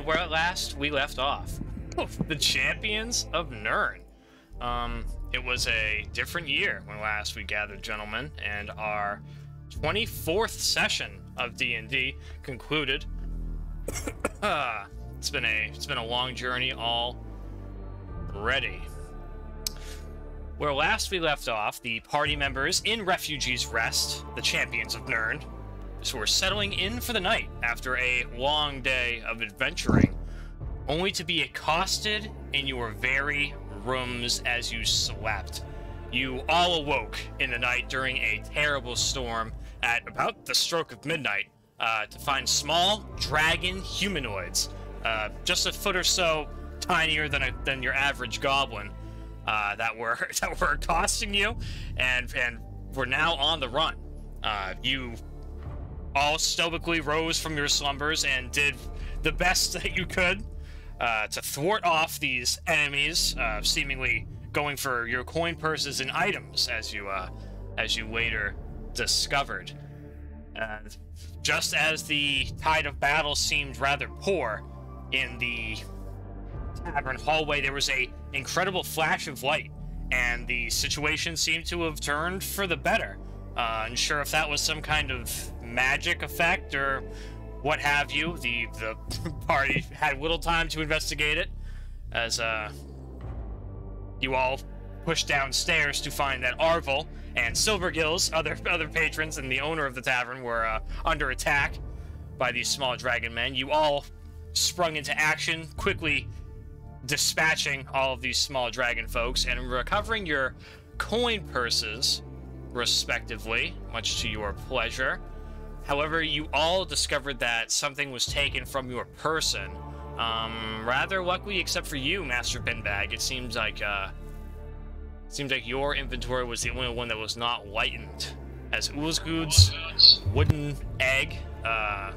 And where at last we left off. The Champions of Nirn. It was a different year when last we gathered, gentlemen, and our 24th session of D&D concluded. It's been a long journey already. Where last we left off, the party members in Refugee's Rest, the Champions of Nirn, were settling in for the night after a long day of adventuring, only to be accosted in your very rooms as you slept. You all awoke in the night during a terrible storm at about the stroke of midnight to find small dragon humanoids, just a foot or so tinier than your average goblin, that were accosting you, and were now on the run. You all stoically rose from your slumbers and did the best that you could to thwart off these enemies, seemingly going for your coin purses and items, as you later discovered. Just as the tide of battle seemed rather poor in the tavern hallway, there was a incredible flash of light, and the situation seemed to have turned for the better. Unsure if that was some kind of magic effect or what have you. The party had little time to investigate it, as you all pushed downstairs to find that Arvel and Silvergill's other patrons and the owner of the tavern were under attack by these small dragon men. You all sprung into action, quickly dispatching all of these small dragon folks and recovering your coin purses, respectively, much to your pleasure. However, you all discovered that something was taken from your person. Rather luckily, except for you, Master Binbag. It seems like your inventory was the only one that was not lightened, as Ulzgud's wooden egg,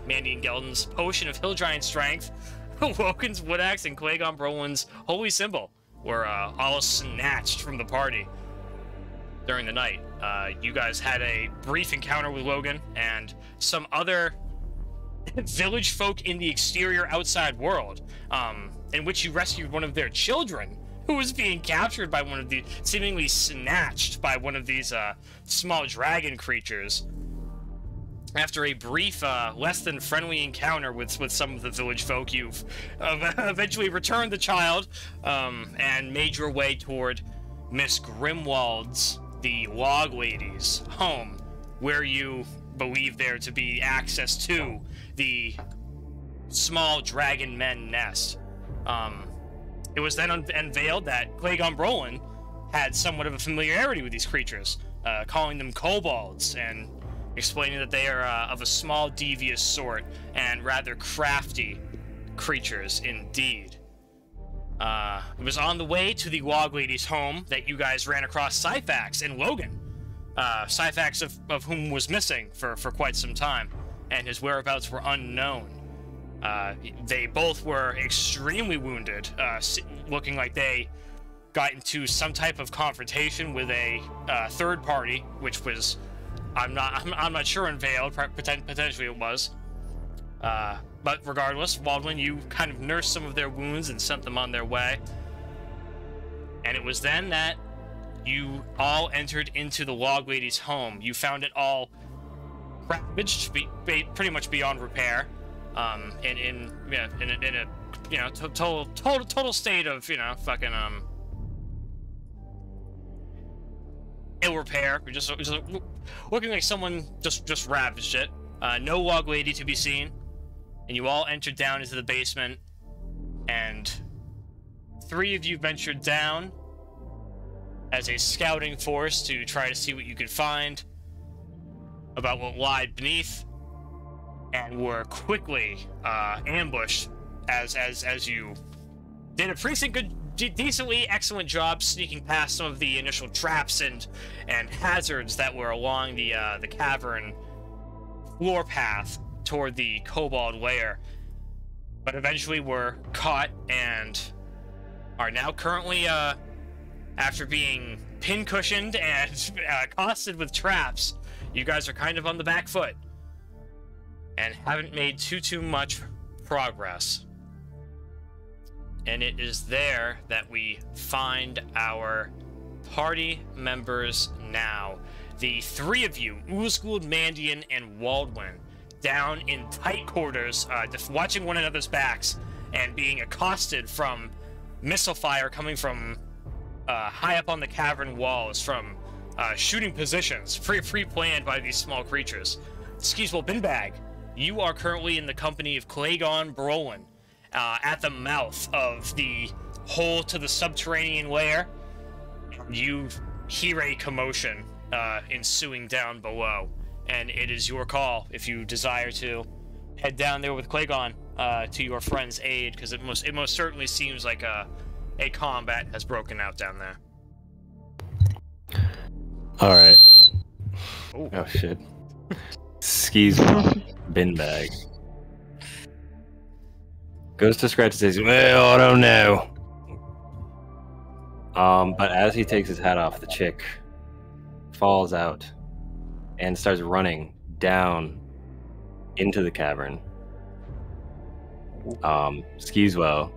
Mandion Gelden's potion of hill giant strength, Woken's wood axe, and Clagone Brolin's holy symbol were all snatched from the party during the night. You guys had a brief encounter with Logan and some other village folk in the exterior outside world, in which you rescued one of their children, who was being captured by one of the, seemingly snatched by one of these small dragon creatures. After a brief, less than friendly encounter with some of the village folk, you've eventually returned the child, and made your way toward Miss Grimwald's, the Log Lady's home, where you believe there to be access to the small dragon men nest. It was then unveiled that Clagone Brolin had somewhat of a familiarity with these creatures, calling them kobolds, and explaining that they are of a small, devious sort, and rather crafty creatures indeed. It was on the way to the Log Lady's home that you guys ran across Syphax and Logan. Syphax of whom was missing for quite some time, and his whereabouts were unknown. They both were extremely wounded, looking like they got into some type of confrontation with a third party, which was, I'm not sure, unveiled. Potentially it was. But regardless, Waldwin, you kind of nursed some of their wounds and sent them on their way. And it was then that you all entered into the Log Lady's home. You found it all ravaged, pretty much beyond repair, in a total state of fucking ill repair. You're just looking like someone just ravaged it. No Log Lady to be seen. And you all entered down into the basement, and 3 of you ventured down as a scouting force to try to see what you could find about what lied beneath, and were quickly ambushed as you did a pretty decently excellent job sneaking past some of the initial traps and hazards that were along the cavern floor path toward the kobold lair, but eventually were caught and are now currently, after being pin-cushioned and accosted with traps, you guys are kind of on the back foot and haven't made too much progress. And it is there that we find our party members now. The three of you, Ulzgud, Mandion, and Waldwin, down in tight quarters, just watching one another's backs and being accosted from missile fire coming from high up on the cavern walls, from shooting positions, pre-planned by these small creatures. Skeezewell, Binbag, you are currently in the company of Clagone, Brolin, at the mouth of the hole to the subterranean lair. You hear a commotion ensuing down below, and it is your call if you desire to head down there with Clagone to your friend's aid, because it most certainly seems like a combat has broken out down there. All right. Ooh. Oh shit. Skeezewell, Binbag goes to scratch and says, "Well, I don't know." But as he takes his hat off, the chick falls out and starts running down into the cavern. Skeezewell,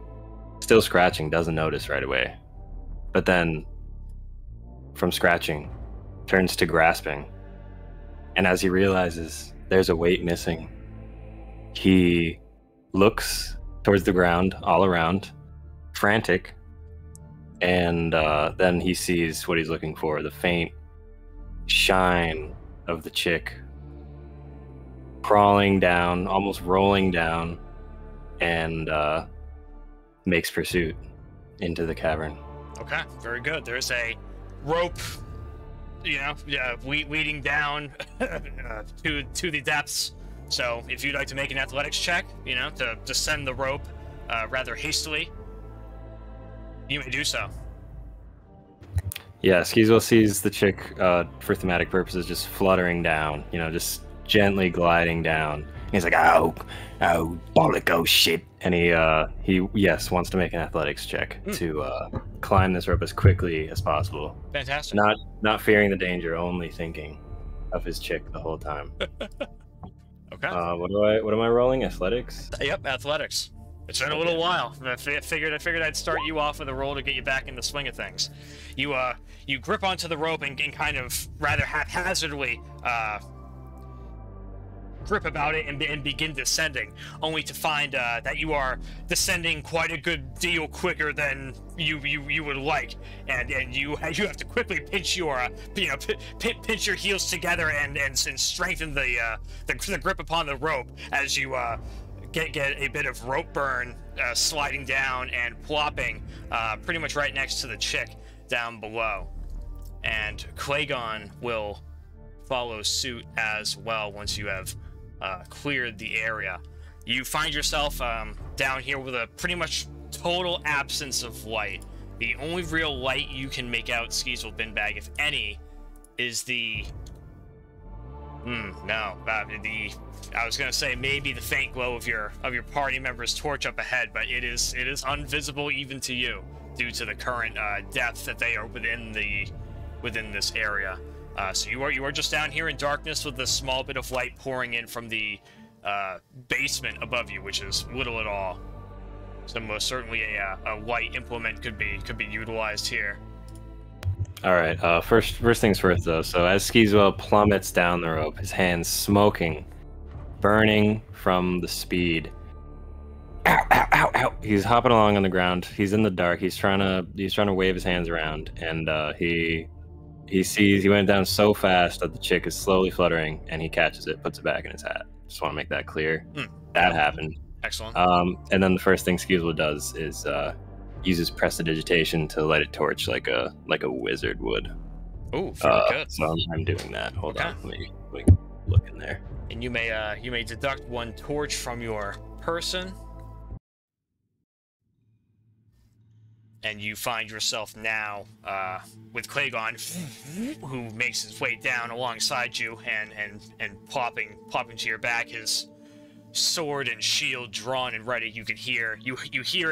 still scratching, doesn't notice right away. But then, from scratching, turns to grasping. And as he realizes there's a weight missing, he looks towards the ground all around, frantic, and then he sees what he's looking for, the faint shine of the chick crawling down, almost rolling down, and makes pursuit into the cavern. Okay, very good. There's a rope, leading down to the depths. So if you'd like to make an athletics check, to descend the rope rather hastily, you may do so. Yeah, Skeezewell sees the chick, for thematic purposes, just fluttering down, just gently gliding down. He's like, oh, bollock, oh shit. And he wants to make an athletics check to climb this rope as quickly as possible. Fantastic. Not fearing the danger, only thinking of his chick the whole time. Okay. What am I rolling? Athletics? Yep, athletics. It's been a little while. I figured I'd start you off with a roll to get you back in the swing of things. You grip onto the rope and kind of rather haphazardly grip about it and begin descending, only to find that you are descending quite a good deal quicker than you would like, and you have to quickly pinch your pinch your heels together and strengthen the grip upon the rope as you get a bit of rope burn sliding down and plopping pretty much right next to the chick down below. And Clagone will follow suit as well once you have cleared the area. You find yourself down here with a pretty much total absence of light. The only real light you can make out, Skeezewell, Binbag, if any, is the I was gonna say maybe the faint glow of your party member's torch up ahead, but it is invisible even to you due to the current depth that they are within this area. So you are just down here in darkness with a small bit of light pouring in from the basement above you, which is little at all. So most certainly a light implement could be utilized here. All right. First things first, though. So as Skeezewell plummets down the rope, his hands smoking, burning from the speed. Ow! Ow! Ow! Ow! He's hopping along on the ground. He's in the dark. He's trying to wave his hands around, and he sees he went down so fast that the chick is slowly fluttering, and he catches it, puts it back in his hat. Just want to make that clear. That happened. Excellent. And then the first thing Skeezewell does is uses prestidigitation to light a torch like a wizard would. Oh, very good. So I'm doing that. Hold on, let me look in there. And you may deduct one torch from your person. And you find yourself now with Clagone, who makes his way down alongside you and plopping to your back, his sword and shield drawn and ready. You can hear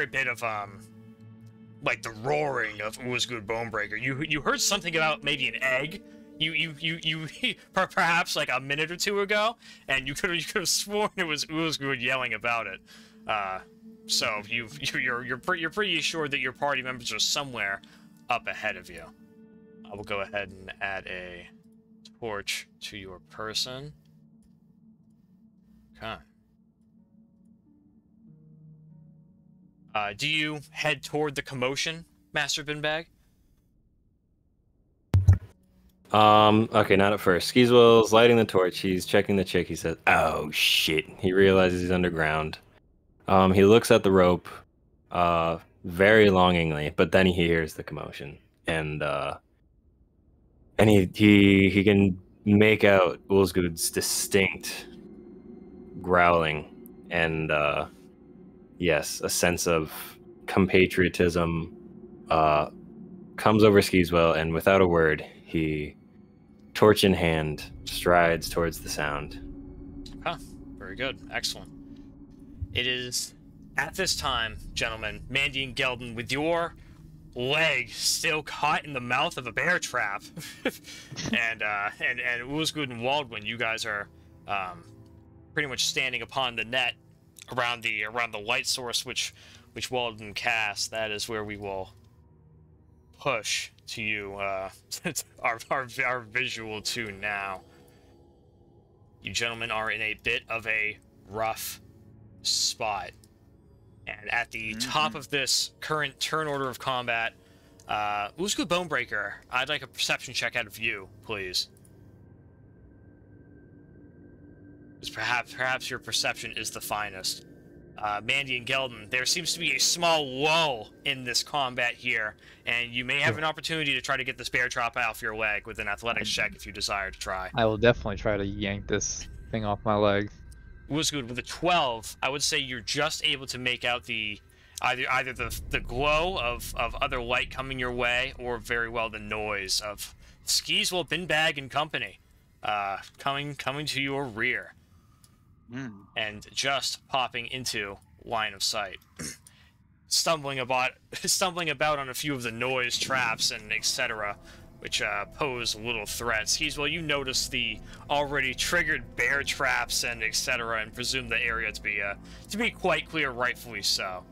a bit of like the roaring of Ulzgud Bone-Breaker. You heard something about maybe an egg. You perhaps like a minute or two ago, and you could have sworn it was Ulzgud yelling about it. So you're pretty assured that your party members are somewhere up ahead of you. I will go ahead and add a torch to your person. Okay. Do you head toward the commotion, Master Binbag? Okay, not at first. Skeezewell's lighting the torch. He's checking the chick. He says, "Oh shit!" He realizes he's underground. He looks at the rope, very longingly, but then he hears the commotion, and he can make out Ulzgud's distinct growling, and yes, a sense of compatriotism comes over Skeezewell, and without a word, he, torch in hand, strides towards the sound. Huh. Very good. Excellent. It is at this time, gentlemen, Mandion Gelden, with your leg still caught in the mouth of a bear trap, and Ulzgud and Waldwin, you guys are pretty much standing upon the net around the light source which Waldwin cast. That is where we will push to you our visual to now. You gentlemen are in a bit of a rough spot, and at the top of this current turn order of combat, Ulzgud Bone-Breaker, I'd like a perception check out of you, please. Because perhaps your perception is the finest. Mandion Gelden, there seems to be a small lull in this combat here, and you may have an opportunity to try to get this bear trap off your leg with an athletics check if you desire to try. I will definitely try to yank this thing off my leg. Ulzgud, with a 12, I would say you're just able to make out the either the glow of other light coming your way, or very well the noise of Skeezewell, Binbag, and company coming to your rear. And just popping into line of sight. stumbling about on a few of the noise traps and etc., which pose little threats. Skeezewell, you notice the already triggered bear traps and etc., and presume the area to be quite clear, rightfully so.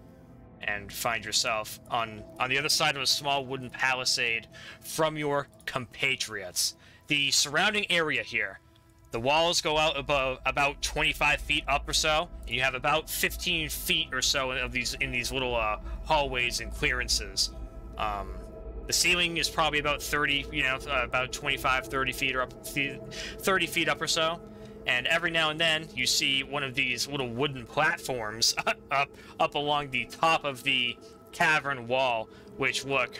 And find yourself on the other side of a small wooden palisade from your compatriots. The surrounding area here, the walls go out above about 25 feet up or so, and you have about 15 feet or so of these little hallways and clearances. The ceiling is probably about 30, about 25, 30 feet or up, 30 feet up or so. And every now and then you see one of these little wooden platforms up along the top of the cavern wall, which look,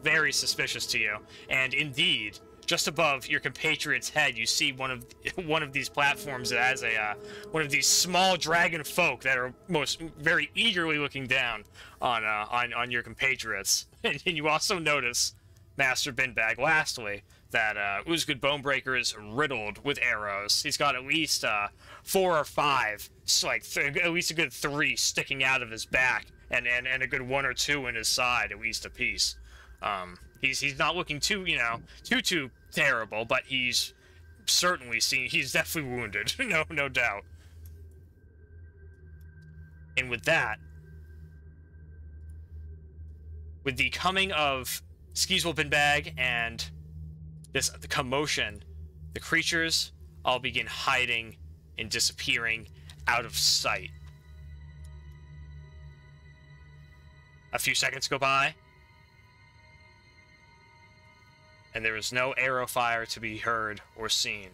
very suspicious to you. And indeed, just above your compatriot's head, you see one of these platforms that has one of these small dragon folk that are very eagerly looking down on your compatriots. And you also notice, Master Binbag, lastly, that Ulzgud Bone-Breaker is riddled with arrows. He's got at least 4 or 5, at least a good 3 sticking out of his back, and a good 1 or 2 in his side, at least a piece. He's not looking too terrible, but he's definitely wounded, no doubt. And with that, with the coming of Skeezewell, Binbag, and the commotion, the creatures all begin hiding and disappearing out of sight. A few seconds go by, and there is no arrow fire to be heard or seen.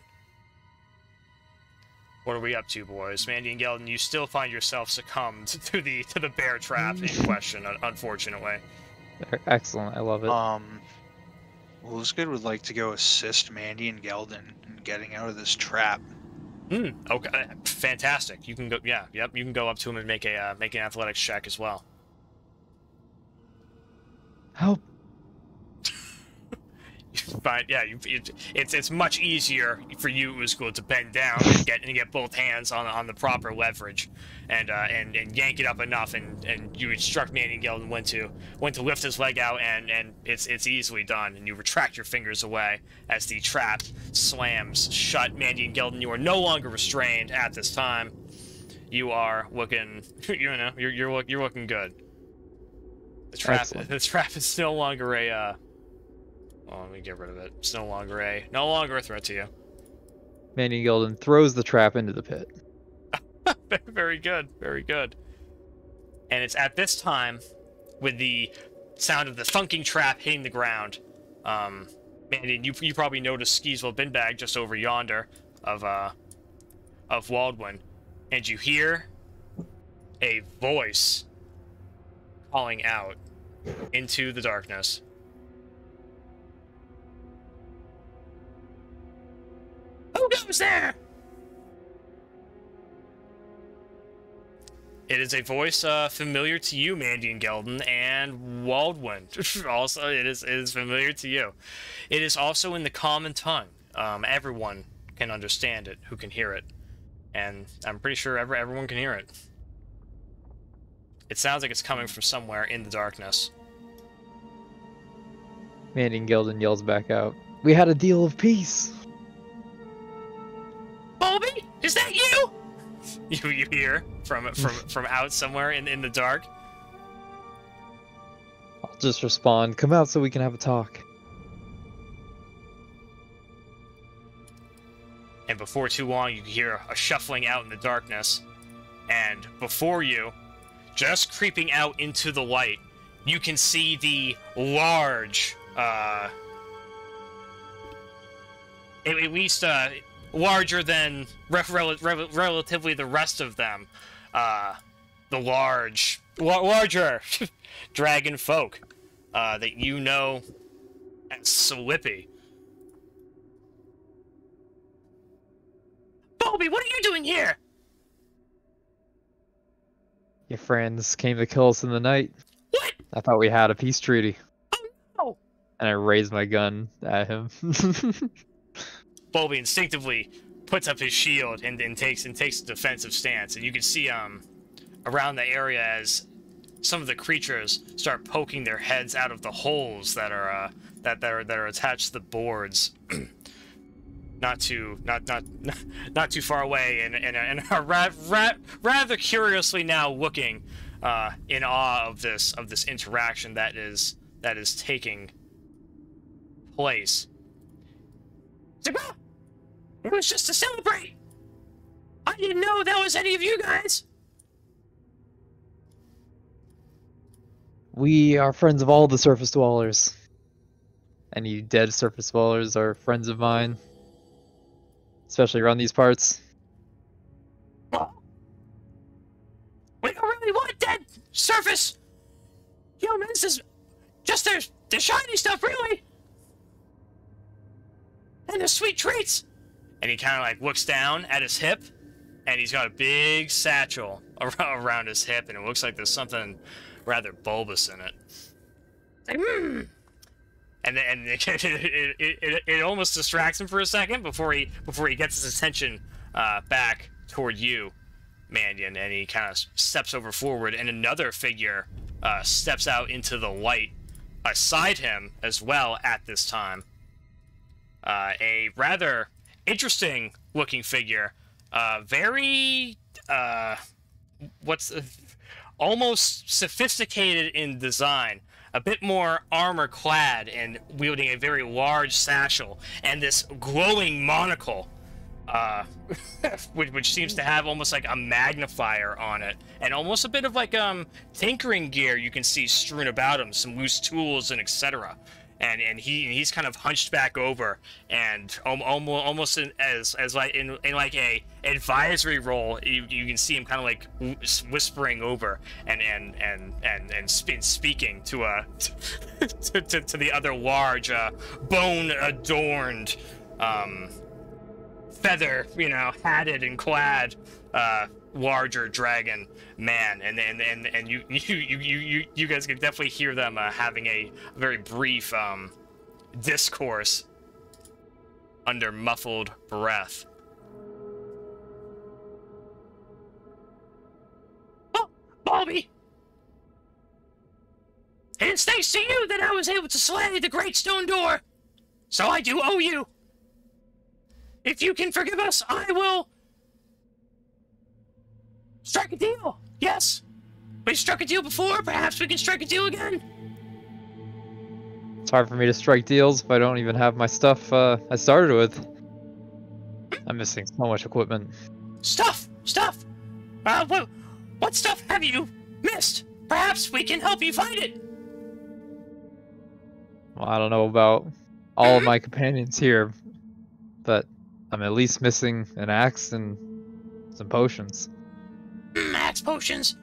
What are we up to, boys? Mandion Gelden, you still find yourself succumbed to the bear trap in question, unfortunately. Excellent, I love it. Ulzgud would like to go assist Mandion Gelden in getting out of this trap. Okay, fantastic. You can go. Yeah, yep. You can go up to him and make an athletics check as well. Help! But yeah, it's much easier for you, Ulzgud, to bend down and get both hands on the proper leverage, and yank it up enough, and you instruct Mandion Gelden when to lift his leg out, and it's easily done, and you retract your fingers away as the trap slams shut. Mandion Gelden, you are no longer restrained at this time, you are looking, you know, you're looking good. Excellent. The trap is no longer a. Oh, let me get rid of it. It's no longer a threat to you. Mandion Gelden throws the trap into the pit. Very good, very good. And it's at this time, with the sound of the thunking trap hitting the ground, Mandion, you probably noticed Skeezewell Binbag just over yonder of Waldwin, and you hear a voice calling out into the darkness. Who goes there? It is a voice familiar to you, Mandion Gelden, and Waldwin. Also, it is familiar to you. It is also in the common tongue. Everyone can understand it who can hear it. And I'm pretty sure everyone can hear it. It sounds like it's coming from somewhere in the darkness. Mandion Gelden yells back out, "We had a deal of peace!" Bobby, is that you? You hear from out somewhere in the dark. I'll just respond, "Come out so we can have a talk." And before too long, you hear a shuffling out in the darkness. And before you, just creeping out into the light, you can see the large, at least larger than relatively the rest of them, the larger dragon folk that you know as Slippy. Bobby, what are you doing here? Your friends came to kill us in the night. What? I thought we had a peace treaty. Oh no! And I raised my gun at him. Bobby instinctively puts up his shield and takes a defensive stance, and you can see around the area as some of the creatures start poking their heads out of the holes that are attached to the boards. Not too far away, and are rather curiously now looking in awe of this interaction that is taking place. It was just to celebrate. I didn't know that was any of you guys. We are friends of all the surface dwellers. Any dead surface dwellers are friends of mine. Especially around these parts. We don't really want dead surface humans. Is just their shiny stuff, really, and the sweet treats. And he kind of like looks down at his hip, and he's got a big satchel around his hip, and it looks like there's something rather bulbous in it. Like, And it almost distracts him for a second before he gets his attention back toward you, Mandion, and he kind of steps over forward, and another figure steps out into the light beside him as well at this time. A rather interesting looking figure, very almost sophisticated in design. A bit more armor-clad and wielding a very large satchel and this glowing monocle, which seems to have almost like a magnifier on it, and almost a bit of like tinkering gear you can see strewn about him, some loose tools and etc. And he's kind of hunched back over, and almost as like in like a advisory role, you can see him kind of like whispering over and speaking to to the other large bone adorned feather, hatted and clad larger dragon man, and you guys can definitely hear them having a very brief discourse under muffled breath. Oh, Bobby! And it's thanks to you that I was able to slay the Great Stone Door, so I do owe you. If you can forgive us, I will Strike a deal! Yes! We struck a deal before, perhaps we can strike a deal again? It's hard for me to strike deals if I don't even have my stuff I started with. I'm missing so much equipment. Stuff! What stuff have you missed? Perhaps we can help you find it! Well, I don't know about all of my companions here, but I'm at least missing an axe and some potions. Max potions.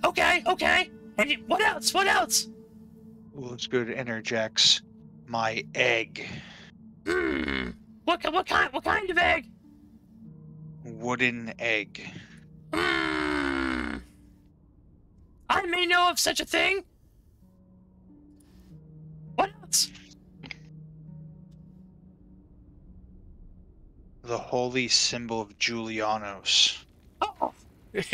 Okay. And what else? Ulzgud interjects, my egg. What kind of egg? Wooden egg. I may know of such a thing. What else? The holy symbol of Julianos. Oh. and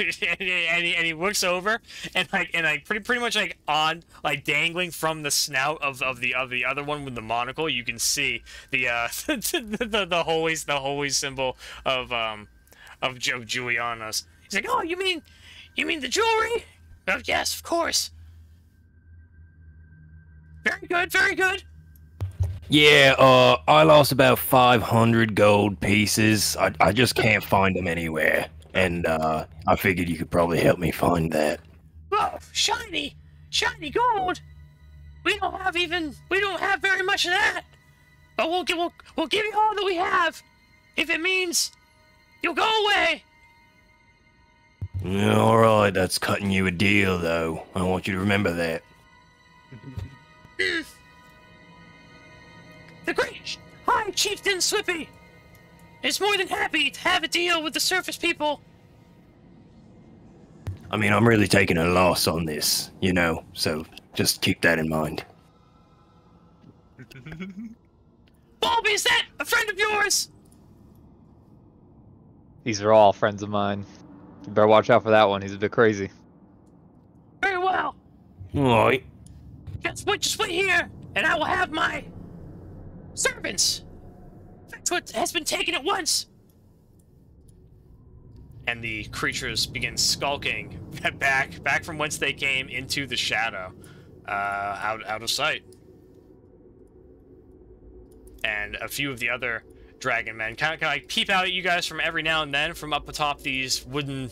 he looks over and pretty much on dangling from the snout of the other one with the monocle, you can see the the holy symbol of Julianos. He's like, oh, you mean the jewelry? Oh, yes, of course. Very good. Yeah, I lost about 500 gold pieces. I just can't find them anywhere. And, I figured you could probably help me find that. Oh, shiny gold. We don't have very much of that. But we'll give you all that we have, if it means you'll go away. Yeah, alright, that's cutting you a deal, though. I want you to remember that. The great High Chieftain Slippy is more than happy to have a deal with the surface people. I mean, I'm really taking a loss on this, so just keep that in mind. Bobby, is that a friend of yours? These are all friends of mine. You better watch out for that one. He's a bit crazy. Very well. Alright. Just wait here, and I will have my servants. That's what has been taken at once. And the creatures begin skulking back from whence they came into the shadow, out of sight. And a few of the other dragon men kind of peep out at you guys from every now and then from up atop these wooden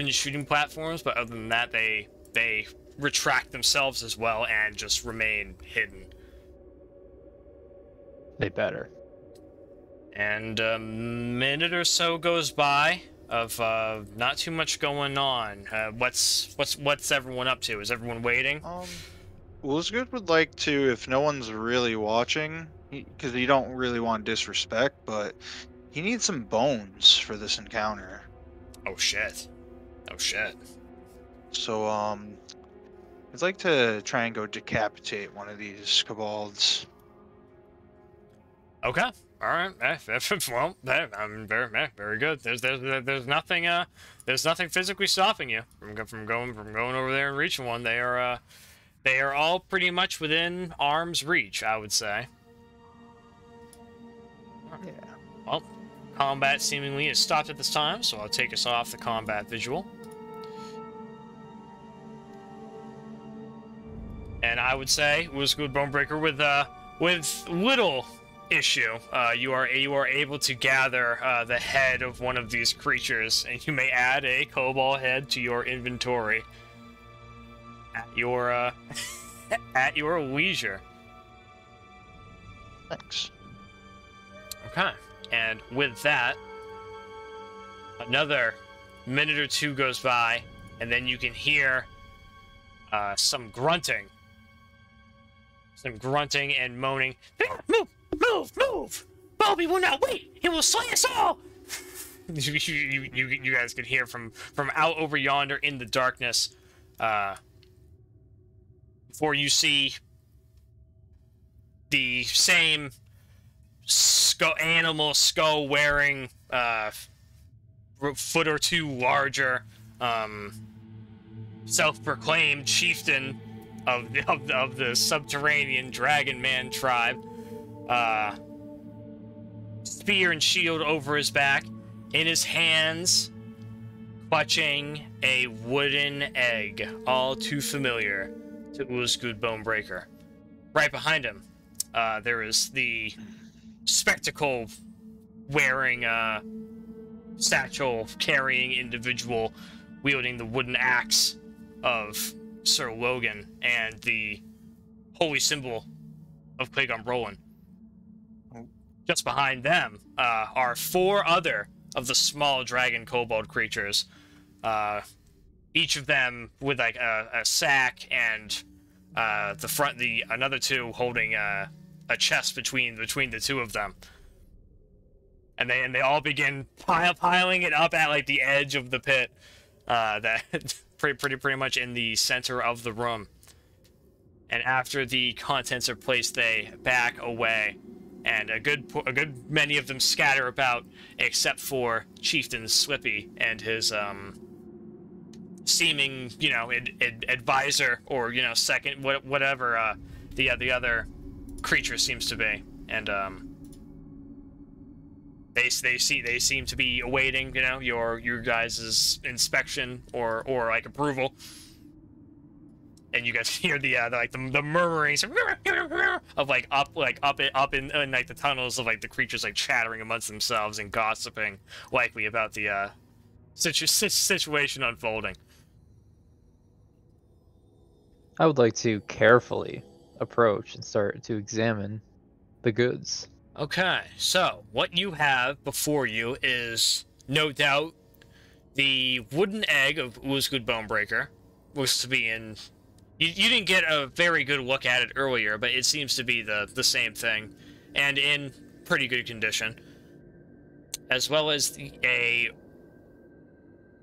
shooting platforms. But other than that, they retract themselves as well and just remain hidden. They better. And a minute or so goes by of not too much going on. What's everyone up to? Is everyone waiting? Ulzgud would like to, if no one's really watching, because you don't really want disrespect, but he needs some bones for this encounter. Oh shit. So I'd like to try and go decapitate one of these kobolds. Okay. All right. Well, I'm very good. There's nothing physically stopping you from going over there and reaching one. They are all pretty much within arm's reach, I would say. Yeah. Well, combat seemingly is stopped at this time, so I'll take us off the combat visual. And I would say Ulzgud Bone-Breaker with little issue, you are able to gather the head of one of these creatures, and you may add a kobold head to your inventory at your at your leisure. Thanks. Okay, and with that, another minute or two goes by, and then you can hear some grunting and moaning. Move! Bobby will not wait! He will slay us all! you guys could hear from out over yonder in the darkness, before you see the same animal skull wearing, foot or two larger, self-proclaimed chieftain of the subterranean dragon man tribe. Spear and shield over his back. In his hands, clutching a wooden egg, all too familiar to Ulzgud Bone-Breaker. Right behind him, there is the spectacle-wearing, satchel-carrying individual wielding the wooden axe of Sir Logan and the holy symbol of Clagone Brolin. Just behind them are 4 other of the small dragon kobold creatures, each of them with like a sack, and another 2 holding a chest between the 2 of them. And they all begin piling it up at like the edge of the pit, that pretty much in the center of the room. And after the contents are placed, they back away, and a good many of them scatter about, except for Chieftain Slippy and his seeming, you know, advisor, or, you know, second, whatever the other creature seems to be. And they seem to be awaiting, you know, your guys' inspection or like approval. And you guys hear the murmurings of up in like the tunnels of like the creatures like chattering amongst themselves and gossiping, likely about the situation unfolding. I would like to carefully approach and start to examine the goods. Okay, so what you have before you is no doubt the wooden egg of Ulzgud Bone-Breaker. Looks to be in. You didn't get a very good look at it earlier, but it seems to be the same thing, and in pretty good condition. As well as a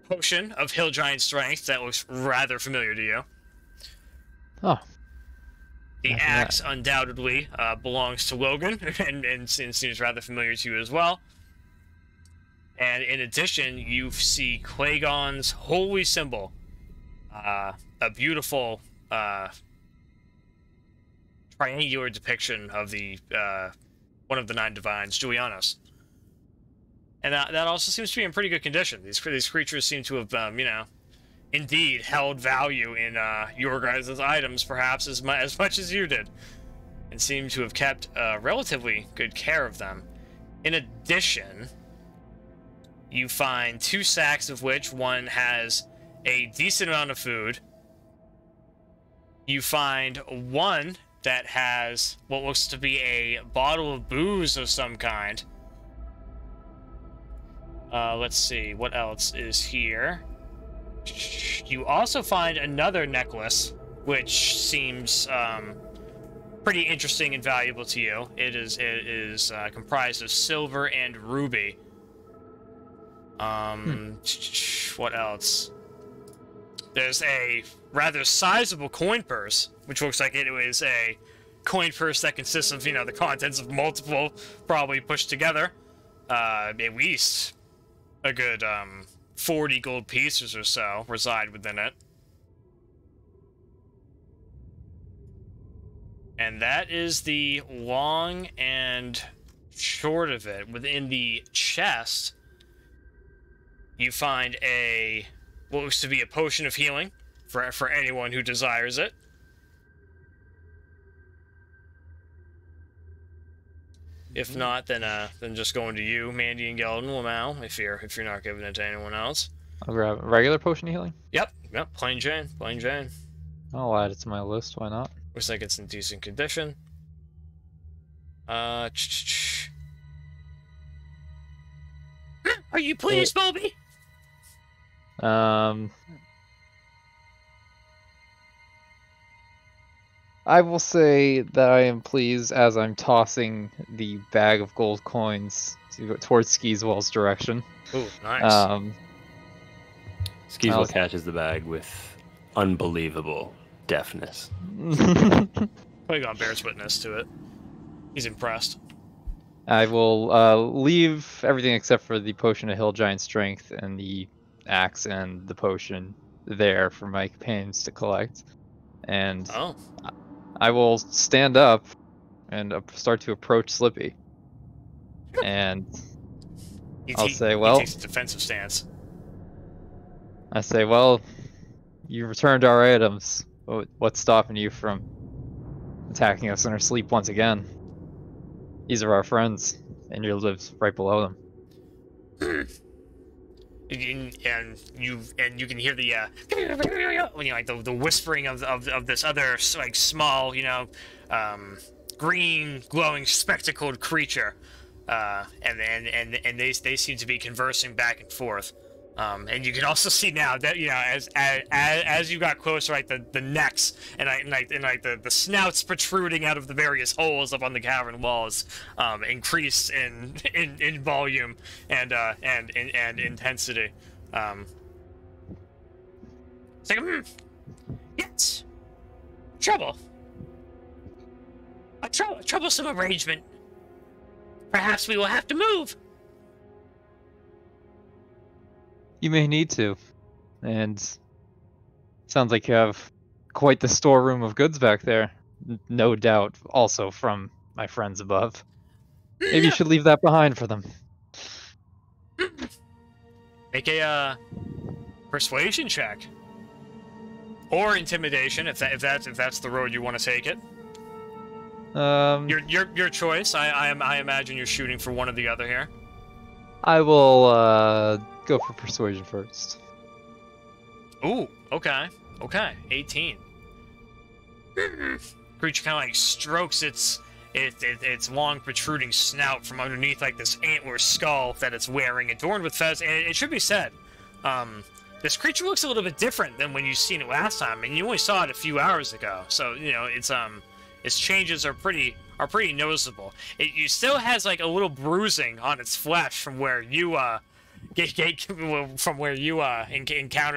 potion of Hill Giant Strength that looks rather familiar to you. Oh. The axe undoubtedly belongs to Logan, and seems rather familiar to you as well. And in addition, you see Clagone's holy symbol, a beautiful triangular depiction of the one of the 9 divines, Julianos. And that also seems to be in pretty good condition. These creatures seem to have, you know, indeed held value in your guys' items, perhaps as much as you did, and seem to have kept relatively good care of them. In addition, you find 2 sacks, of which one has a decent amount of food. You find one that has what looks to be a bottle of booze of some kind. Let's see, what else is here? You also find another necklace, which seems pretty interesting and valuable to you. It is comprised of silver and ruby. What else? There's a rather sizable coin purse, which looks like it is a coin purse that consists of, you know, the contents of multiple, probably pushed together. At least a good 40 gold pieces or so reside within it. And that is the long and short of it. Within the chest, you find what looks to be a potion of healing for anyone who desires it. If not, then just going to you, Mandion, Gelden, Lamau, if you're not giving it to anyone else. I'll grab a regular potion of healing. Yep, plain Jane. I'll add it to my list, why not? Looks like it's in decent condition. Are you pleased, Bobby? I will say that I am pleased as I'm tossing the bag of gold coins towards Skeezewell's direction. Ooh, nice. Skeezewell catches the bag with unbelievable deftness. Clagone bears witness to it. He's impressed. I will leave everything except for the potion of Hill Giant Strength and the axe and the potion there for my companions to collect. And I will stand up and start to approach Slippy. And I'll say, well... He takes a defensive stance. I say, well, you returned our items. What's stopping you from attacking us in our sleep once again? These are our friends, and you live right below them. And you can hear the like the whispering of this other like small green glowing spectacled creature, and they seem to be conversing back and forth. And you can also see now that as you got closer, like the necks and the snouts protruding out of the various holes up on the cavern walls increased in volume and intensity. It's like yes, trouble. A troublesome arrangement. Perhaps we will have to move. You may need to, and sounds like you have quite the storeroom of goods back there. No doubt, also from my friends above. Maybe you should leave that behind for them. Make a persuasion check, or intimidation if that's the road you want to take it. Your choice. I imagine you're shooting for one or the other here. I will go for persuasion first. Ooh, okay. 18. Creature kind of like strokes its long protruding snout from underneath like this antler skull that it's wearing, adorned with feathers. And it should be said, this creature looks a little bit different than when you've seen it last time, and you only saw it a few hours ago. So its changes are pretty noticeable. It still has like a little bruising on its flesh from where you encountered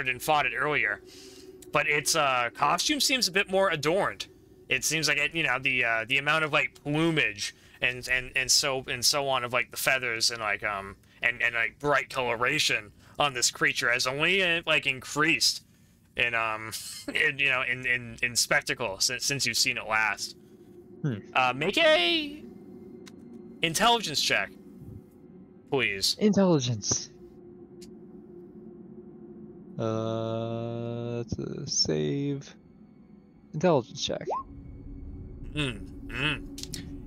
and fought it earlier, but its costume seems a bit more adorned. It seems like the amount of like plumage and so on of like the feathers and like bright coloration on this creature has only like increased in spectacle since you've seen it last. Make a intelligence check, please. Intelligence. To save. Intelligence check.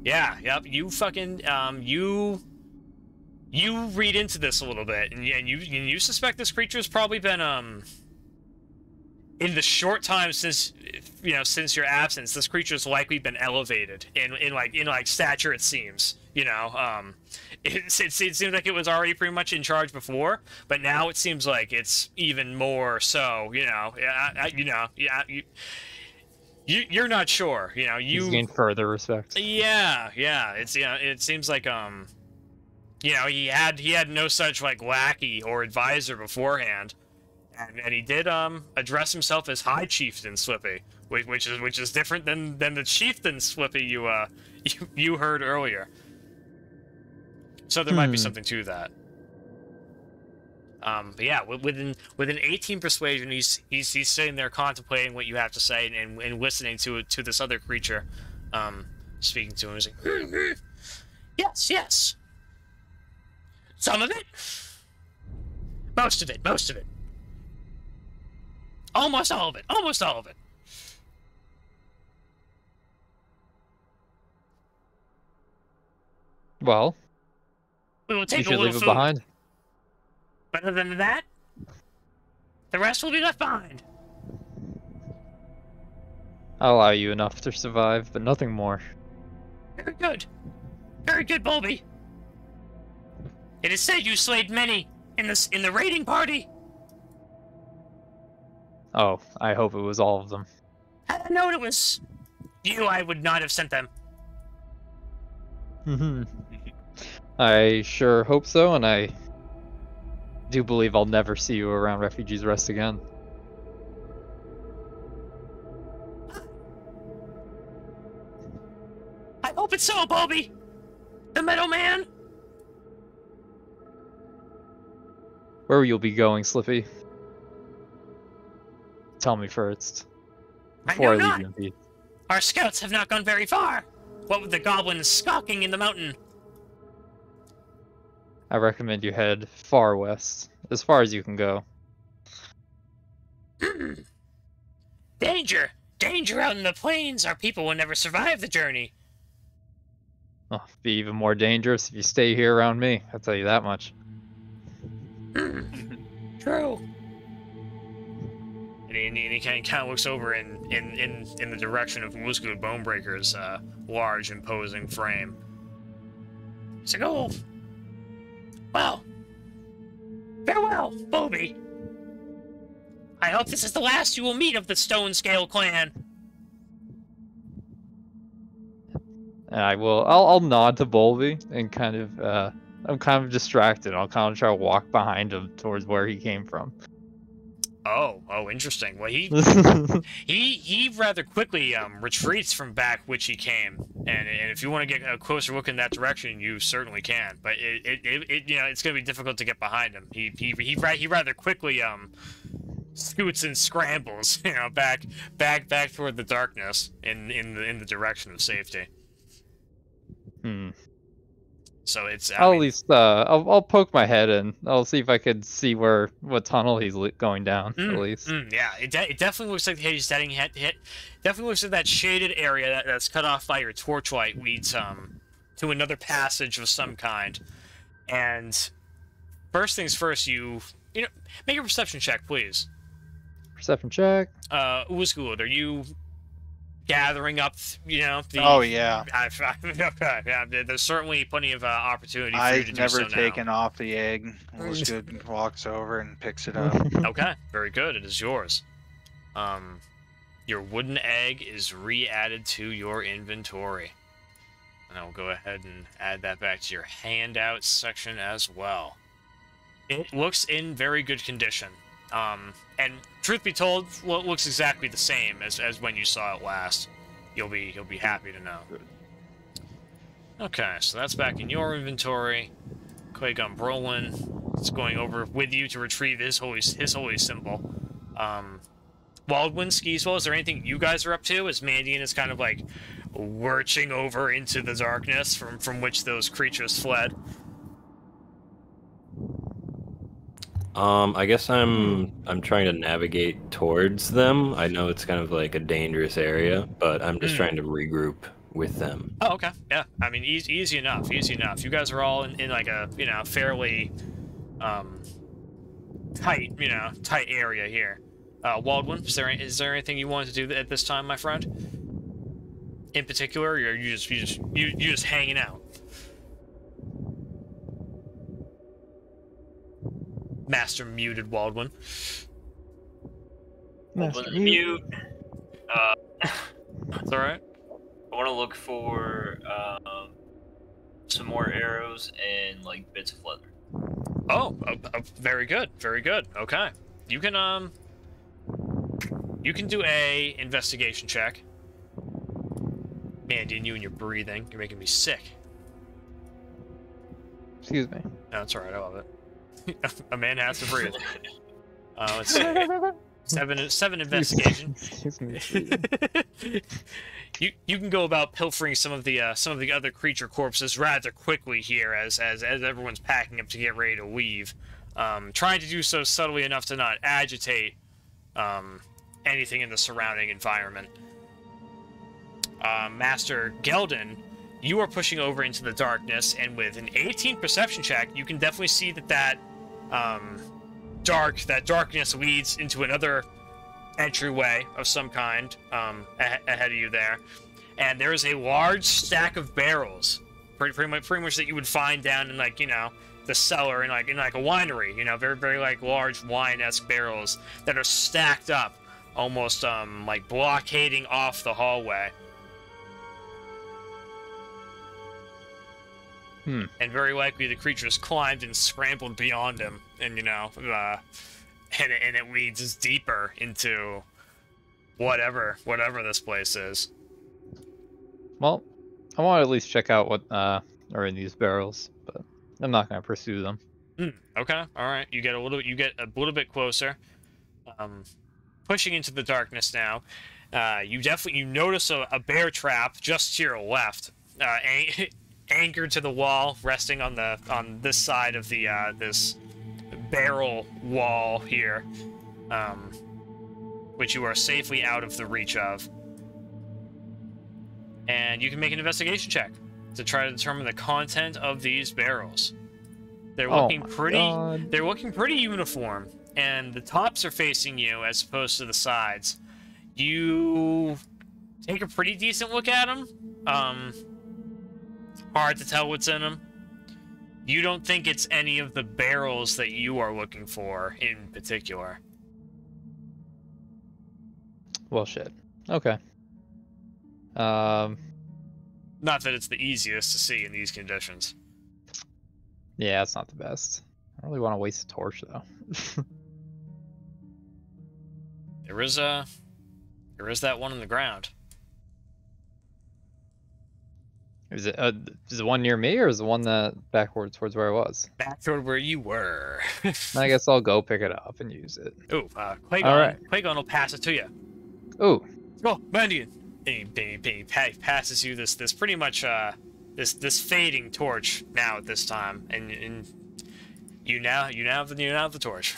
Yeah, yep. You fucking you read into this a little bit, and you suspect this creature's probably been in the short time since your absence, this creature's likely been elevated in stature. It seems it seems like it was already pretty much in charge before, but now it seems like it's even more so. You're not sure. You gain further respect. Yeah. It seems like he had no such like lackey or advisor beforehand. And he did address himself as High Chieftain Slippy, which is different than the Chieftain Slippy you heard earlier. So there might be something to that. But yeah, with an 18 persuasion, he's sitting there contemplating what you have to say and listening to this other creature, speaking to him. He's like, yes, some of it, most of it. Almost all of it. Well, we will take you should leave it behind. But other than that, the rest will be left behind. I'll allow you enough to survive, but nothing more. Very good, Bulby. It is said you slayed many in the raiding party. Oh, I hope it was all of them. Had I known it was you, I would not have sent them. I sure hope so, and I do believe I'll never see you around Refugees Rest again. I hope it's so, Bulby. The Meadow Man. Where will you be going, Slippy? Tell me first. Before I leave you in peace. Our scouts have not gone very far. What with the goblins skulking in the mountain? I recommend you head far west, as far as you can go. Danger! Danger out in the plains! Our people will never survive the journey. Oh, be even more dangerous if you stay here around me. I'll tell you that much. True. And he kind of looks over in the direction of Ulzgud Bone-Breaker's large, imposing frame. He's like, oh, well, farewell, Bobby. I hope this is the last you will meet of the Stone Scale clan. I'll nod to Bolby and kind of, I'm kind of distracted. I'll kind of try to walk behind him towards where he came from. Oh, interesting. Well, he rather quickly retreats from back which he came, and if you want to get a closer look in that direction, you certainly can. But it's going to be difficult to get behind him. He rather quickly scoots and scrambles, back toward the darkness in the direction of safety. So it's. I'll at least I'll poke my head in. I'll see if I could see what tunnel he's going down at least. Yeah, it definitely looks like he's heading definitely looks like that shaded area that's cut off by your torchlight leads to another passage of some kind. And first things first, make a perception check, please. Perception check. Ulzgud, are you gathering up, Oh, yeah. Yeah, there's certainly plenty of opportunity for you to do so now. I've never taken off the egg. Ulzgud walks over and picks it up. Okay, very good. It is yours. Your wooden egg is re-added to your inventory. And I will go ahead and add that back to your handout section as well. It looks in very good condition. And truth be told, well, it looks exactly the same as when you saw it last. You'll be happy to know. Okay, so that's back in your inventory. Clagone Brolin is going over with you to retrieve his holy symbol. Waldwin, Skeezewell, is there anything you guys are up to? As Mandion is kind of like lurching over into the darkness from which those creatures fled. I guess I'm trying to navigate towards them. I know it's kind of like a dangerous area, but I'm just trying to regroup with them. Oh, okay. Yeah. I mean, easy enough. Easy enough. You guys are all in like a fairly tight area here. Waldwin, is there anything you wanted to do at this time, my friend? In particular, or are you just hanging out? Master muted Waldwin. Master mute. It's alright. I want to look for some more arrows and like bits of leather. Oh, very good, very good. Okay, you can do a investigation check. Mandion, you and your breathing, you're making me sick. Excuse me. No, that's alright. I love it. A man has to breathe. Let's see. Seven investigation. You can go about pilfering some of the other creature corpses rather quickly here as everyone's packing up to get ready to leave. Trying to do so subtly enough to not agitate anything in the surrounding environment. Master Gelden, you are pushing over into the darkness, and with an 18 perception check, you can definitely see that darkness leads into another entryway of some kind ahead of you there, and there is a large stack of barrels, pretty much that you would find down in the cellar in like a winery, very very like large wine-esque barrels that are stacked up, almost like blockading off the hallway. And very likely the creatures climbed and scrambled beyond him, and and it leads deeper into whatever this place is. Well, I want to at least check out what are in these barrels, but I'm not going to pursue them. Okay, all right. You get a little bit closer, pushing into the darkness now. You notice a bear trap just to your left, anchored to the wall, resting on this side of the this barrel wall here. which you are safely out of the reach of. And you can make an investigation check to try to determine the content of these barrels. They're looking they're looking pretty uniform, and the tops are facing you as opposed to the sides. You take a pretty decent look at them. Hard to tell what's in them. You don't think it's any of the barrels that you are looking for in particular. Well, shit. Okay. Not that it's the easiest to see in these conditions. Yeah, it's not the best. I don't really want to waste a torch, though. There is that one on the ground. Is it the one near me, or is the one that backward towards where I was? Back toward where you were. I guess I'll go pick it up and use it. Ooh, Clagone. All right. Clagone will pass it to you. Ooh. Oh, Mandion. He passes you this pretty much this fading torch now at this time, and you now have the torch.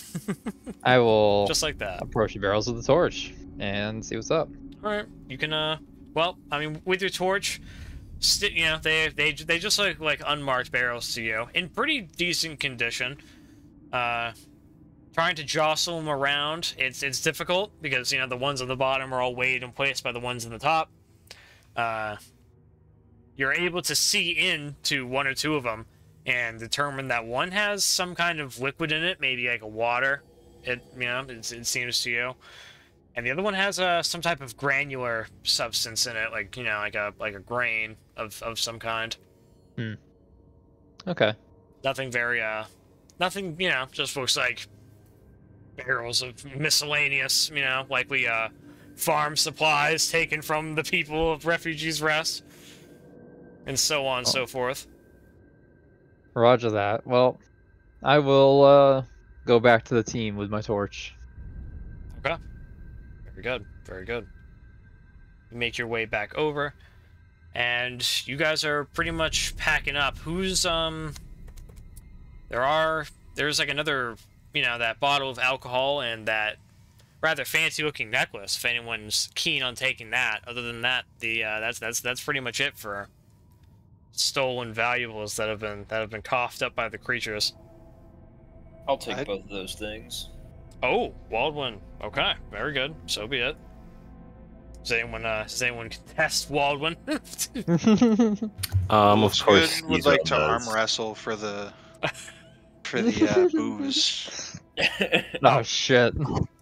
I will just like that approach the barrels with the torch and see what's up. All right, you can well, I mean, with your torch, you know, they just look like unmarked barrels to you in pretty decent condition. Trying to jostle them around, it's difficult because, you know, the ones on the bottom are all weighed in place by the ones on the top. You're able to see into one or two of them and determine that one has some kind of liquid in it, maybe like a water. It seems to you, and the other one has some type of granular substance in it, like, you know, like a grain of some kind. Okay. Nothing very nothing, you know, just looks like barrels of miscellaneous, you know, likely farm supplies taken from the people of Refugees Rest, and so on and so forth. Roger that. Well, I will go back to the team with my torch. Okay. Very good. Very good. You make your way back over, and you guys are pretty much packing up. Who's there's like another, you know, that bottle of alcohol and that rather fancy looking necklace, if anyone's keen on taking that. Other than that, that's pretty much it for stolen valuables that have been coughed up by the creatures. I'll take both of those things. Oh, Waldwin. Okay, very good. So be it. Does anyone contest Waldwin? Of course, would like to arm wrestle for the booze. Oh shit!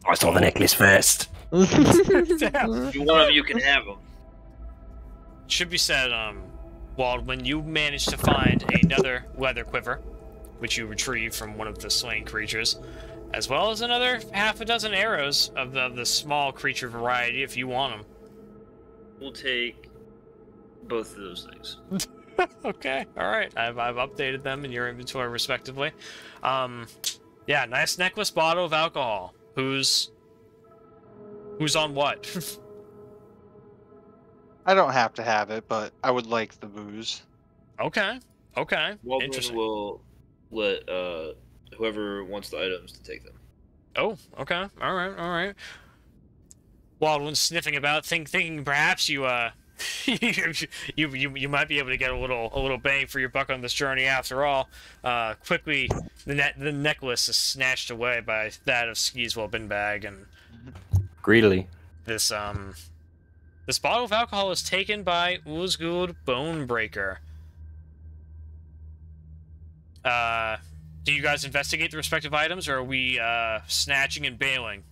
I saw the necklace first. If you want them, you can have them. Should be said, Waldwin, you managed to find another leather quiver, which you retrieved from one of the slain creatures, as well as another half a dozen arrows of the small creature variety, if you want them. We'll take both of those things. Okay, all right. I've updated them in your inventory respectively. Yeah, nice necklace, bottle of alcohol. Who's on what? I don't have to have it, but I would like the booze. Okay. Waldwin Interesting. will let whoever wants the items to take them. Oh, okay. All right. Waldwin's sniffing about, thinking perhaps you you might be able to get a little bang for your buck on this journey after all. Quickly, the necklace is snatched away by that of Skeezewell Binbag, and Greedily. this bottle of alcohol is taken by Ulzgud Bone-Breaker. Do you guys investigate the respective items, or are we snatching and bailing?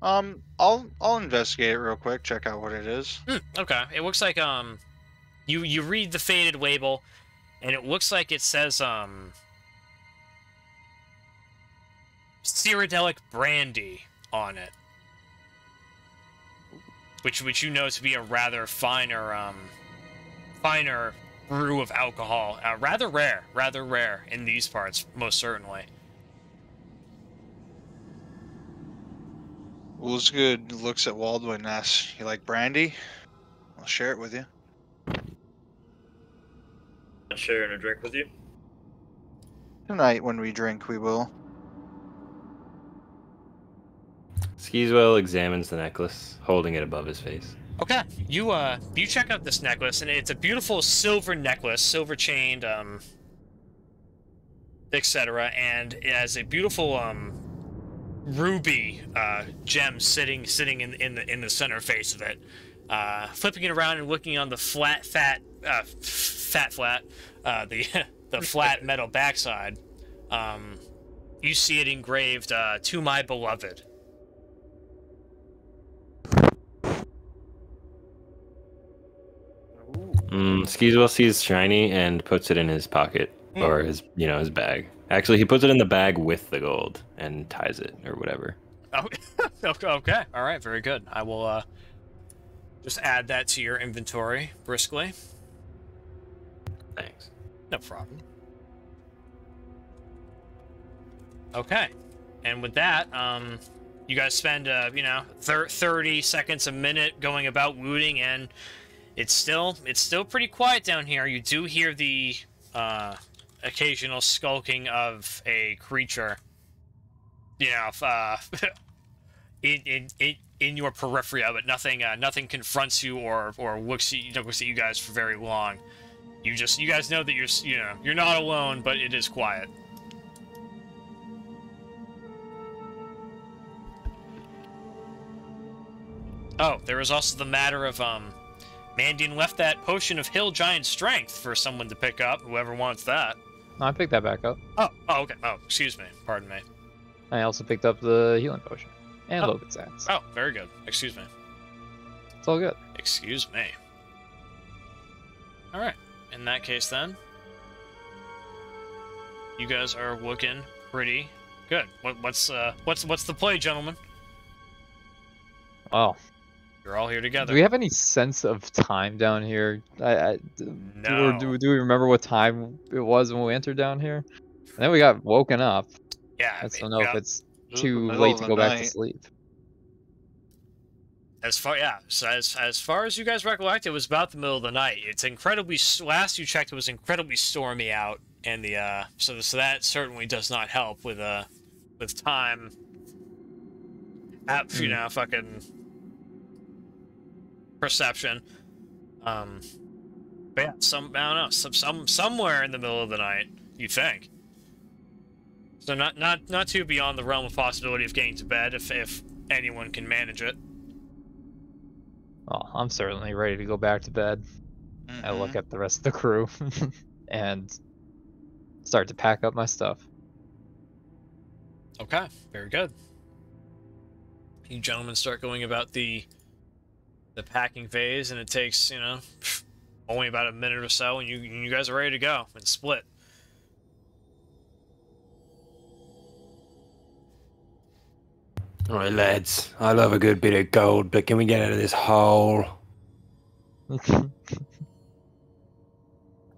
I'll investigate it real quick, check out what it is. Okay. It looks like you read the faded label, and it looks like it says Cyrodiilic brandy on it, which you know to be a rather finer brew of alcohol. Rather rare in these parts, most certainly. Ulzgud looks at Waldwin and asks, "You like brandy? I'll share it with you." I'm sharing a drink with you. Tonight, when we drink, we will. Skeezewell examines the necklace, holding it above his face. Okay, you check out this necklace, and it's a beautiful silver necklace, silver chained, etc. And it has a beautiful ruby gem sitting in the center face of it. Flipping it around and looking on the flat the flat metal backside, you see it engraved, "To my beloved." Skeezewell sees shiny and puts it in his pocket, or his bag. Actually, he puts it in the bag with the gold and ties it, or whatever. Oh, okay. All right, very good. I will just add that to your inventory briskly. Thanks. No problem. Okay, and with that, you guys spend 30 seconds, a minute going about looting, and it's still pretty quiet down here. You do hear the occasional skulking of a creature, in your periphery, but nothing confronts you or looks at you guys for very long. You guys know that you're not alone, but it is quiet. Oh, there was also the matter of Mandion left that potion of hill giant strength for someone to pick up. Whoever wants that. I picked that back up. Oh, okay. Oh, excuse me. Pardon me. I also picked up the healing potion and Logan's axe. Oh, very good. Excuse me. It's all good. Excuse me. All right. In that case, then, you guys are looking pretty good. What's the play, gentlemen? Oh. You're all here together. Do we have any sense of time down here? No. Do we remember what time it was when we entered down here? And then we got woken up. Yeah. I don't know if it's too middle late of to the go back to night. sleep. So as far as you guys recollect, it was about the middle of the night. It's incredibly. Last you checked, it was incredibly stormy out, and the so that certainly does not help with time. Fucking perception. But yeah, I don't know, somewhere in the middle of the night, you think. So not too beyond the realm of possibility of getting to bed if anyone can manage it. Oh, I'm certainly ready to go back to bed. I look at the rest of the crew and start to pack up my stuff. Okay, very good. You gentlemen start going about the packing phase, and it takes, only about a minute or so, and you guys are ready to go and split. All right, lads. I love a good bit of gold, but can we get out of this hole?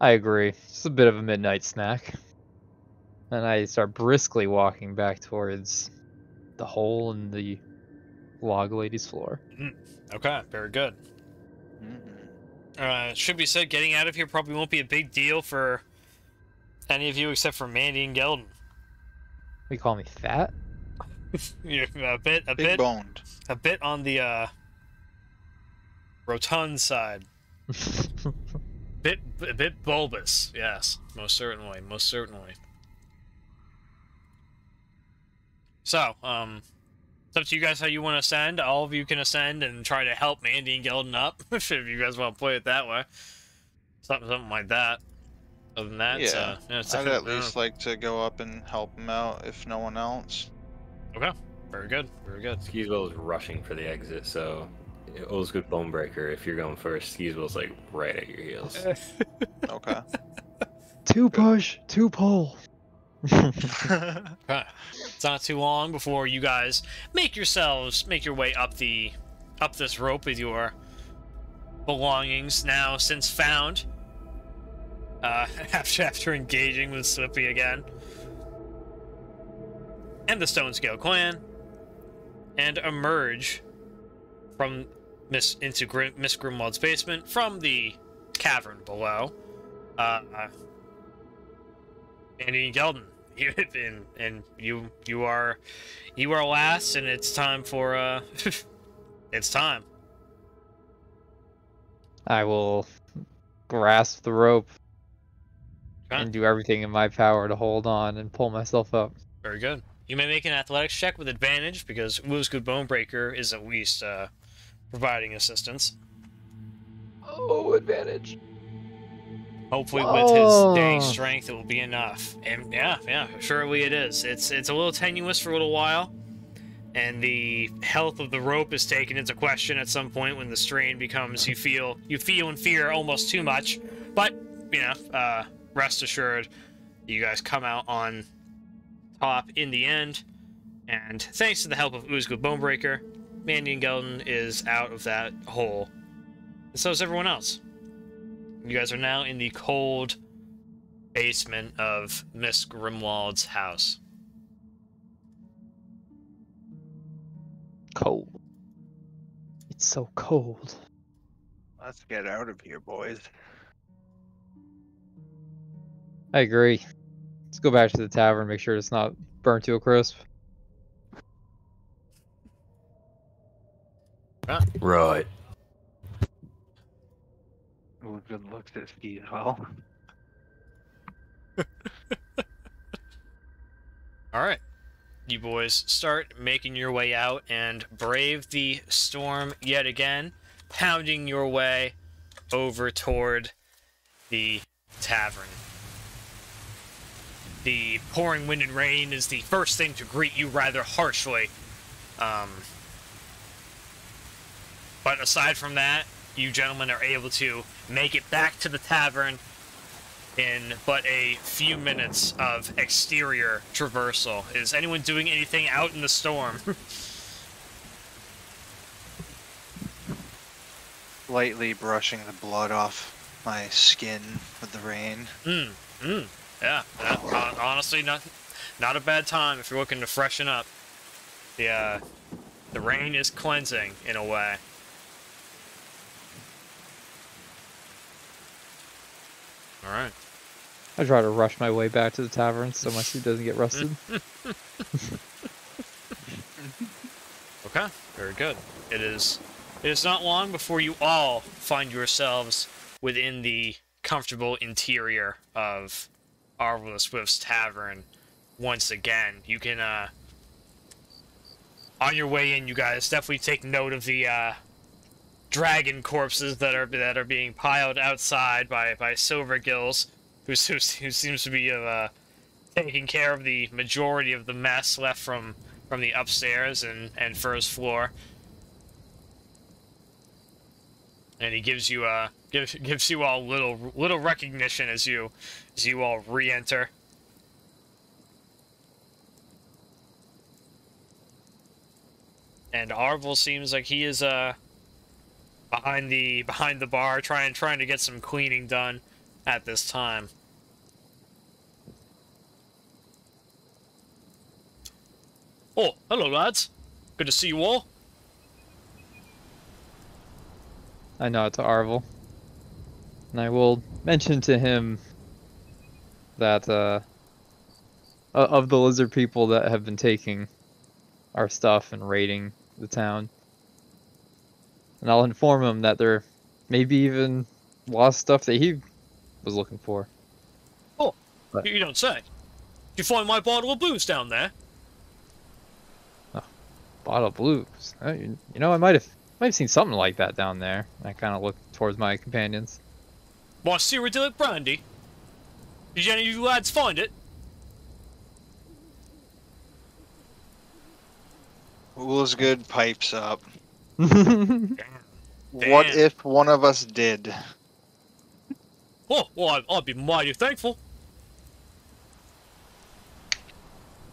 I agree. Just a bit of a midnight snack. And I start briskly walking back towards the hole in the log lady's floor. Okay, very good. Should be said, getting out of here probably won't be a big deal for any of you except for Mandy and Gelden. You call me fat? You're a bit boned. A bit on the rotund side. a bit bulbous. Yes, most certainly. So, it's up to you guys how you want to ascend. All of you can ascend and try to help Mandy and Gelden up, if you guys want to play it that way. Something like that. Other than that, yeah, it's I'd at least like to go up and help him out, if no one else. Okay, very good. Skeezewell is rushing for the exit, so Ulzgud Bone-Breaker, if you're going first, Skeezewell's like right at your heels. Okay. 2 push, 2 pull. Okay. It's not too long before you guys make your way up this rope with your belongings now since found. After engaging with Slippy again and the Stone Scale clan, and emerge into Miss Grimwald's basement from the cavern below. Mandy and Gelden, and you are last, and it's time for it's time. I will grasp the rope and do everything in my power to hold on and pull myself up. Very good. You may make an athletics check with advantage because Ulzgud Bone-Breaker is at least providing assistance. Oh, advantage. Hopefully with his dang strength it will be enough. And yeah, surely it is. It's a little tenuous for a little while, and the health of the rope is taken into question at some point when the strain becomes you feel and fear almost too much. But rest assured, you guys come out on top in the end, and thanks to the help of Ulzgud Bone-Breaker, Mandion Gelden is out of that hole, and so is everyone else. You guys are now in the cold basement of Miss Grimwald's house. Cold. It's so cold. Let's get out of here, boys. I agree. Let's go back to the tavern, make sure it's not burnt to a crisp. Right. Ooh, good looks at Skeezewell. Alright. You boys start making your way out and brave the storm yet again, pounding your way over toward the tavern. The pouring wind and rain is the first thing to greet you rather harshly. But aside from that, you gentlemen are able to make it back to the tavern in but a few minutes of exterior traversal. Is anyone doing anything out in the storm? Lightly brushing the blood off my skin with the rain. Yeah, honestly, not a bad time if you're looking to freshen up. The rain is cleansing in a way. Alright. I try to rush my way back to the tavern so my suit doesn't get rusted. Okay, very good. It is not long before you all find yourselves within the comfortable interior of Arvel the Swift's tavern once again. You can, on your way in, you guys definitely take note of the, dragon corpses that are being piled outside by Silvergills, who seems to be taking care of the majority of the mess left from the upstairs and first floor. And he gives you gives you all little recognition as you all re-enter. And Arvel seems like he is behind the bar trying to get some cleaning done at this time. Oh, hello lads. Good to see you all. I nod to Arvel. And I will mention to him that of the lizard people that have been taking our stuff and raiding the town. And I'll inform him that there maybe even lost stuff that he was looking for. Oh, but you don't say. Did you find my bottle of booze down there? Oh, bottle of blues. You know, I might have seen something like that down there. I kind of look towards my companions. My Cyrodiilic brandy? Did any of you lads find it? Ulzgud pipes up. Damn. What if one of us did? Oh, well, I'd be mighty thankful.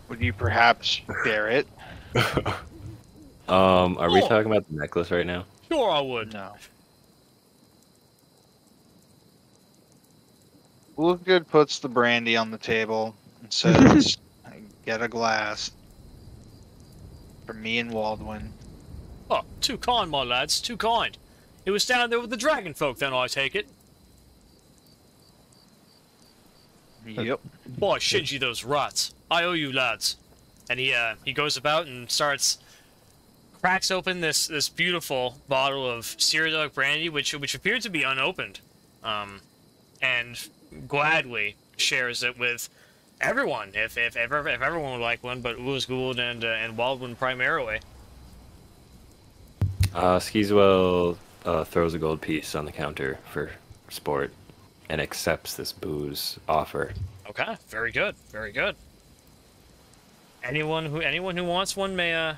Would you perhaps share it? Are we talking about the necklace right now? Sure I would. No. Ulzgud puts the brandy on the table and says, "Get a glass for me and Waldwin." Oh, too kind, my lads, too kind. It was down there with the dragon folk, then, I take it. Yep. Boy, Shinji, those rats. I owe you, lads. And he goes about and cracks open this beautiful bottle of Cyrodiilic brandy, which appeared to be unopened, and gladly shares it with everyone, if everyone would like one, but Ulzgud and Waldwin primarily. Skeezewell throws a gold piece on the counter for sport and accepts this booze offer. Okay, very good, very good. Anyone who wants one may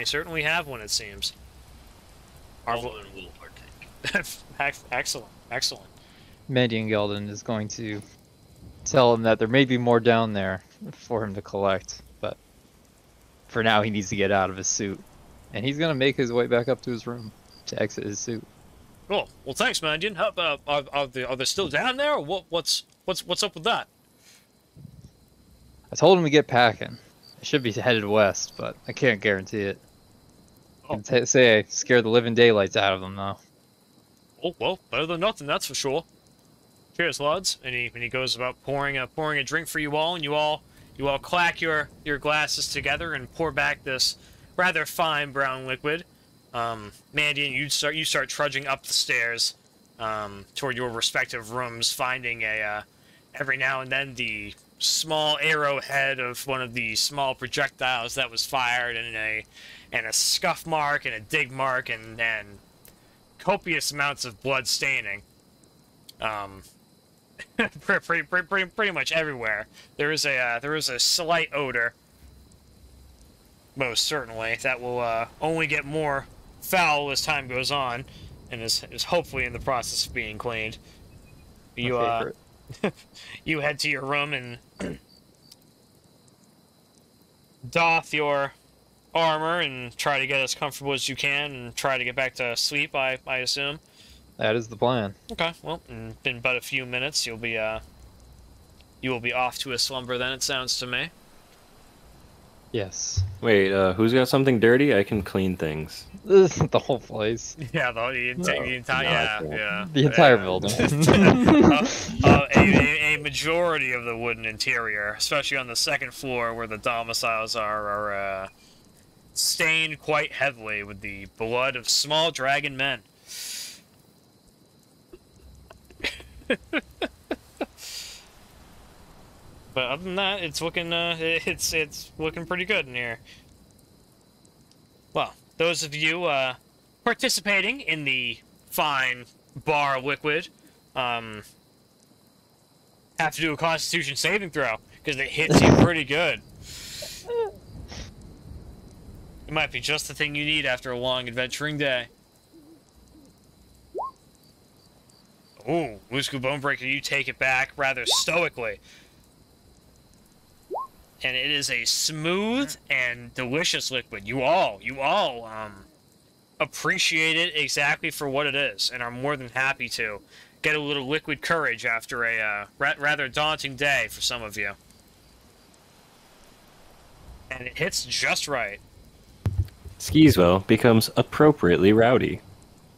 certainly have one. It seems. Waldwin will partake. Excellent. Mandion Gelden is going to tell him that there may be more down there for him to collect, but for now he needs to get out of his suit. And he's gonna make his way back up to his room to exit his suit. Cool. Well, thanks, Mandion. Are they still down there, or what's up with that? I told him to get packing. I should be headed west, but I can't guarantee it. I can say I scared the living daylights out of them, though. Oh, well, better than nothing, that's for sure. Cheers, lads. And he goes about pouring a drink for you all, and you all clack your glasses together and pour back this rather fine brown liquid. Mandion, you start trudging up the stairs toward your respective rooms, finding every now and then the small arrowhead of one of the small projectiles that was fired, and a scuff mark and a dig mark and copious amounts of blood staining. Pretty much everywhere. There is a slight odor, most certainly, that will only get more foul as time goes on, and is hopefully in the process of being cleaned. You you head to your room and doff your armor and try to get as comfortable as you can and try to get back to sleep, I assume. That is the plan. Okay, well, in about a few minutes, you will be off to a slumber then, it sounds to me. Yes. Wait, who's got something dirty? I can clean things. The whole place. Yeah, the entire building. A majority of the wooden interior, especially on the second floor where the domiciles are stained quite heavily with the blood of small dragon men. But other than that, it's looking pretty good in here. Well, those of you participating in the fine bar liquid have to do a Constitution saving throw because it hits you pretty good. It might be just the thing you need after a long adventuring day. Ooh, Ulzgud Bone-Breaker, you take it back rather stoically. And it is a smooth and delicious liquid. You all appreciate it exactly for what it is, and are more than happy to get a little liquid courage after a rather daunting day for some of you. And it hits just right. Skeezewell becomes appropriately rowdy,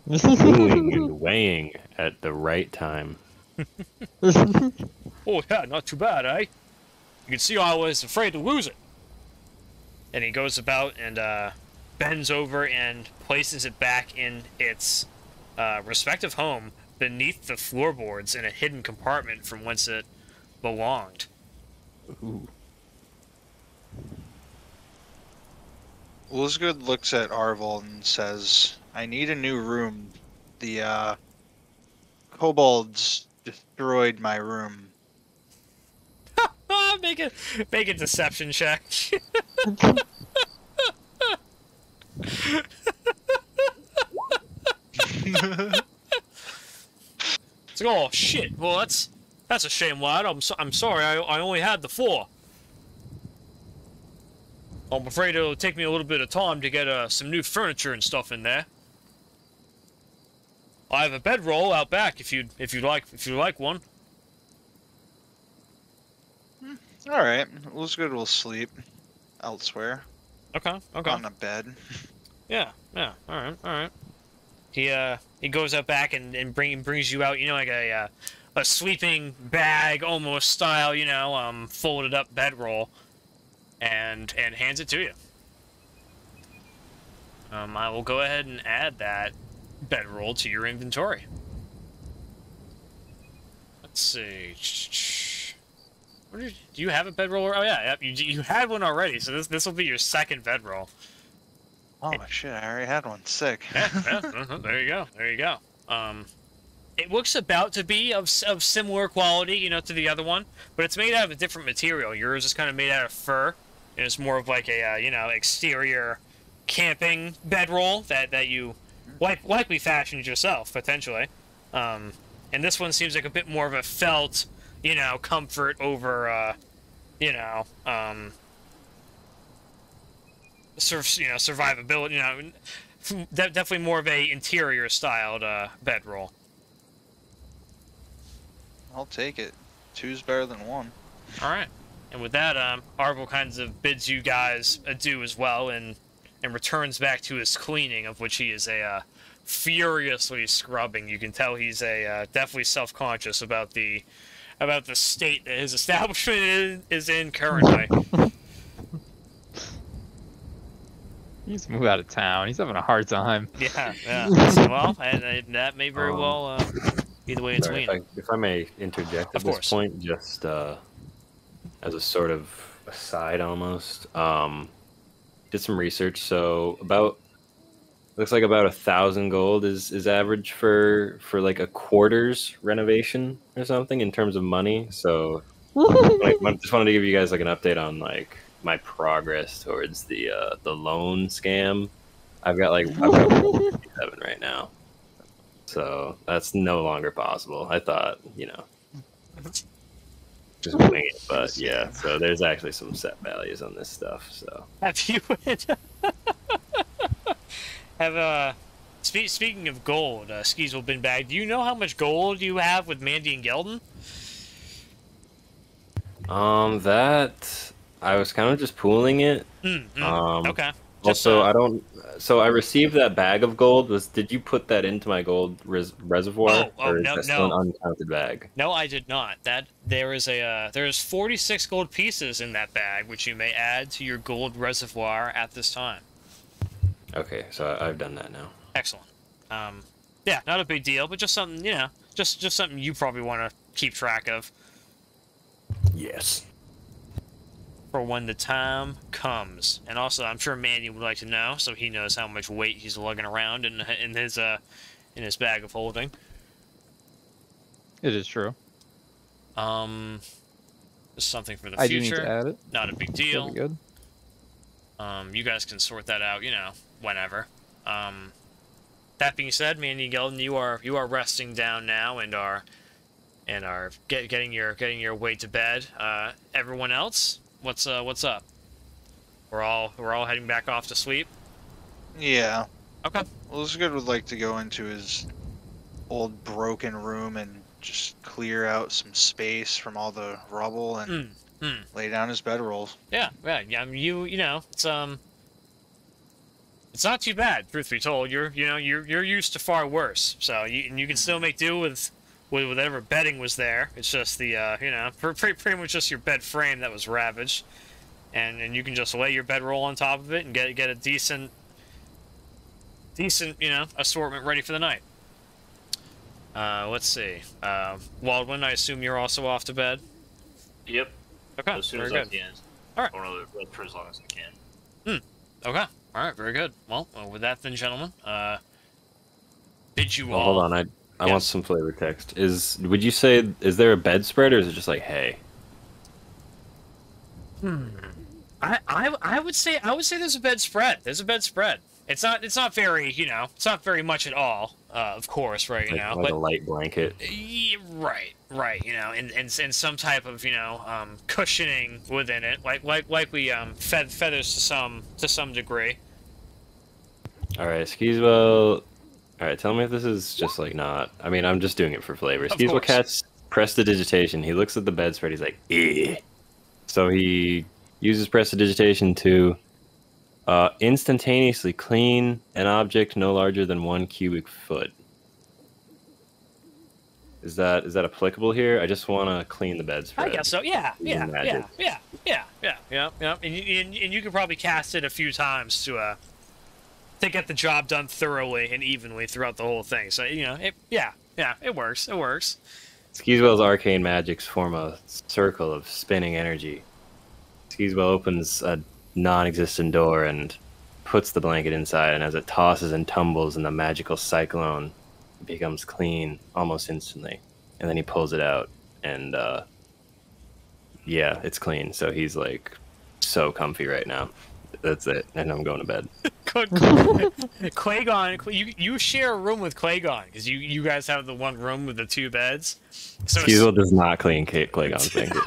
wooing and weighing at the right time. Oh yeah, not too bad, eh? You can see I was afraid to lose it. And he goes about and bends over and places it back in its respective home beneath the floorboards in a hidden compartment from whence it belonged. Ooh. Ulzgud looks at Arvold and says, I need a new room. The kobolds destroyed my room. Make a deception check. It's like, oh shit. Well, that's a shame, lad. I'm sorry. I only had the 4. I'm afraid it'll take me a little bit of time to get some new furniture and stuff in there. I have a bedroll out back if you'd like one. All right, Ulzgud will sleep elsewhere. Okay. On a bed. Yeah. All right. He goes out back and brings you out. You know, like a sleeping bag almost style, you know, folded up bedroll, and hands it to you. I will go ahead and add that bedroll to your inventory. Let's see. Do you have a bedroll? Oh yeah, yep. You had one already, so this will be your second bedroll. Oh shit! I already had one. Sick. Yeah. There you go. There you go. It looks about to be of similar quality, you know, to the other one, but it's made out of a different material. Yours is kind of made out of fur, and it's more of like a you know, exterior camping bedroll that you likely fashioned yourself potentially. And this one seems like a bit more of a felt, you know, comfort over, you know, survivability. You know, definitely more of a interior styled bedroll. I'll take it. Two's better than one. All right, and with that, Arvel kinds of bids you guys adieu as well, and returns back to his cleaning, of which he is furiously scrubbing. You can tell he's definitely self-conscious about the state that his establishment is in currently. He's moved out of town. He's having a hard time. Yeah. Well, and that may very well be the way it's leaning. If I may interject at this point, just as a sort of aside almost, did some research. So looks like about 1,000 gold is average for like a quarter's renovation or something in terms of money. So like, I just wanted to give you guys like an update on like my progress towards the loan scam. I've got 47 right now, so that's no longer possible. I thought, you know, just wing it, but yeah. So there's actually some set values on this stuff. So have you? Speaking of gold, Skeezewell Binbag, do you know how much gold you have with Mandion Gelden? That I was kind of just pooling it. Okay. Also, I received that bag of gold. Did you put that into my gold reservoir? Or is that still an uncounted bag? No, I did not. There's 46 gold pieces in that bag, which you may add to your gold reservoir at this time. Okay, so I've done that now. Excellent. Yeah, not a big deal, but just something, you know, just something you probably want to keep track of. Yes. For when the time comes. And also, I'm sure Mandy would like to know, so he knows how much weight he's lugging around in his bag of holding. It is true. Just something for the I future. do need to add it. Not a big deal. That'd be good. You guys can sort that out, you know, whenever. That being said, Mandy Gelden, you are resting down now and are getting your way to bed. Everyone else, what's up? We're all heading back off to sleep. Yeah. Okay. Well, Ulzgud would like to go into his old broken room and just clear out some space from all the rubble and lay down his bedrolls. Yeah. You know, it's not too bad, truth be told. You're used to far worse, so you can still make do with whatever bedding was there. It's just the you know, pretty much just your bed frame that was ravaged, and you can just lay your bedroll on top of it and get a decent you know, assortment ready for the night. Let's see. Waldwin, I assume you're also off to bed. Yep. Okay. As soon very as good. I can. All right. I want to for as long as I can. Okay. All right. Very good. Well, with that then, gentlemen, bid you all. Hold on. I want some flavor text. Would you say, is there a bedspread or is it just like hay? I would say there's a bedspread. There's a bedspread. It's not very, you know, it's not very much at all, of course, right, you know. Like a light blanket. Yeah, right, you know, and some type of, you know, cushioning within it, like we feathers to some degree. All right, Skeezewell. All right, tell me if this is just like not. I mean, I'm just doing it for flavor. Skeezewell Cat's prestidigitation. He looks at the bedspread. He's like, eh. So he uses prestidigitation to instantaneously clean an object no larger than 1 cubic foot. Is that applicable here? I just want to clean the bedspread. I guess so. Yeah. Magic. And you could probably cast it a few times to get the job done thoroughly and evenly throughout the whole thing. So it works. It works. Skeezewell's arcane magics form a circle of spinning energy. Skeezewell opens a non-existent door and puts the blanket inside, and as it tosses and tumbles in the magical cyclone, it becomes clean almost instantly. And then he pulls it out, and yeah, it's clean. So he's like so comfy right now. That's it, and I'm going to bed. Clagone, you share a room with Clagone because you guys have the one room with the two beds. So Skeezewell does not clean Clagone's blanket.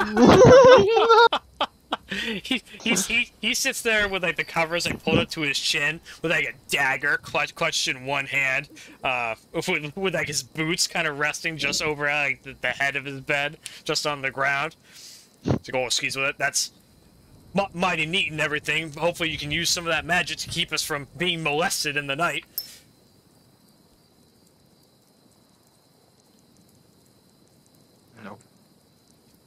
he sits there with like the covers like pulled up to his chin with like a dagger clutched in one hand, with like his boots kind of resting just over like the head of his bed, just on the ground. It's like, oh, Skeezewell, that's mighty neat and everything. Hopefully you can use some of that magic to keep us from being molested in the night. Nope.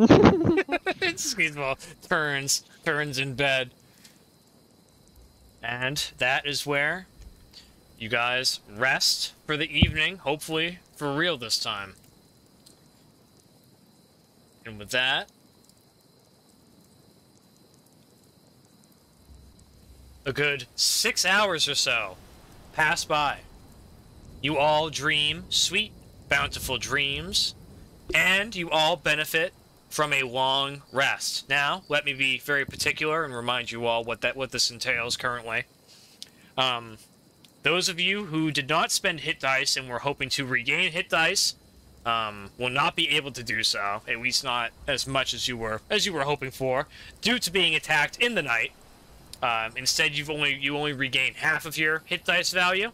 Skeezewell turns in bed. And that is where you guys rest for the evening, hopefully for real this time. And with that, a good 6 hours or so pass by. You all dream sweet, bountiful dreams, and you all benefit from a long rest. Now, let me be very particular and remind you all what this entails currently. Those of you who did not spend hit dice and were hoping to regain hit dice will not be able to do so, at least not as much as you were hoping for, due to being attacked in the night. Instead, you only regain half of your hit dice value.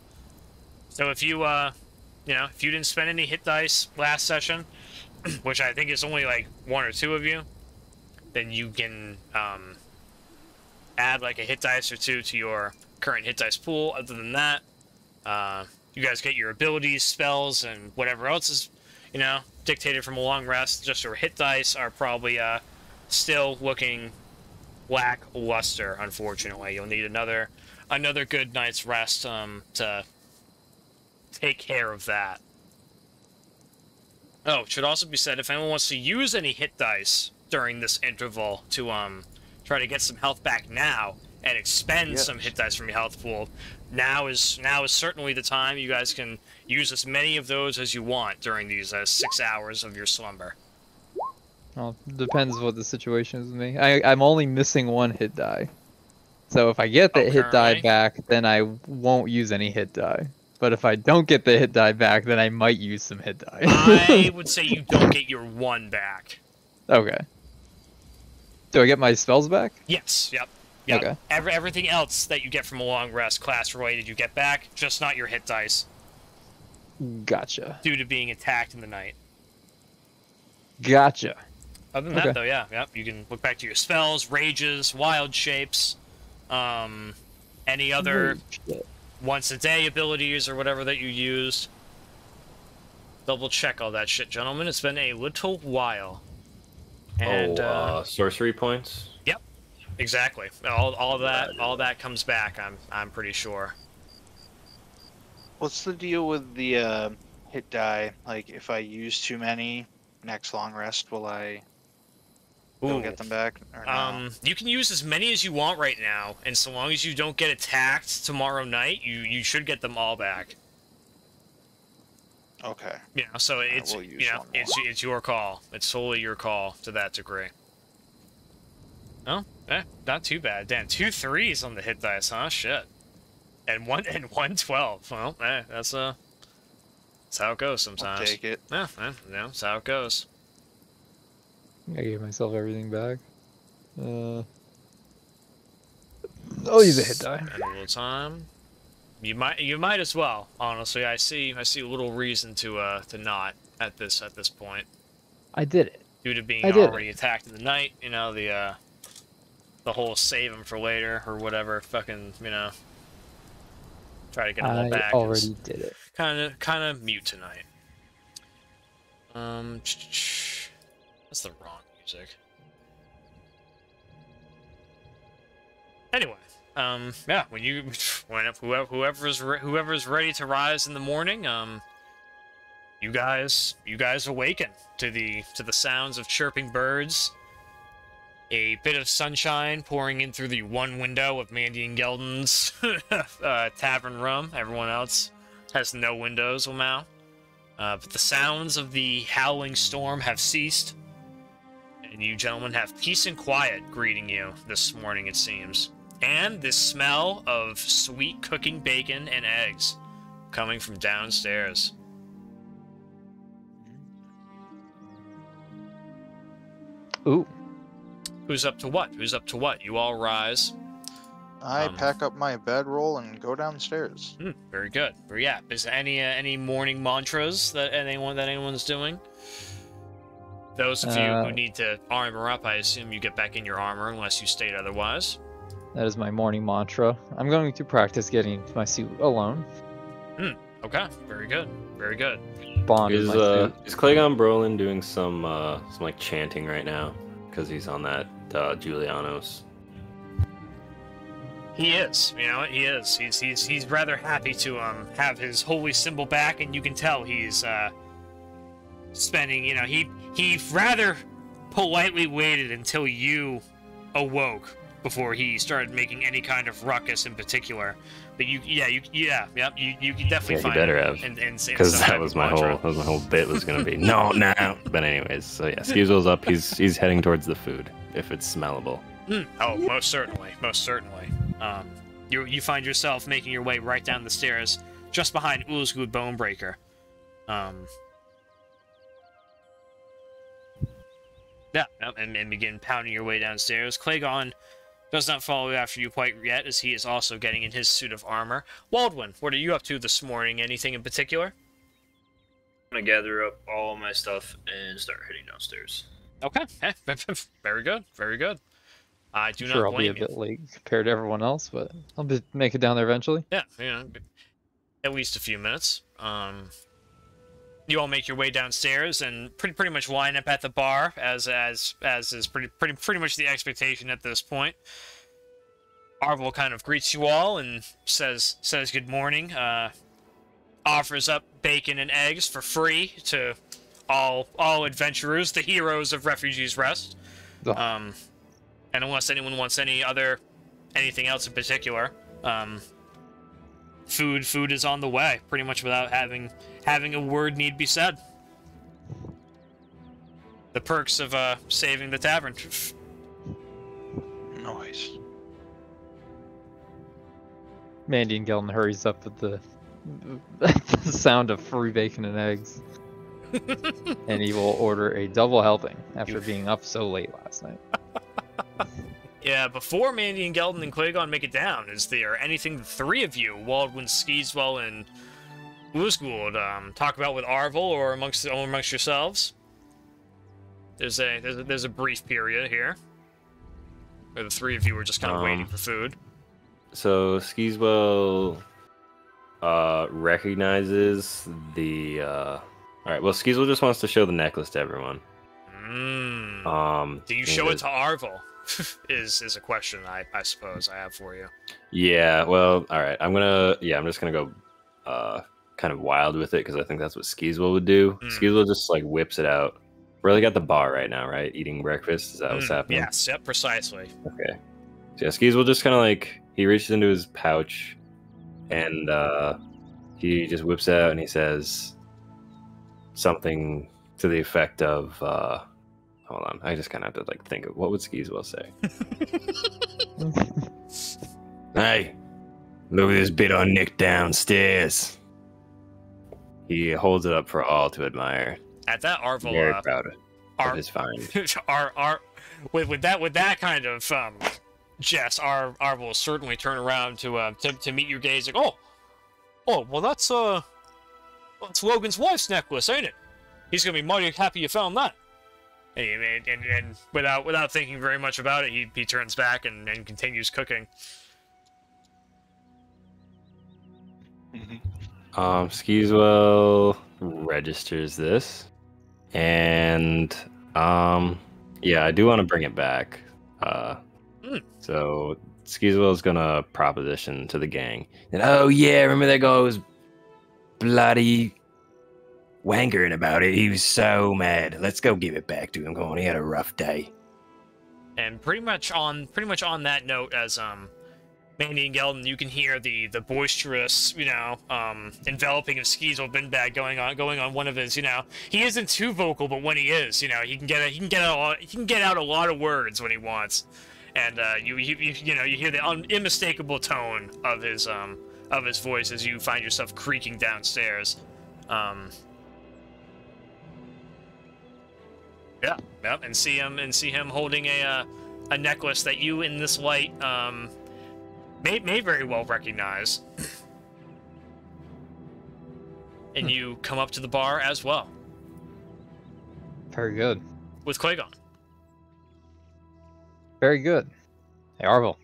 So if you if you didn't spend any hit dice last session, which I think is only like 1 or 2 of you, then you can add like a hit dice or 2 to your current hit dice pool. Other than that, you guys get your abilities, spells, and whatever else is dictated from a long rest. Just your hit dice are probably still looking lackluster, unfortunately. You'll need another good night's rest to take care of that. Oh, it should also be said, if anyone wants to use any hit dice during this interval to try to get some health back now and expend some hit dice from your health pool, now is certainly the time. You guys can use as many of those as you want during these 6 hours of your slumber. Well, depends what the situation is with me. I'm only missing 1 hit die. So if I get the hit die back, then I won't use any hit die. But if I don't get the hit die back, then I might use some hit die. I would say you don't get your 1 back. Okay. Do I get my spells back? Yes, yep. Okay. Everything else that you get from a long rest, class related, you get back, just not your hit dice. Gotcha. Due to being attacked in the night. Gotcha. Other than that, though, yep, you can look back to your spells, rages, wild shapes, any other once-a-day abilities or whatever that you used. Double check all that shit, gentlemen. It's been a little while. And sorcery points. Yep, exactly. All that comes back. I'm pretty sure. What's the deal with the hit die? Like, if I use too many next long rest, will I get them back? Or no? You can use as many as you want right now, and so long as you don't get attacked tomorrow night, you should get them all back. Okay. Yeah, so it's it's your call. It's solely your call to that degree. Oh, not too bad. Damn, 2 3s on the hit dice, huh? Shit. And 1 12. Well, that's how it goes sometimes. I'll take it. Yeah, that's how it goes. I gave myself everything back. I'll use a hit die. And a little time. You might as well. Honestly, I see little reason to not at this point. I did it. Due to being already attacked in the night, the whole save them for later or whatever. Fucking try to get them all back. I already did it. Kind of mute tonight. That's the wrong music. Anyway, yeah, whoever's ready to rise in the morning, you guys awaken to the sounds of chirping birds, a bit of sunshine pouring in through the one window of Mandion Gelden's tavern room. Everyone else has no windows now. But the sounds of the howling storm have ceased, and you gentlemen have peace and quiet greeting you this morning, it seems. And this smell of sweet cooking bacon and eggs coming from downstairs. Ooh. Who's up to what? Who's up to what? You all rise. I pack up my bedroll and go downstairs. Very good. Yeah. Is any morning mantras that anyone's doing? Those of you who need to armor up, I assume you get back in your armor unless you state otherwise. That is my morning mantra. I'm going to practice getting into my suit alone. Okay. Very good. Very good. Bond Is in my suit. Clagone Brolin doing some like chanting right now? Because he's on that Julianos. He is. You know what? He is. He's rather happy to have his holy symbol back, and you can tell he's spending. You know, he rather politely waited until you awoke before he started making any kind of ruckus in particular. But you can definitely find better have, because that was my whole bit was gonna be no. But anyways, so yeah, Skeezewell's up. He's heading towards the food if it's smellable. Oh, most certainly, most certainly. You find yourself making your way right down the stairs, just behind Ulzgud Bone-Breaker. And begin pounding your way downstairs. Clagone does not follow after you quite yet, as he is also getting in his suit of armor. Waldwin, what are you up to this morning? Anything in particular? I'm gonna gather up all of my stuff and start heading downstairs. Okay, very good, very good. I do not Sure, I'll blame be you. a bit late compared to everyone else, but I'll make it down there eventually. Yeah, at least a few minutes. You all make your way downstairs and pretty much line up at the bar, as is pretty much the expectation at this point. Arvel kind of greets you all and says good morning. Offers up bacon and eggs for free to all adventurers, the heroes of Refugees Rest. Oh. And unless anyone wants anything else in particular, food is on the way, pretty much without having a word need be said. The perks of saving the tavern. Nice. Mandion Gelden hurries up with the sound of free bacon and eggs. And he will order a double helping after being up so late last night. Yeah, before Mandion, Gelden, and Clagone make it down, is there anything the three of you, Waldwin, Skeezewell, and Ulzgud, talk about with Arvel or amongst yourselves? There's a brief period here where the three of you were just kind of waiting for food. So Skeezewell recognizes the. All right. Well, Skeezewell just wants to show the necklace to everyone. Do you show it to Arvel? is a question I suppose I have for you. Yeah. Well. All right. I'm just gonna go kind of wild with it because I think that's what Skeezewell would do. Skeezewell just like whips it out. We're like at the bar right now, right? Eating breakfast. Is that what's happening? Yes. Yep. Precisely. Okay. So yeah, Skeezewell just kind of like he reaches into his pouch and he just whips it out and he says something to the effect of hold on, I just kind of have to like think of what would Skeezewell say. Hey, look at this bit on Nick downstairs. He holds it up for all to admire. At that, Arvel Very proud of his find. with that kind of jest, Arvel will certainly turn around to meet your gaze. Like, oh, well that's Logan's wife's necklace, ain't it? He's gonna be mighty happy you found that. And without thinking very much about it, he turns back and continues cooking. Skeezewell registers this And yeah, I do want to bring it back. So Skeezewell's gonna proposition to the gang. And oh yeah, remember that guy was bloody wankering about it. He was so mad. Let's go give it back to him. Go on, he had a rough day. And pretty much on that note, as Mandion and Gelden, you can hear the boisterous, enveloping of Skeezewell Binbag going on one of his, he isn't too vocal, but when he is, he can get out a lot of words when he wants, and you hear the unmistakable tone of his voice as you find yourself creaking downstairs. And see him holding a necklace that you in this light may very well recognize. And you come up to the bar as well. Very good. With Clagone. Very good. Hey, Arvel,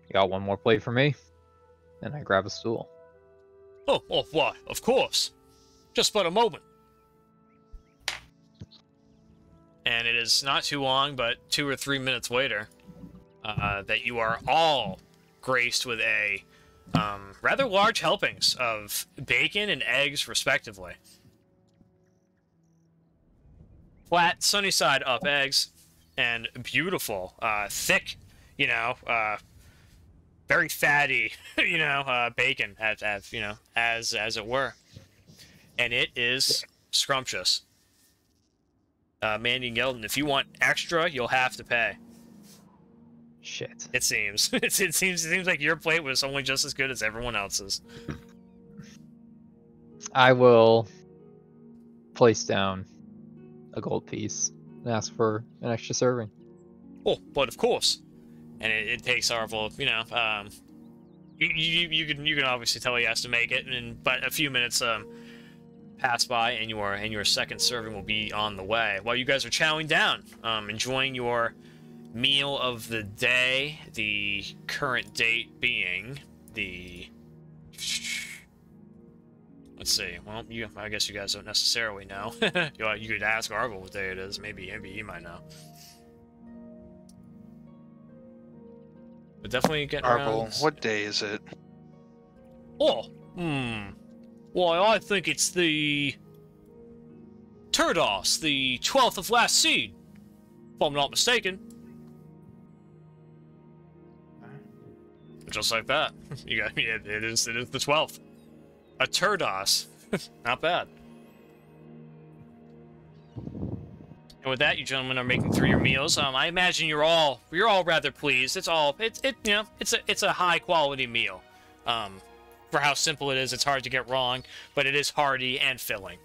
you got one more plate for me? And I grab a stool. Oh, why? Of course. Just but a moment. And it is not too long, but 2 or 3 minutes later, that you are all graced with a rather large helpings of bacon and eggs, respectively. Flat, sunny side up eggs, and beautiful, thick, very fatty, bacon, as it were. And it is scrumptious. Mandion and Gelden, if you want extra, you'll have to pay. Shit. It seems. It seems like your plate was only just as good as everyone else's. I will place down a gold piece and ask for an extra serving. Oh, but of course. And it takes Arvel, you can obviously tell he has to make it, but a few minutes pass by, and your second serving will be on the way. While you guys are chowing down, enjoying your meal of the day, the current date being the... Let's see. Well, I guess you guys don't necessarily know. You could ask Arvel what day it is. Maybe he might know. But definitely getting Arvel, around... what day is it? Oh, Why, I think it's the... Turdos, the 12th of last seed, if I'm not mistaken. Just like that. It is the 12th. A Turdos. Not bad. And with that, you gentlemen are making through your meals. I imagine you're all rather pleased. It's a high quality meal. For how simple it is, it's hard to get wrong, but it is hearty and filling.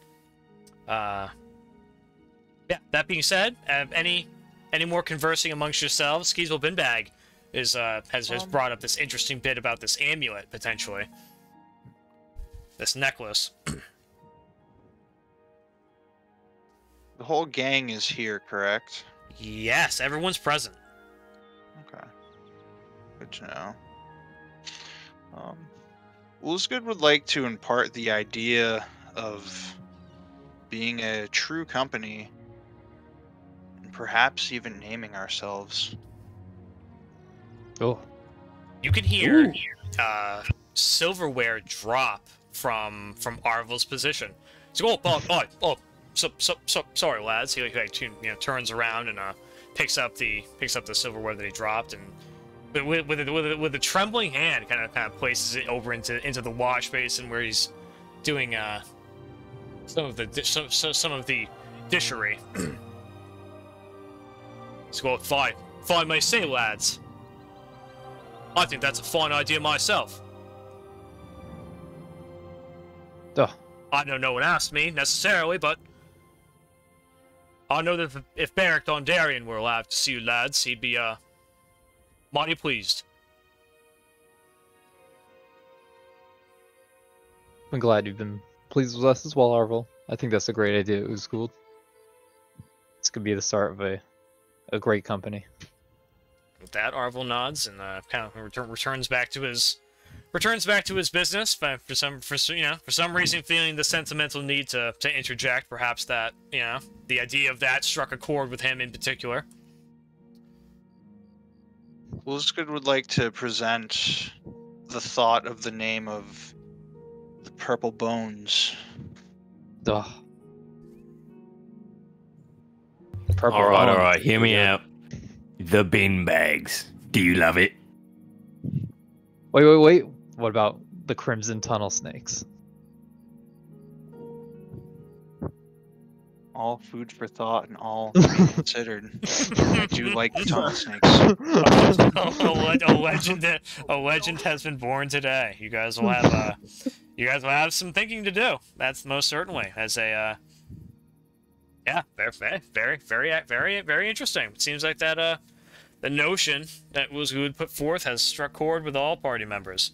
Yeah, that being said, any more conversing amongst yourselves? Skeezewell Binbag has brought up this interesting bit about this amulet, potentially. This necklace. The whole gang is here, correct? Yes, everyone's present. Okay. Good to know. Ulzgud would like to impart the idea of being a true company, and perhaps even naming ourselves. Oh. You can hear silverware drop from Arvel's position. So, sorry, lads. He turns around and picks up the silverware that he dropped, and with a trembling hand, kind of places it over into the wash basin where he's doing some of the dishery. So, if I may say, lads, I think that's a fine idea myself. Duh. I know no one asked me, necessarily, but I know that if Beric Dondarrion were alive to see you lads, he'd be, mighty pleased. I'm glad you've been pleased with us as well, Arvel. I think that's a great idea, Ulzgud. This could be the start of a great company. With that, Arvel nods and kind of returns back to his returns back to his business, but for some reason feeling the sentimental need to interject. Perhaps that, the idea of that struck a chord with him in particular. Ulzgud would like to present the thought of the name of the Purple Bones. Ugh. Purple all Bones. right, hear me out. The Binbags. Do you love it? Wait. What about the Crimson Tunnel Snakes? All food for thought and all things considered. I do like the tunnel snakes. A legend has been born today. You guys will have some thinking to do. That's most certainly as a very interesting. It seems like that the notion that Ulzgud put forth has struck chord with all party members.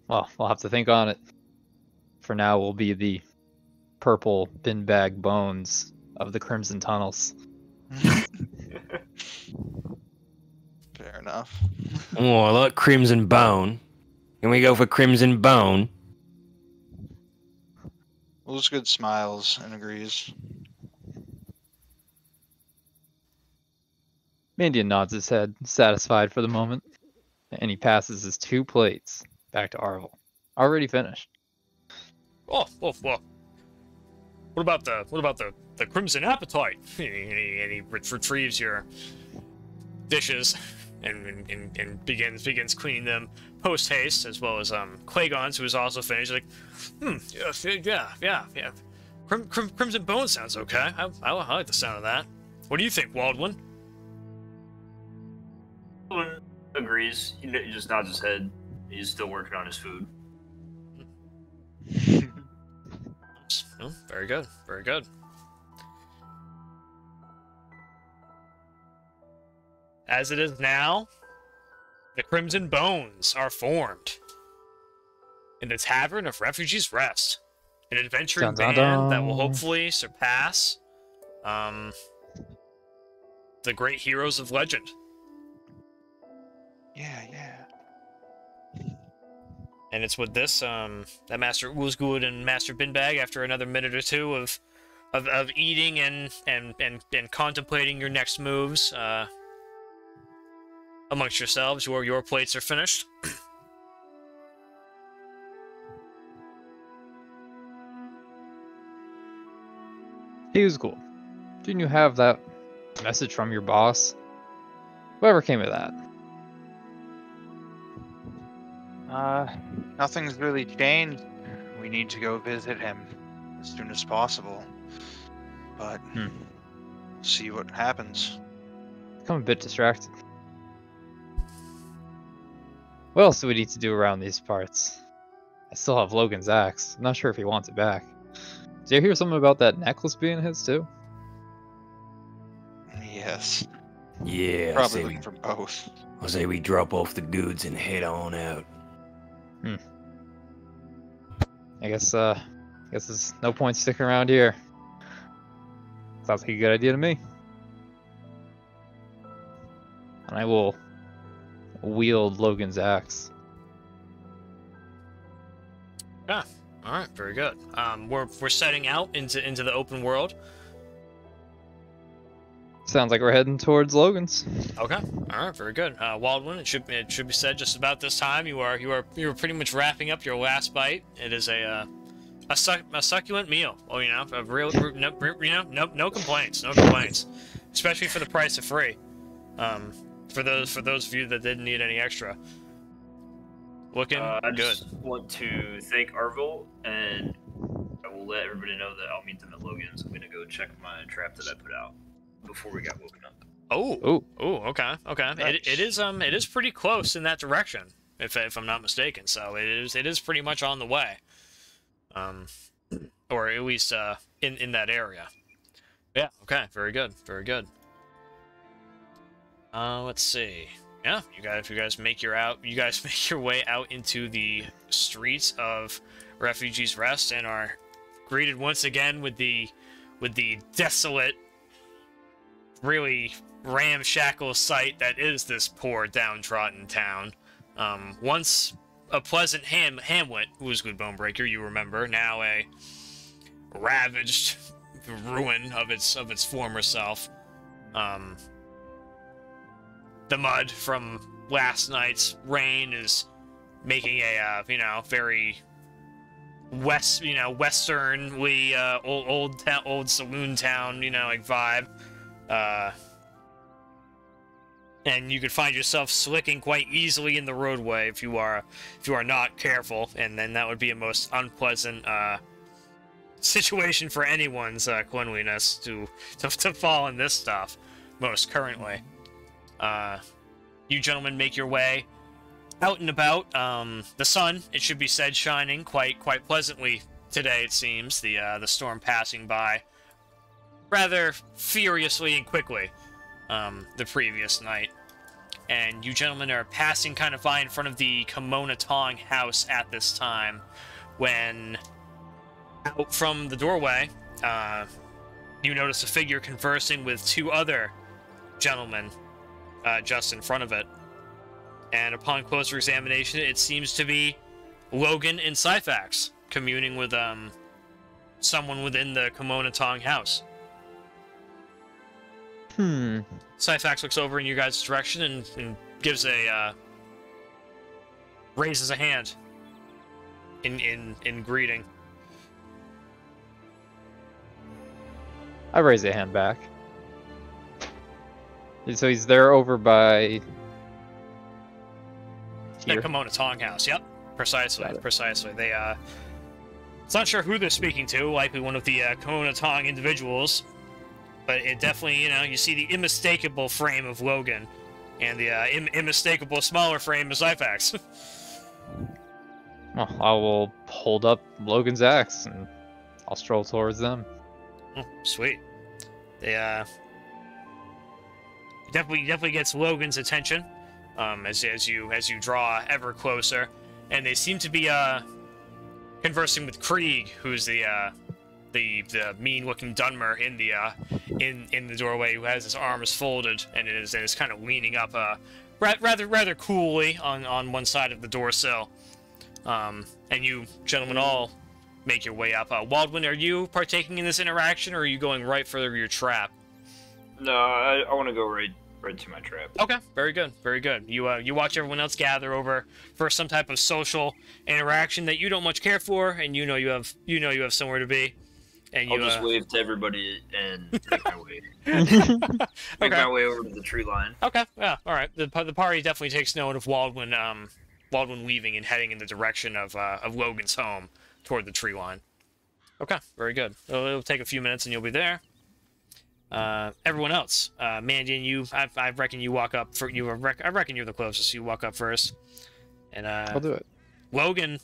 Well, we'll have to think on it. For now, we'll be the purple Binbag bones of the Crimson Tunnels. Fair enough. Oh, I like Crimson Bone. Can we go for Crimson Bone? Ulzgud smiles and agrees. Mandion nods his head, satisfied for the moment, and he passes his 2 plates back to Arvel. Already finished. Oh. What about the Crimson Appetite? And he retrieves your dishes and begins cleaning them post haste, as well as Clagone's, who is also finished. Like, yeah. Crimson Bone sounds okay. I like the sound of that. What do you think, Waldwin? Agrees. He just nods his head. He's still working on his food. Oh, very good. Very good. As it is now, the Crimson Bones are formed in the Tavern of Refugees Rest, an adventuring band that will hopefully surpass the great heroes of legend. Yeah. And it's with this that Master Ulzgud and Master Binbag, after another minute or two of eating and contemplating your next moves amongst yourselves, your plates are finished. Skeezewell, didn't you have that message from your boss? Whatever came of that? Nothing's really changed. We need to go visit him as soon as possible. But see what happens. I'm a bit distracted. What else do we need to do around these parts? I still have Logan's axe. I'm not sure if he wants it back. Did you hear something about that necklace being his too? Yes. Yeah, Probably looking for both. I say we drop off the goods and head on out. I guess there's no point sticking around here. Sounds like a good idea to me. And I will wield Logan's axe. Yeah. All right. Very good. We're setting out into the open world. Sounds like we're heading towards Logan's. Okay. All right. Very good. Waldwin, it should be said just about this time you are pretty much wrapping up your last bite. It is a succulent meal. Oh, a real no complaints. No complaints. Especially for the price of free. For those of you that didn't need any extra. Looking I good. just want to thank Arvel, and I will let everybody know that I'll meet them at Logan's. I'm gonna go check my trap that I put out before we got woken up. Oh, okay. Nice. It is pretty close in that direction, if I'm not mistaken. So it is pretty much on the way, or at least in that area. Yeah. Okay. Very good. Let's see. Yeah, you guys make your way out into the streets of Refugees Rest and are greeted once again with the desolate, really ramshackle sight that is this poor downtrodden town. Once a pleasant hamlet, Ulzgud Bone-Breaker, you remember, now a ravaged ruin of its former self. The mud from last night's rain is making a very westernly old saloon town like vibe. And you could find yourself slicking quite easily in the roadway if you are not careful, and then that would be a most unpleasant situation for anyone's cleanliness to fall in this stuff most currently. You gentlemen make your way out and about. The sun, it should be said, shining quite pleasantly today, it seems. The storm passing by rather furiously and quickly the previous night. And you gentlemen are passing kind of by in front of the Kimona Tong house at this time, when out from the doorway, you notice a figure conversing with two other gentlemen just in front of it. And upon closer examination, it seems to be Logan and Syphax communing with someone within the Kimona Tong house. Syphax looks over in your guys' direction and gives raises a hand in greeting. I raise a hand back. So he's there over by the Kimona Tong house. Yep, precisely. They it's not sure who they're speaking to. Likely one of the Kimona Tong individuals. But it definitely, you see the unmistakable frame of Logan, and the unmistakable smaller frame of Syphax. Well, I will hold up Logan's axe, and I'll stroll towards them. Oh, sweet. They definitely gets Logan's attention, as you draw ever closer, and they seem to be conversing with Krieg, who's the mean-looking Dunmer in the doorway, who has his arms folded and is kind of leaning up rather coolly on one side of the door sill. And you gentlemen all make your way up. Waldwin, are you partaking in this interaction, or are you going right for your trap? No, I want to go right to my trap. Okay, very good. You watch everyone else gather over for some type of social interaction that you don't much care for, and you know you have somewhere to be. And I'll just wave to everybody and make my way. Make my way over to the tree line. Okay, yeah, all right. The party definitely takes note of Waldwin leaving and heading in the direction of Logan's home toward the tree line. Okay, very good. It'll take a few minutes and you'll be there. Everyone else, Mandion, I reckon you walk up for you. I reckon you're the closest. You walk up first, and I'll do it. Logan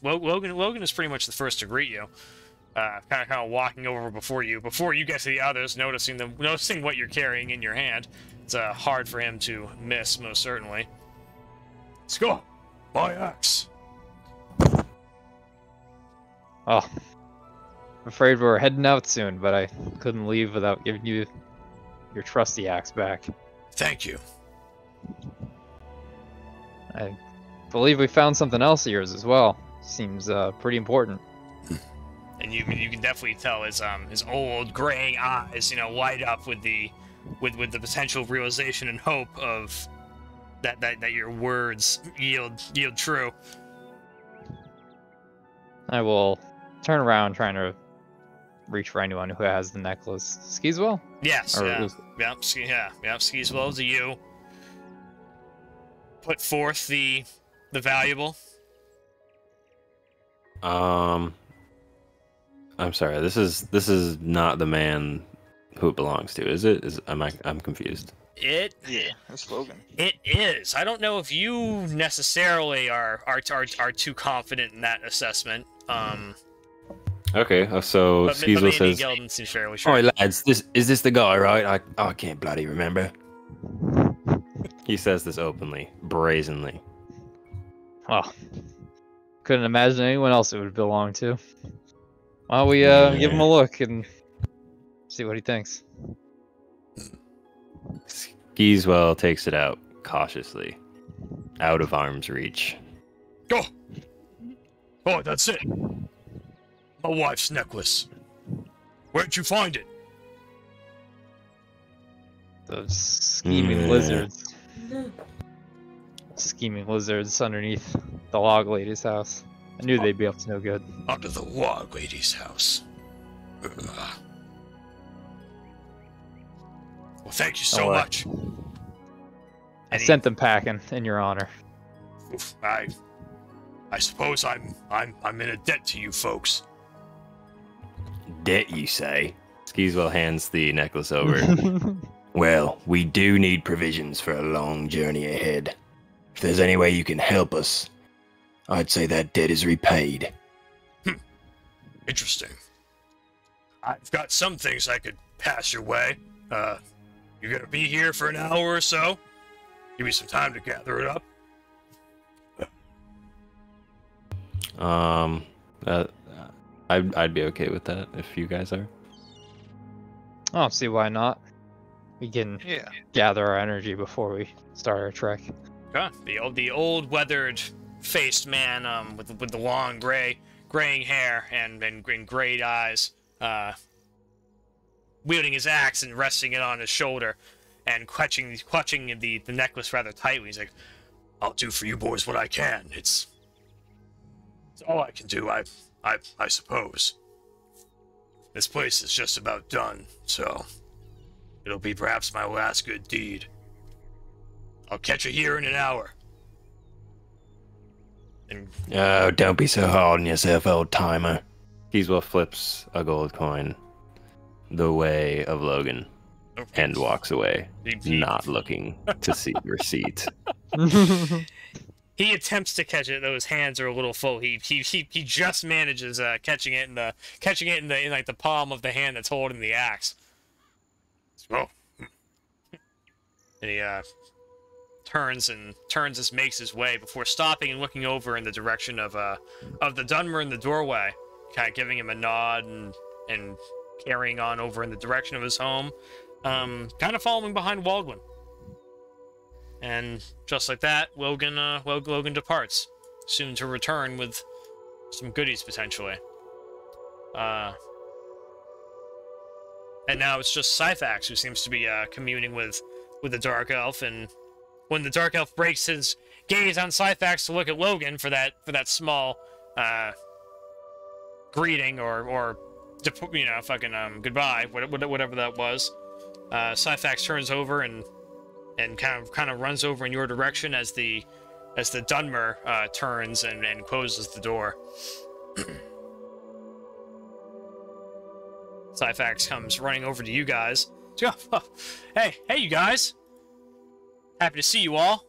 is pretty much the first to greet you. Kind of walking over before you get to the others, noticing what you're carrying in your hand. It's hard for him to miss, most certainly. Score, my axe. Oh, I'm afraid we're heading out soon, but I couldn't leave without giving you your trusty axe back. Thank you. I believe we found something else of yours as well. Seems pretty important. And you can definitely tell his old graying eyes, light up with the potential realization and hope of that your words yield true. I will turn around, trying to reach for anyone who has the necklace. Skeezewell? Yes. Yeah. Skeezewell, do you put forth the valuable? I'm sorry. This is not the man who it belongs to, is it? I'm confused. Yeah, that's Logan. It is. I don't know if you necessarily are too confident in that assessment. Okay, so Skeezewell says, Gelden seems fairly sure. "Alright, lads, is this the guy, right? I can't bloody remember." He says this openly, brazenly. Well, couldn't imagine anyone else it would belong to. Why don't we give him a look and see what he thinks? Skeezewell takes it out cautiously, out of arm's reach. Oh! Oh, that's it. My wife's necklace. Where'd you find it? Those scheming lizards. Scheming lizards underneath the log lady's house. I knew they'd be up to no good. Under the log lady's house. Ugh. Well, thank you so much. I sent them packing in your honor. Oof, I suppose I'm in a debt to you folks. Debt, you say? Skeezewell hands the necklace over. Well, we do need provisions for a long journey ahead. If there's any way you can help us, I'd say that debt is repaid. Interesting. I've got some things I could pass your way. You're gonna be here for an hour or so? Give me some time to gather it up. I'd be okay with that if you guys are. I don't see why not. We can gather our energy before we start our trek. Okay. The old weathered faced man with the long graying hair and grayed eyes, wielding his axe and resting it on his shoulder and clutching the necklace rather tightly. He's like, I'll do for you boys what I can. It's all I can do, I suppose. This place is just about done, so it'll be perhaps my last good deed. I'll catch you here in an hour. And oh, don't be so hard on yourself, old timer. Skeezewell flips a gold coin the way of Logan and walks away, not looking to see receipt. He attempts to catch it, though his hands are a little full. He just manages catching it in like the palm of the hand that's holding the axe. Oh. And he turns and makes his way before stopping and looking over in the direction of the Dunmer in the doorway, kind of giving him a nod and carrying on over in the direction of his home, kind of following behind Waldwin. And just like that, Logan departs, soon to return with some goodies potentially. And now it's just Syphax who seems to be communing with the Dark Elf, and when the Dark Elf breaks his gaze on Syphax to look at Logan for that small greeting or goodbye, whatever that was, Syphax turns over and kind of runs over in your direction as the Dunmer turns and closes the door. Syphax comes running over to you guys. Hey, you guys! Happy to see you all.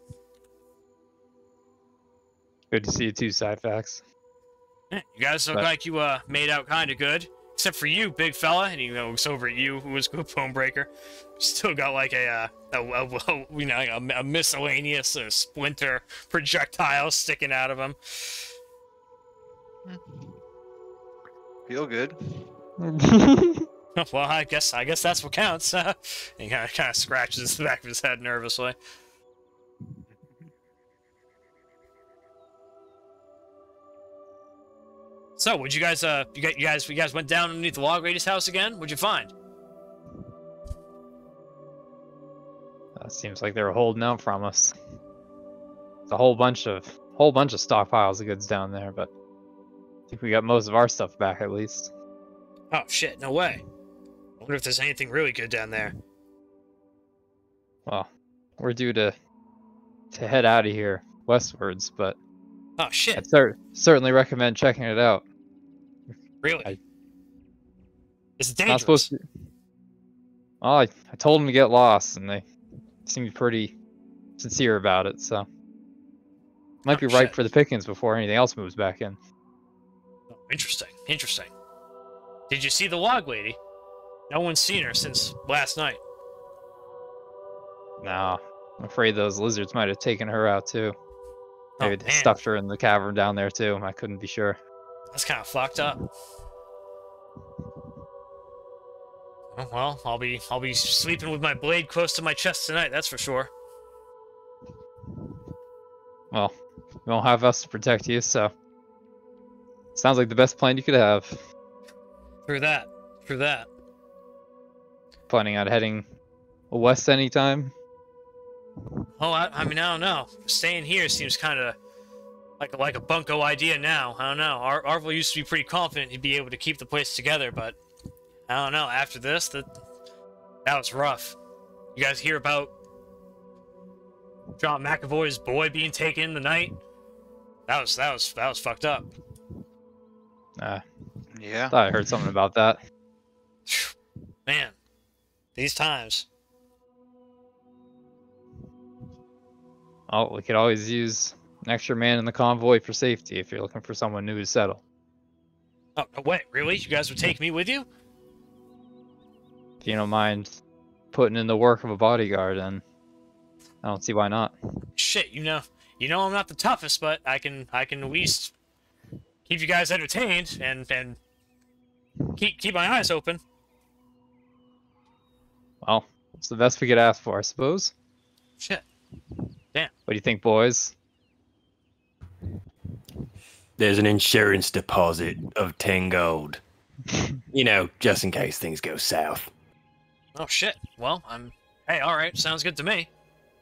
Good to see you too, Syphax. You guys look like you made out kind of good, except for you, big fella. And he looks over at you, Ulzgud Bone-Breaker. Still got like a miscellaneous splinter projectile sticking out of him. Feel good. Well, I guess that's what counts. He kind of scratches the back of his head nervously. So, would you guys you guys went down underneath the log lady's house again? What'd you find? Seems like they were holding out from us. It's a whole bunch of stockpiles of goods down there, but I think we got most of our stuff back at least. Oh shit! No way. I wonder if there's anything really good down there. Well, we're due to head out of here westwards, but oh shit! I'd certainly recommend checking it out. Really? Is it dangerous? Not supposed to. Well, I told them to get lost, and they seemed pretty sincere about it, so might be ripe for the pickings before anything else moves back in. Oh, interesting. Did you see the log lady? No one's seen her since last night. No, I'm afraid those lizards might have taken her out too. Maybe they man. stuffed her in the cavern down there too. I couldn't be sure. That's kind of fucked up. Oh, well, I'll be sleeping with my blade close to my chest tonight. That's for sure. Well, You won't have us to protect you, so sounds like the best plan you could have. Through that. Through that. Planning on heading west anytime? Oh, I mean, I don't know. Staying here seems kind of like a bunko idea now. I don't know. Arvel used to be pretty confident he'd be able to keep the place together, but I don't know. After this, that was rough. You guys hear about John McAvoy's boy being taken in the night? That was fucked up. Yeah. Thought I heard something about that. Man, these times. Oh, we could always use an extra man in the convoy for safety if you're looking for someone new to settle. Oh, no way, really? You guys would take me with you? If you don't mind putting in the work of a bodyguard, then I don't see why not. Shit, you know I'm not the toughest, but I can at least keep you guys entertained and keep my eyes open. Well, it's the best we could ask for, I suppose. Shit. Damn. What do you think, boys? There's an insurance deposit of 10 gold. You know, just in case things go south. Oh shit. Well, hey, all right, sounds good to me.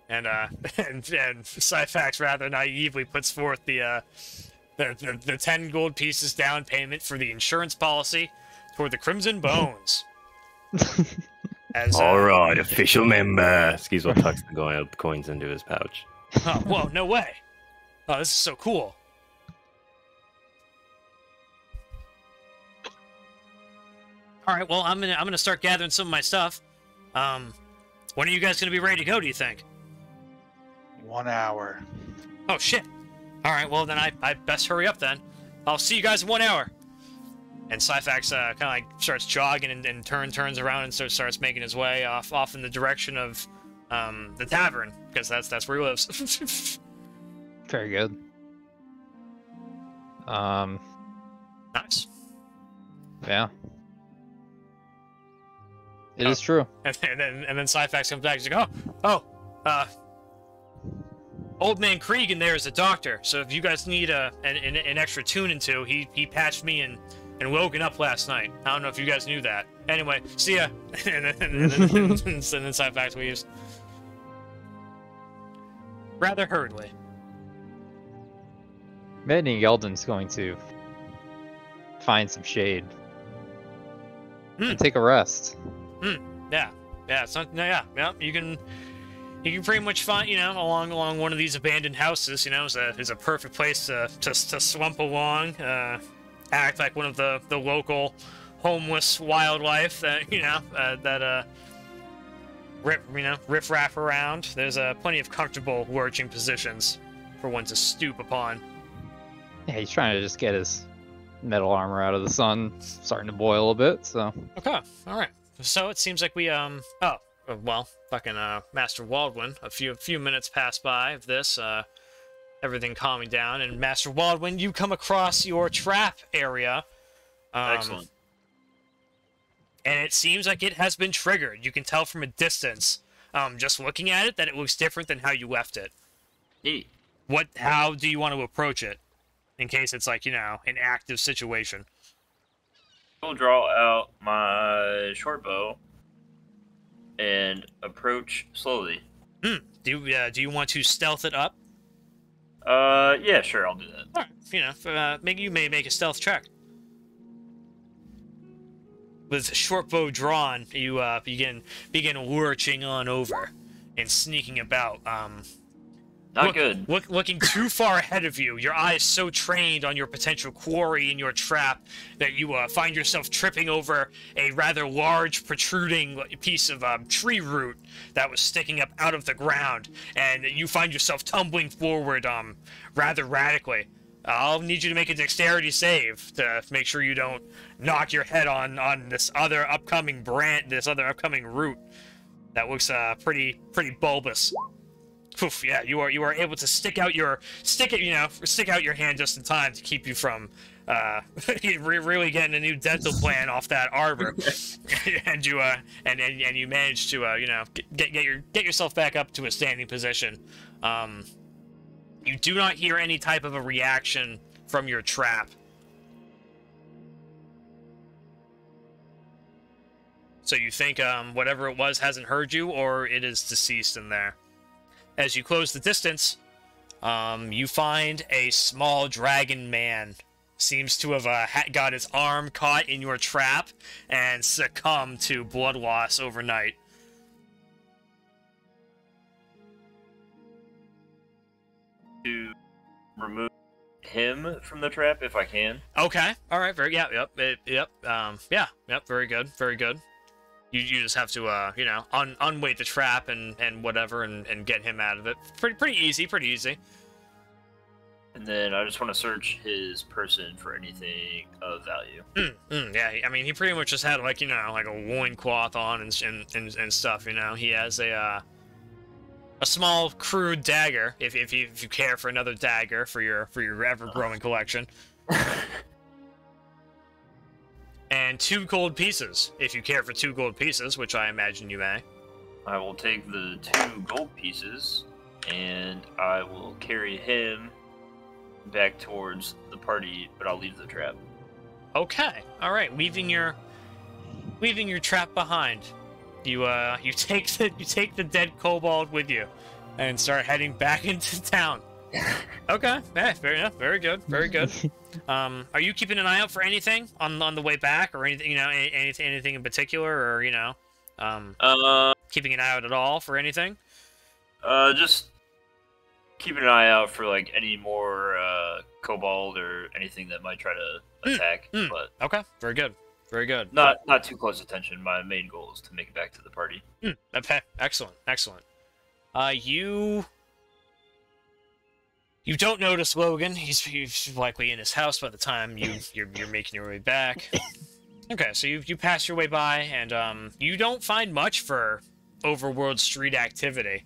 And and Syphax rather naively puts forth the 10 gold pieces down payment for the insurance policy toward the Crimson Bones. All right, official member. Skeezewell tucks the coins into his pouch. Oh, whoa, no way. Oh, this is so cool. All right, well, I'm gonna start gathering some of my stuff. When are you guys gonna be ready to go, do you think? 1 hour. Oh shit. All right, well then I best hurry up then. I'll see you guys in 1 hour. And Syphax kind of like starts jogging and turns around and starts making his way off in the direction of the tavern, because that's where he lives. Very good. Nice. Yeah. It is true. And then Syphax comes back. He's like, old man Krieg in there is a doctor, so if you guys need an extra tune into, he patched me and Logan up last night. I don't know if you guys knew that. Anyway, see ya. and then Syphax leaves. Rather hurriedly. Mandion Gelden's going to find some shade and take a rest. Yeah. It's not, yeah. You can pretty much find, along one of these abandoned houses. Is a perfect place to slump along, act like one of the local homeless wildlife that riff-raff around. There's plenty of comfortable lurching positions for one to stoop upon. Yeah, he's trying to just get his metal armor out of the sun. It's starting to boil a bit, so. Okay, all right. So it seems like we fucking Master Waldwin. A few minutes pass by of this, everything calming down, and Master Waldwin, you come across your trap area. Excellent. And it seems like it has been triggered. You can tell from a distance, just looking at it, that it looks different than how you left it. Neat. How do you want to approach it? In case it's like, an active situation. I'll draw out my short bow and approach slowly. Do you want to stealth it up? Yeah, sure, I'll do that. Alright, maybe you may make a stealth check. With short bow drawn, you begin lurching on over and sneaking about. Not good. Looking too far ahead of you, your eyes so trained on your potential quarry in your trap that you find yourself tripping over a rather large protruding piece of tree root that was sticking up out of the ground, and you find yourself tumbling forward rather radically. I'll need you to make a dexterity save to make sure you don't knock your head on this other upcoming root that looks pretty bulbous. Poof, yeah, you are able to stick out your hand just in time to keep you from really getting a new dental plan off that arbor, and you manage to get yourself back up to a standing position, You do not hear any type of a reaction from your trap. So you think whatever it was hasn't heard you, or it is deceased in there. As you close the distance, you find a small dragon man. Seems to have got his arm caught in your trap and succumbed to blood loss overnight. To remove him from the trap if I can. Okay. All right. Very. Yeah. Yep. Yep. Yeah. Yep. Very good. Very good. You just have to you know, unweight the trap and whatever and get him out of it. Pretty easy. Pretty easy. And then I just want to search his person for anything of value. Yeah, I mean, he pretty much just had, like, you know, like a loincloth on and stuff, you know. He has a small, crude dagger, if you care for another dagger for your ever-growing collection. And 2 gold pieces, if you care for 2 gold pieces, which I imagine you may. I will take the 2 gold pieces, and I will carry him back towards the party, but I'll leave the trap. Okay, all right. Leaving your trap behind. You take the dead kobold with you, and start heading back into town. Okay, yeah, fair enough. Very good, very good. Are you keeping an eye out for anything on the way back, or anything, you know, anything in particular, or, you know, keeping an eye out at all for anything? Just keeping an eye out for, like, any more kobold or anything that might try to attack. But okay, very good, very good. Not too close attention. My main goal is to make it back to the party. Okay, excellent, excellent. You don't notice Logan. He's likely in his house by the time you're making your way back. Okay, so you pass your way by, and you don't find much for overworld street activity.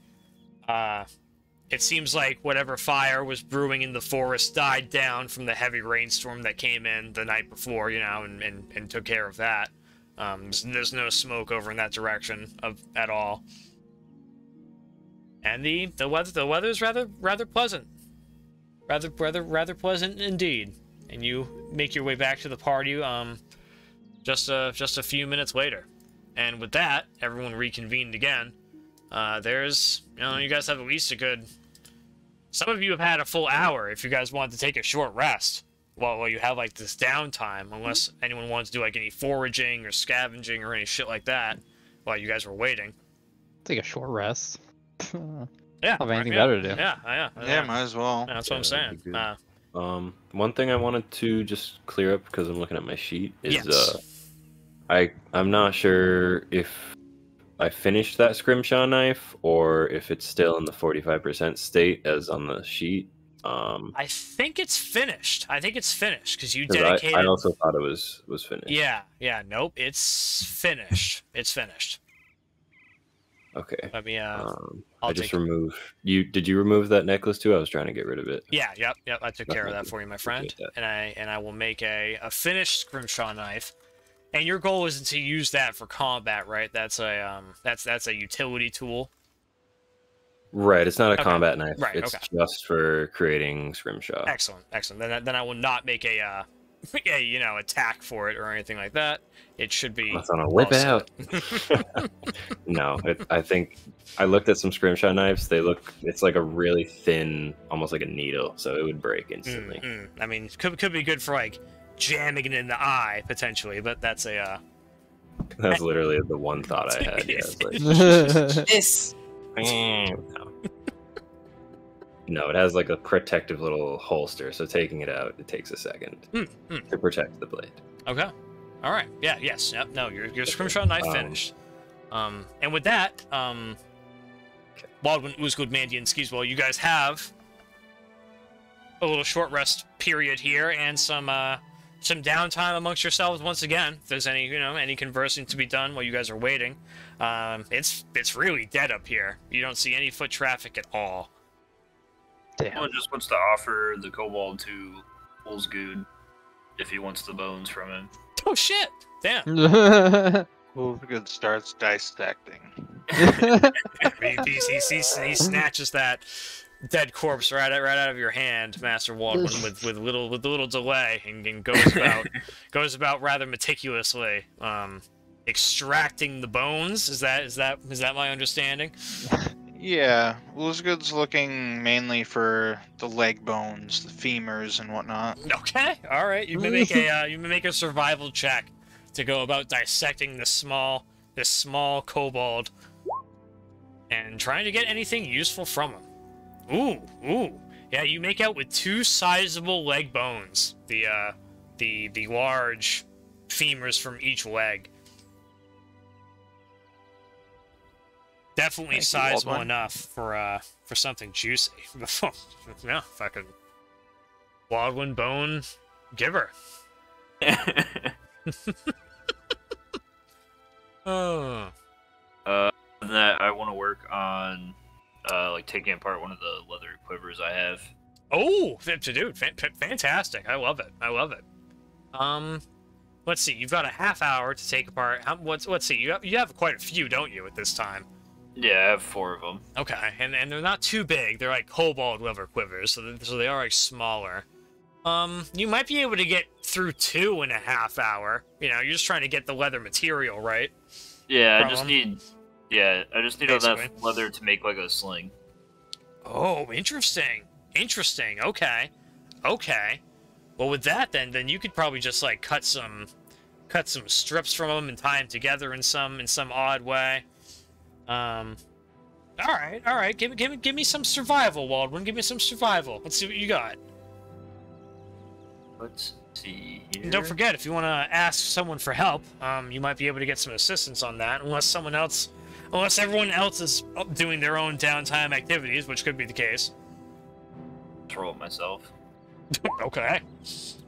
It seems like whatever fire was brewing in the forest died down from the heavy rainstorm that came in the night before, you know, and took care of that. There's no smoke over in that direction at all. And the weather is rather pleasant. Rather pleasant indeed. And you make your way back to the party just a few minutes later. And with that, everyone reconvened again. There's, you know, you guys have at least a good... Some of you have had a full hour if you guys want to take a short rest while you have, like, this downtime, unless anyone wants to do, like, any foraging or scavenging or any shit like that while you guys were waiting. Take a short rest. Yeah. Have anything better to do. Yeah, might as well. Yeah, that's what I'm saying. One thing I wanted to just clear up, because I'm looking at my sheet, is yes. I'm not sure if I finished that scrimshaw knife or if it's still in the 45% state as on the sheet. I think it's finished. Because you 'cause dedicated... I also thought it was finished. Yeah, nope, it's finished. It's finished. Okay. Let me, I just removed... Did you remove that necklace too? I was trying to get rid of it. Yeah, yep, I took care of that for you, my friend. And I will make a finished scrimshaw knife. And your goal isn't to use that for combat, right? That's a utility tool. Right, it's not a combat knife. Right, it's just for creating scrimshaw. Excellent. Then I will not make a you know, attack for it or anything like that. It should be... That's on a whip out. No, I think I looked at some scrimshaw knives. It's like a really thin, almost like a needle, so it would break instantly. I mean, could be good for, like, jamming it in the eye, potentially, but that's a... That's literally the one thought I had, yeah. It's like, this! No, it has like a protective little holster, so taking it out, it takes a second to protect the blade. Okay. All right. Yeah. Yes. Yep. No, your scrimshaw knife finished. And with that, Waldwin, Ulzgud, Mandion, Skeezewell, you guys have a little short rest period here and some downtime amongst yourselves once again. If there's any conversing to be done while you guys are waiting, it's really dead up here. You don't see any foot traffic at all. Damn. Someone just wants to offer the kobold to Ulzgud if he wants the bones from him. Oh shit! Damn. Ulzgud starts dissecting. He snatches that dead corpse right out of your hand, Master Waldwin, with little delay, and goes about rather meticulously, extracting the bones. Is that my understanding? Yeah, Ulzgud's looking mainly for the leg bones, the femurs, and whatnot. Okay, all right. You may make a survival check to go about dissecting this small kobold and trying to get anything useful from him. Ooh. Yeah, you make out with 2 sizable leg bones. The large femurs from each leg. Definitely sizable enough for something juicy. Yeah, fucking Waldwin bone giver. Oh. That I want to work on, like taking apart one of the leather quivers I have. Oh, dude, fantastic! I love it. Let's see. You've got a half hour to take apart. Let's see. You have quite a few, don't you, at this time? Yeah, I have 4 of them. Okay, and they're not too big. They're like kobold leather quivers, so they are like smaller. You might be able to get through 2 in a half hour. You know, you're just trying to get the leather material, right? Yeah, I just need enough leather to make like a sling. Oh, interesting. Okay. Well, with that, then you could probably just like cut some strips from them and tie them together in some odd way. All right. Give me some survival, Waldwin. Give me some survival. Let's see what you got. Let's see here. And don't forget, if you want to ask someone for help, you might be able to get some assistance on that, unless everyone else is doing their own downtime activities, which could be the case. Roll it myself. Okay.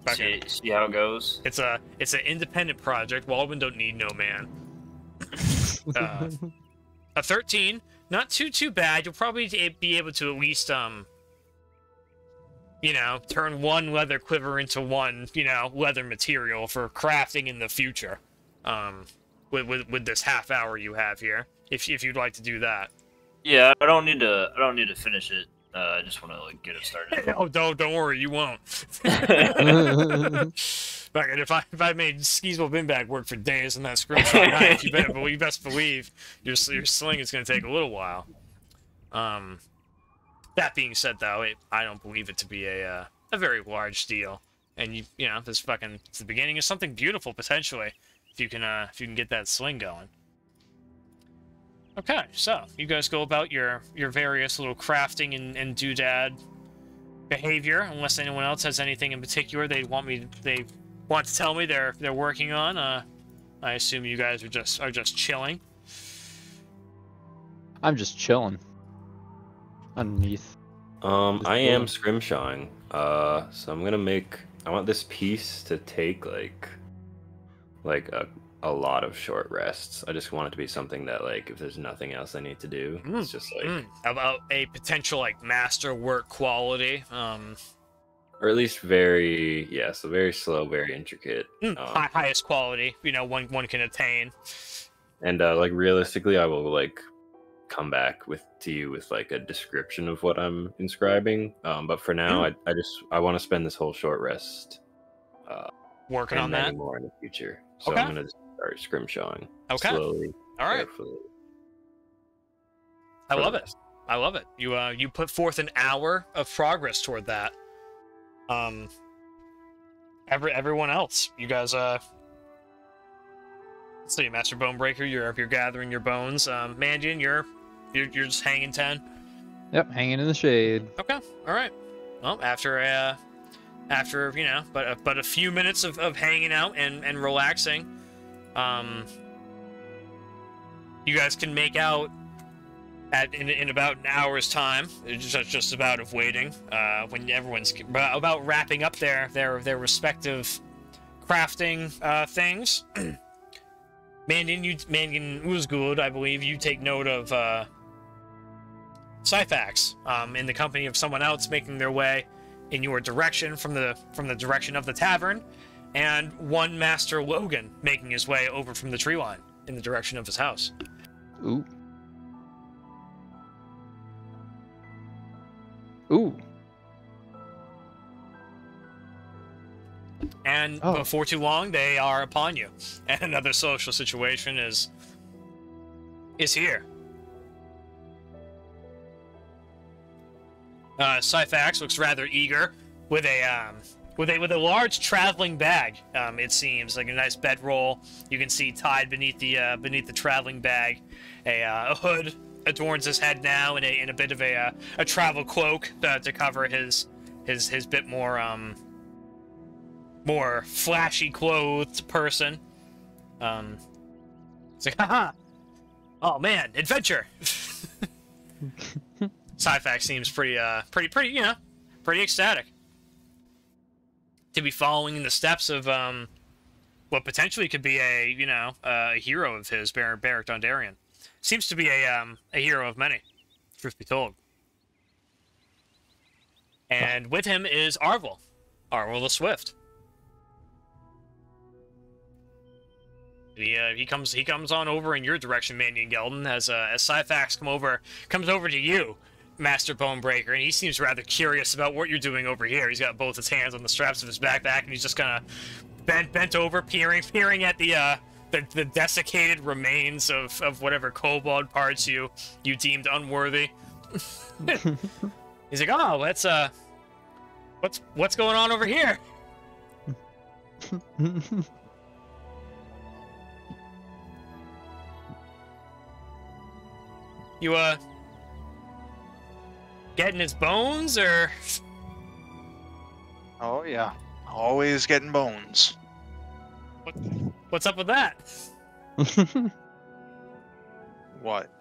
See how it goes. It's an independent project. Waldwin don't need no man. A 13, not too bad. You'll probably be able to at least turn 1 leather quiver into 1 leather material for crafting in the future. With this half hour you have here, if you'd like to do that. Yeah, I don't need to finish it. I just want to like get it started. Oh, don't worry, you won't. If I made Skeezewell Binbag work for days in that scrimshire knife, you best believe your sling is going to take a little while. That being said, though, I don't believe it to be a very large deal, and it's the beginning of something beautiful potentially if you can get that sling going. Okay, so you guys go about your various little crafting and doodad behavior, unless anyone else has anything in particular they want to tell me they're working on. I assume you guys are just chilling. I'm just chilling underneath. I am scrimshawing. So I'm gonna I want this piece to take like a lot of short rests. I just want it to be something that if there's nothing else I need to do, it's just about a potential master work quality. Or at least very slow, very intricate. Highest quality, one can attain. And realistically, I will come back to you with a description of what I'm inscribing. But for now, I want to spend this whole short rest working on that more in the future. So okay. I'm gonna start scrimshawing slowly. All right. Carefully. I love it. You put forth an hour of progress toward that. Everyone else, you guys, let's see, Master Bone-Breaker, you're gathering your bones. Mandion, you're just hanging 10. Yep, hanging in the shade. Okay, all right. Well, after but a few minutes of hanging out and relaxing, you guys can make out in about an hour's time, just about of waiting, when everyone's about wrapping up their respective crafting things. Mandion Ulzgud, I believe you take note of Syphax in the company of someone else making their way in your direction from the direction of the tavern, and one Master Logan making his way over from the tree line in the direction of his house. Ooh. Ooh. And before too long, they are upon you. And another social situation is here. Syphax looks rather eager with a large traveling bag. It seems like a nice bedroll. You can see tied beneath the traveling bag, a hood adorns his head now, in a bit of a travel cloak to cover his bit more flashy clothed person. It's like, haha! Oh man, adventure! Syphax seems pretty, pretty ecstatic to be following in the steps of what potentially could be a hero of his, Beric Dondarrion. Seems to be a hero of many, truth be told. And with him is Arvel the Swift. He comes on over in your direction, Mandion Gelden, as Syphax comes over to you, Master Bone-Breaker, and he seems rather curious about what you're doing over here. He's got both his hands on the straps of his backpack, and he's just kind of bent over, peering at the desiccated remains of whatever kobold parts you deemed unworthy. He's like, oh, what's going on over here? You, getting his bones, or? Oh, yeah. Always getting bones. What's up with that? What?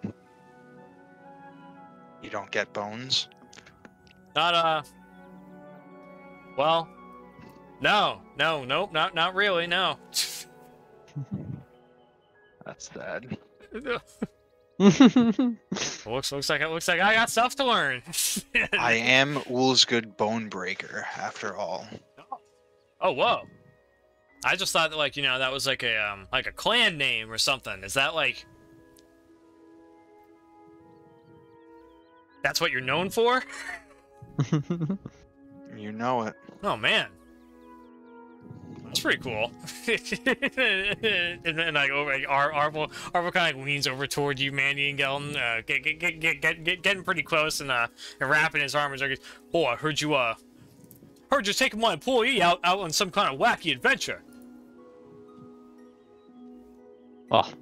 You don't get bones? Well, nope, not really, no. That's sad. looks like I got stuff to learn. I am Ulzgud Bone-Breaker, after all. Oh, whoa! I just thought that, that was like a clan name or something. Is that that's what you're known for? You know it. Oh man, that's pretty cool. and Arvel kind of leans over toward you, Mandion Gelden, getting pretty close and wrapping his arms. Like, oh, I heard you're taking my employee out on some kind of wacky adventure. Well, I'm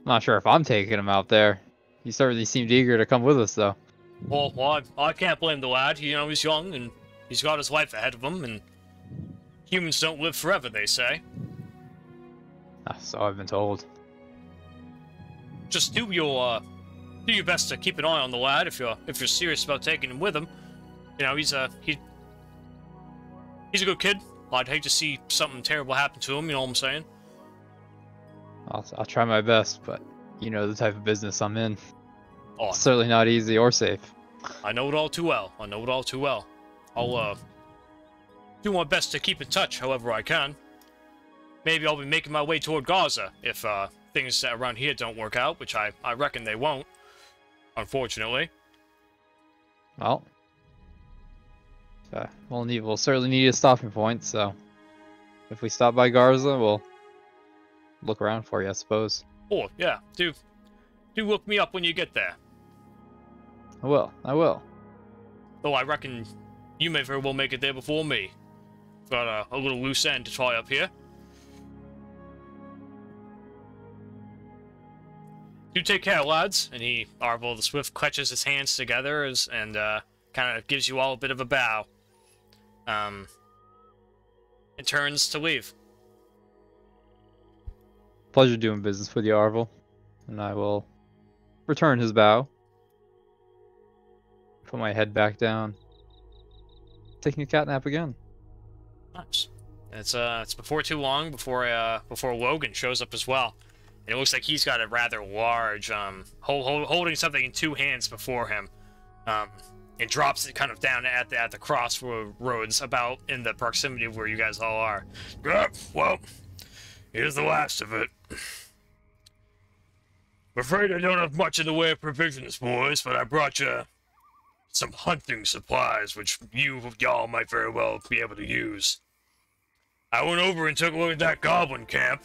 not sure if I'm taking him out there. He certainly seemed eager to come with us, though. Well, I can't blame the lad. He's young and he's got his life ahead of him, and humans don't live forever, they say. So I've been told. Just do your best to keep an eye on the lad if you're serious about taking him with him. He's a good kid. I'd hate to see something terrible happen to him. You know what I'm saying? I'll try my best, but you know the type of business I'm in. Oh, it's certainly not easy or safe. I know it all too well. I'll do my best to keep in touch however I can. Maybe I'll be making my way toward Gaza if things around here don't work out, which I reckon they won't, unfortunately. Well, we'll certainly need a stopping point, so if we stop by Garza, we'll look around for you, I suppose. Oh, yeah. Do look me up when you get there. I will. Though I reckon you may very well make it there before me. Got a little loose end to tie up here. Do take care, lads. And Arvel the Swift clutches his hands together and kind of gives you all a bit of a bow. And turns to leave. Pleasure doing business with you, Arvel. And I will return his bow. Put my head back down. Taking a cat nap again. Nice. It's before too long before Logan shows up as well. And it looks like he's got a rather large holding something in two hands before him. And drops it kind of down at the crossroads about in the proximity of where you guys all are. Well, here's the last of it. I'm afraid I don't have much in the way of provisions, boys, but I brought you some hunting supplies, which y'all might very well be able to use. I went over and took a look at that goblin camp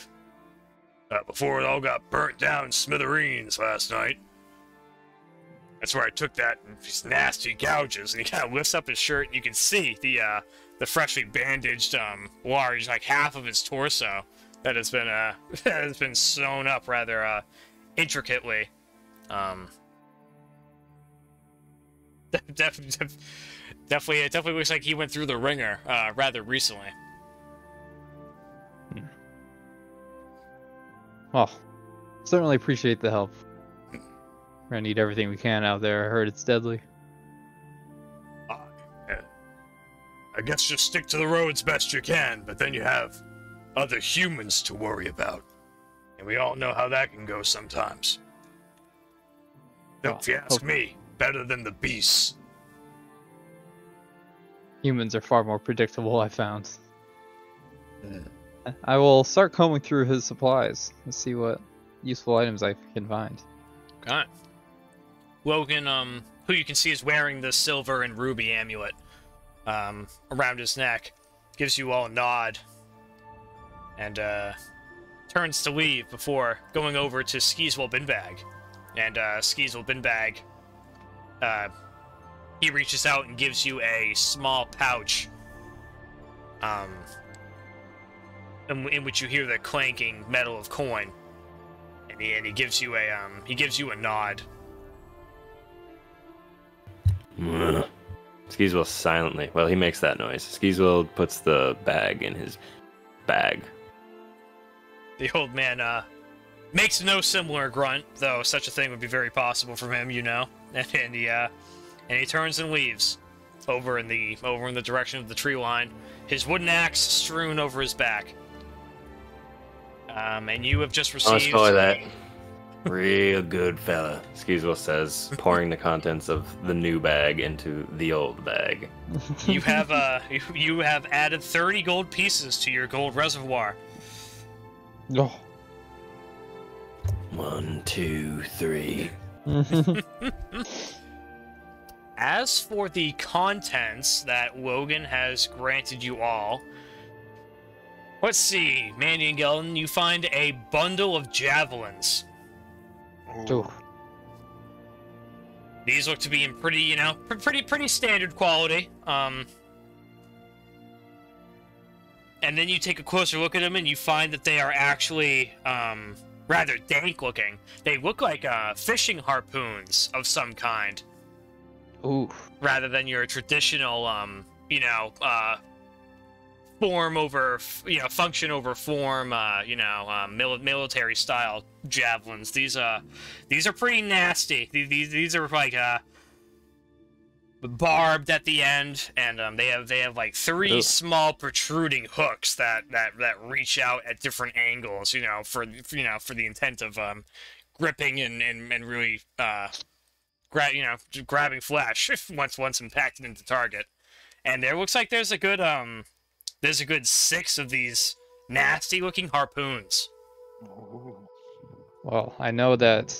before it all got burnt down in smithereens last night. That's where I took these nasty gouges, and he kind of lifts up his shirt, and you can see the freshly bandaged, large, like half of his torso that has been that has been sewn up rather intricately. Definitely looks like he went through the ringer rather recently. Well, certainly appreciate the help. We're gonna need everything we can out there. I heard it's deadly. I guess just stick to the roads best you can, but then you have other humans to worry about. And we all know how that can go sometimes. Though, if you ask me, better than the beasts. Humans are far more predictable, I found. I will start combing through his supplies and see what useful items I can find. Okay. Logan, who you can see is wearing the silver and ruby amulet around his neck, gives you all a nod and turns to leave before going over to Skeezewell Binbag. And Skeezewell Binbag, he reaches out and gives you a small pouch, in which you hear the clanking metal of coin, and he gives you a nod. Skeezewell silently, well, he makes that noise. Skeezewell puts the bag in his bag. The old man makes no similar grunt, though such a thing would be very possible from him, you know. And he turns and leaves over in the direction of the tree line, his wooden axe strewn over his back. And you have just received. Oh, that. Real good fella, Skeezewell says, pouring the contents of the new bag into the old bag. You have added 30 gold pieces to your gold reservoir. Oh. 1, 2, 3. As for the contents that Logan has granted you all, let's see, Mandion Gelden, you find a bundle of javelins. Ooh. These look to be in pretty, pretty standard quality. And then you take a closer look at them, and you find that they are actually rather dank looking. They look like fishing harpoons of some kind. Ooh. Rather than your traditional, form over, function over form, military style javelins. These are pretty nasty. These are like barbed at the end, and they have like 3 small protruding hooks that reach out at different angles, for the intent of gripping and really grabbing flesh once impacted into target. And there looks like there's a good 6 of these nasty looking harpoons. Well, I know that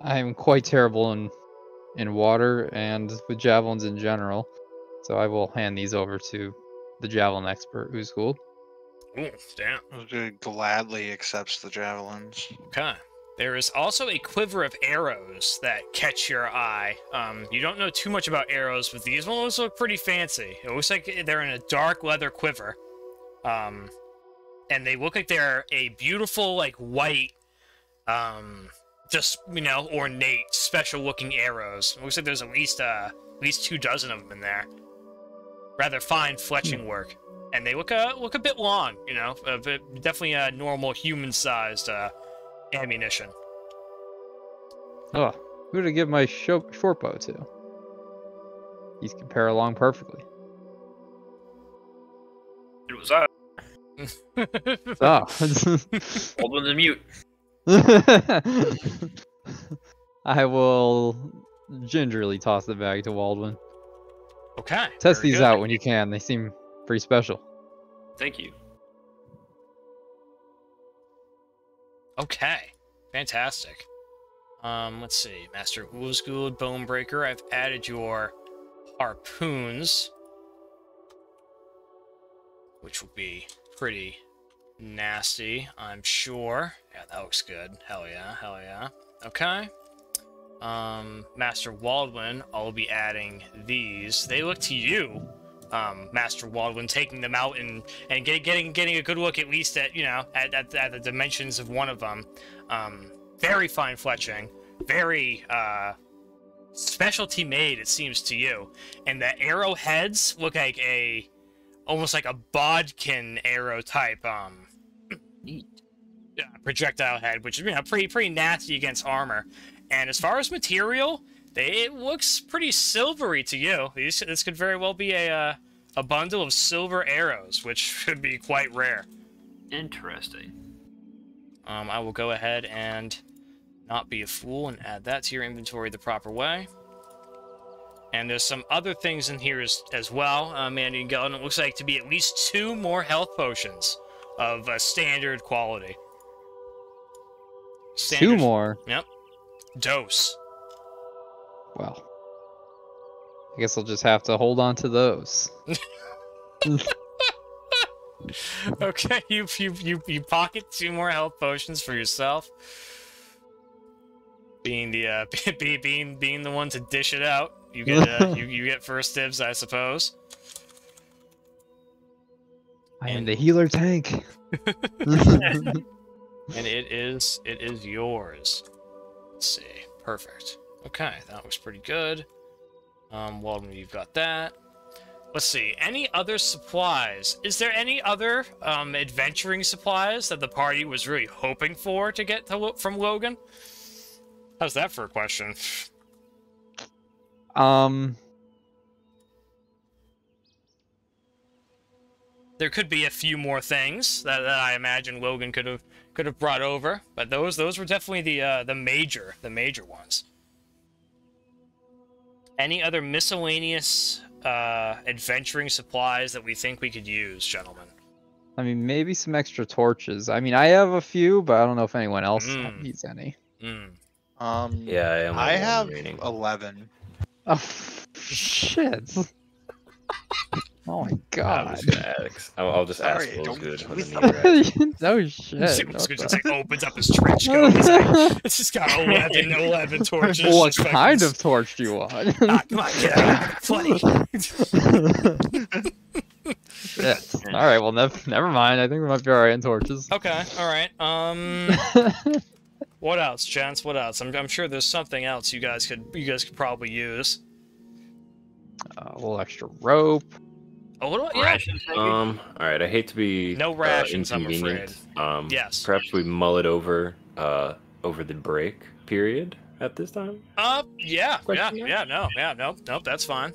I'm quite terrible in water and with javelins in general, so I will hand these over to the javelin expert, Ulzgud. Ooh, damn. Ulzgud gladly accepts the javelins. Okay. There is also a quiver of arrows that catch your eye. You don't know too much about arrows, but these ones look pretty fancy. It looks like they're in a dark leather quiver. And they look like they're a beautiful, like, white, ornate, special-looking arrows. It looks like there's at least 2 dozen of them in there. Rather fine fletching work. And they look a bit long, definitely a normal human-sized ammunition. Oh, who to give my short bow to? These compare along perfectly. It was I. Oh. Waldwin's a mute. I will gingerly toss the bag to Waldwin. Okay. Test very these good. out when you can. They seem pretty special. Thank you. Okay. Fantastic. Let's see. Master Ulzgud Bone-Breaker, I've added your harpoons, which will be pretty nasty, I'm sure. Yeah, that looks good. Hell yeah, hell yeah. Okay. Master Waldwin, I'll be adding these. They look to you, Master Waldwin, taking them out and getting a good look at least at, you know, at the dimensions of one of them. Very fine fletching, very specialty made, it seems to you. And the arrowheads look like almost like a bodkin arrow type projectile head, which is, you know, pretty nasty against armor. And as far as material, it looks pretty silvery to you. This could very well be a bundle of silver arrows, which should be quite rare. Interesting. I will go ahead and not be a fool and add that to your inventory the proper way. And there's some other things in here as well, Mandion Gelden. It looks like to be at least 2 more health potions of standard quality. Standard, 2 more? Yep. Dose. Well, I guess I'll just have to hold on to those. Okay, you pocket 2 more health potions for yourself. Being the being the one to dish it out, you get you get first dibs, I suppose. I am the healer tank. And it is yours. Let's see. Perfect. Okay, that looks pretty good. Waldwin, you've got that. Let's see. Any other supplies? Is there any other adventuring supplies that the party was really hoping for to get from Logan? How's that for a question? There could be a few more things that I imagine Logan could have brought over, but those were definitely the major ones. Any other miscellaneous adventuring supplies that we think we could use, gentlemen? I mean, maybe some extra torches. I mean, I have a few, but I don't know if anyone else needs any. Yeah, I have remaining. 11. Oh, shit. Oh my god. I'll just ask Sorry, Ulzgud when don't- the need No Ulzgud shit. just like opens up his trench coat. It's just got 11 torches. What just kind fucking- of torch do you want? Ah, come on, get out. Funny. Shit. Alright, well, never mind. I think we might be alright in torches. Okay, alright. What else, gents? What else? I'm sure there's something else you guys could probably use. A little extra rope. Oh, what about, yeah. Rations, maybe? all right. I hate to be No rations, I'm inconvenient. Yes. Perhaps we mull it over the break period at this time. Yeah, Question nope, that's fine.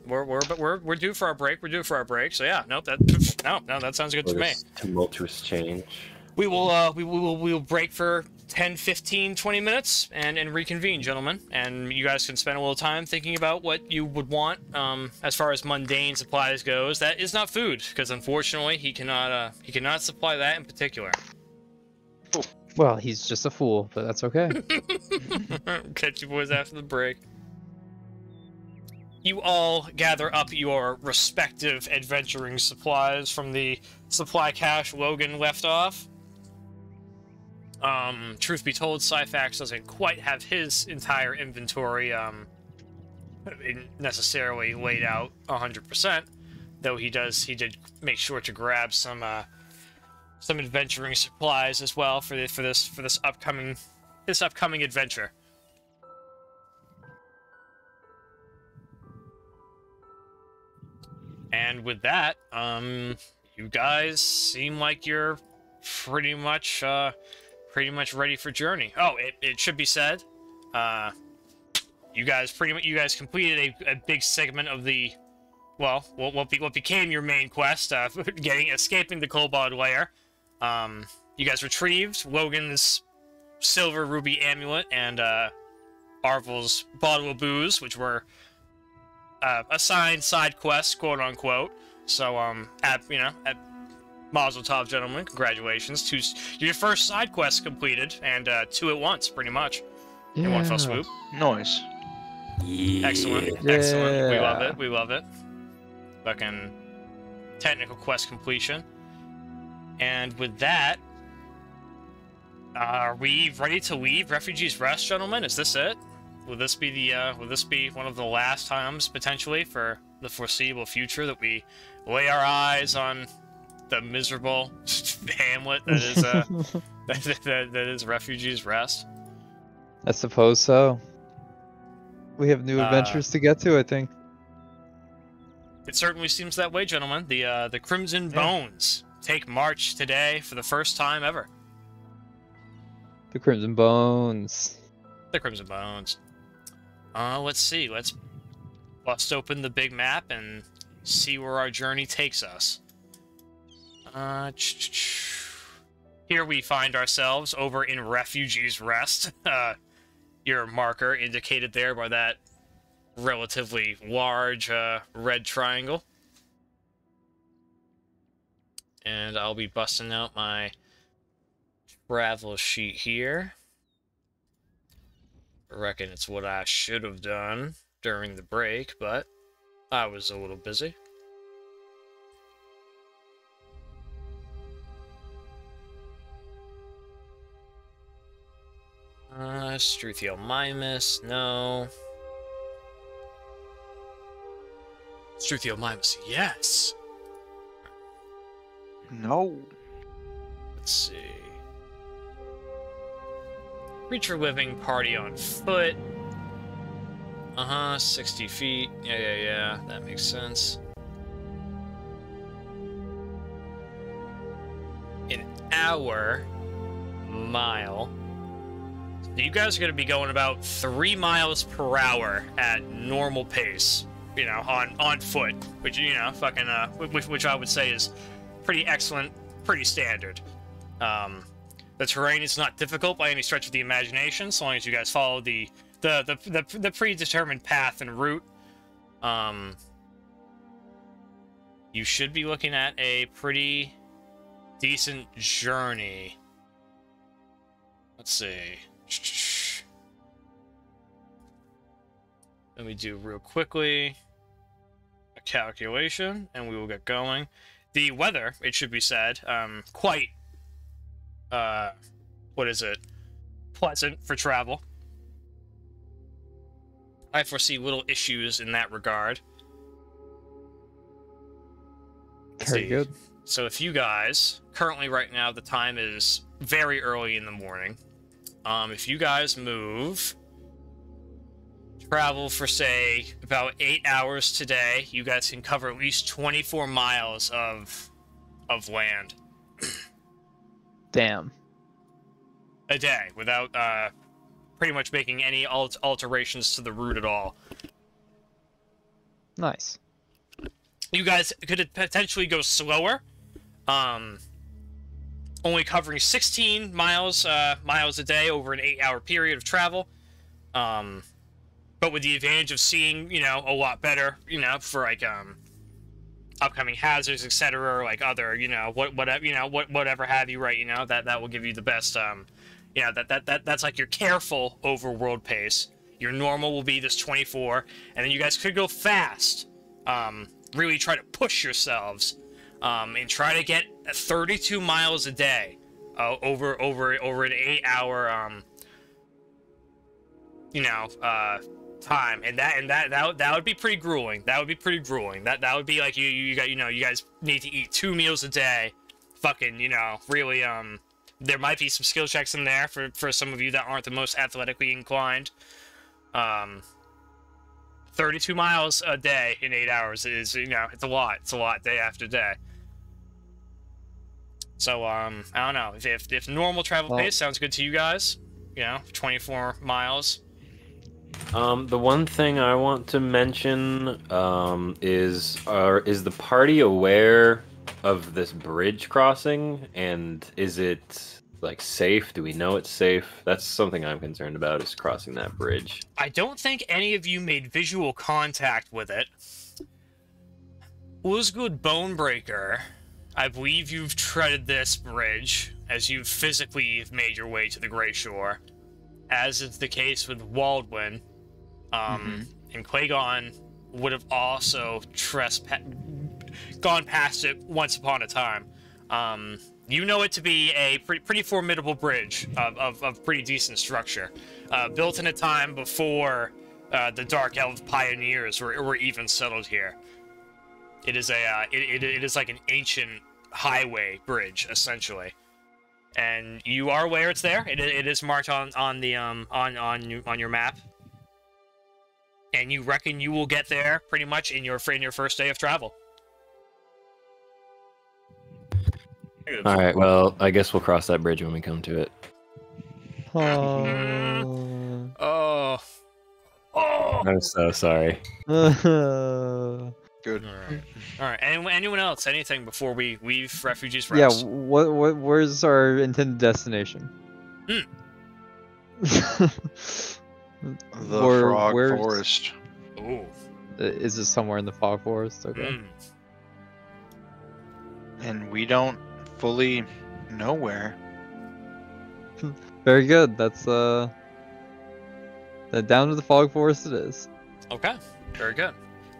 We're due for our break. We're due for our break. So yeah, nope, that sounds good to me. This tumultuous change. We will break for 10, 15, 20 minutes and reconvene, gentlemen. And you guys can spend a little time thinking about what you would want as far as mundane supplies goes. That is not food, because unfortunately he cannot supply that in particular. Well, he's just a fool, but that's okay. Catch you boys after the break. You all gather up your respective adventuring supplies from the supply cache Logan left off. Truth be told, Syphax doesn't quite have his entire inventory necessarily laid out 100%, though he did make sure to grab some adventuring supplies as well for this upcoming adventure. And with that, you guys seem like you're pretty much ready for journey. Oh, it should be said, you guys completed a big segment of the, well, what became your main quest, escaping the Kobold lair. You guys retrieved Logan's silver ruby amulet and Arvel's bottle of booze, which were assigned side quests, quote unquote. So at Mazel Tov, gentlemen, congratulations. Your first side quest completed, and 2 at once, pretty much. In one fell swoop. Noise. Yeah. Excellent, excellent. We love it, we love it. Fucking technical quest completion. And with that, are we ready to leave Refugee's Rest, gentlemen? Is this it? Will this be the will this be one of the last times potentially for the foreseeable future that we lay our eyes on the miserable hamlet that is that is Refugee's Rest? I suppose so. We have new adventures to get to, I think. It certainly seems that way, gentlemen. The Crimson Bones take march today for the first time ever. The Crimson Bones. The Crimson Bones. Let's see. Let's bust open the big map and see where our journey takes us. Here we find ourselves over in Refugee's Rest. Your marker indicated there by that relatively large red triangle. And I'll be busting out my travel sheet here. I reckon it's what I should have done during the break, but I was a little busy. Struthiel Mimus, no. Struthiel Mimus, yes! No. Let's see. Creature living, party on foot. 60 feet. Yeah, that makes sense. An hour mile. So you guys are going to be going about 3 miles per hour at normal pace, you know, on foot, which, you know, fucking, which I would say is pretty excellent, pretty standard. The terrain is not difficult by any stretch of the imagination, so long as you guys follow the predetermined path and route. You should be looking at a pretty decent journey. Let's see. Let me do real quickly a calculation, and we will get going. The weather, it should be said, quite, what is it? Pleasant for travel. I foresee little issues in that regard. Very good. So if you guys, currently right now, the time is very early in the morning. If you guys move, travel for, say, about 8 hours today, you guys can cover at least 24 miles of land. Damn. A day, without pretty much making any alterations to the route at all. Nice. You guys could potentially go slower, only covering 16 miles a day over an 8-hour period of travel, but with the advantage of seeing, you know, a lot better, you know, for like upcoming hazards, etc., or like other, you know, whatever have you, right? You know, that will give you the best, you know, that's like your careful overworld pace. Your normal will be this 24, and then you guys could go fast. Really try to push yourselves, and try to get 32 miles a day, over an 8-hour, you know, time, and that would be pretty grueling. That would be pretty grueling. That would be like you guys need to eat 2 meals a day. Fucking, you know, really, there might be some skill checks in there for some of you that aren't the most athletically inclined. 32 miles a day in 8 hours is, you know, it's a lot. It's a lot day after day. So, I don't know. If normal travel pace sounds good to you guys, you know, 24 miles. The one thing I want to mention is the party aware of this bridge crossing, and is it like safe? Do we know it's safe? That's something I'm concerned about, is crossing that bridge. I don't think any of you made visual contact with it. Ulzgud Bone-Breaker, I believe you've treaded this bridge as you physically made your way to the Grey Shore. As is the case with Waldwin, And Clagone would have also gone past it once upon a time. You know it to be a pretty formidable bridge of pretty decent structure, built in a time before the Dark Elf pioneers were even settled here. It is it is like an ancient highway bridge, essentially, and you are aware it's there. It is marked on your map, and you reckon you will get there pretty much in your first day of travel. All right. Well, I guess we'll cross that bridge when we come to it. Oh. I'm so sorry. Good. All right. Anyone else? Anything before we leave Refugees Yeah, Rest? where's our intended destination? The Frog where's- Forest. Ooh. Is it somewhere in the Fog Forest? Okay. And we don't fully know where. Very good. That's down to the Fog Forest it is. Okay. Very good.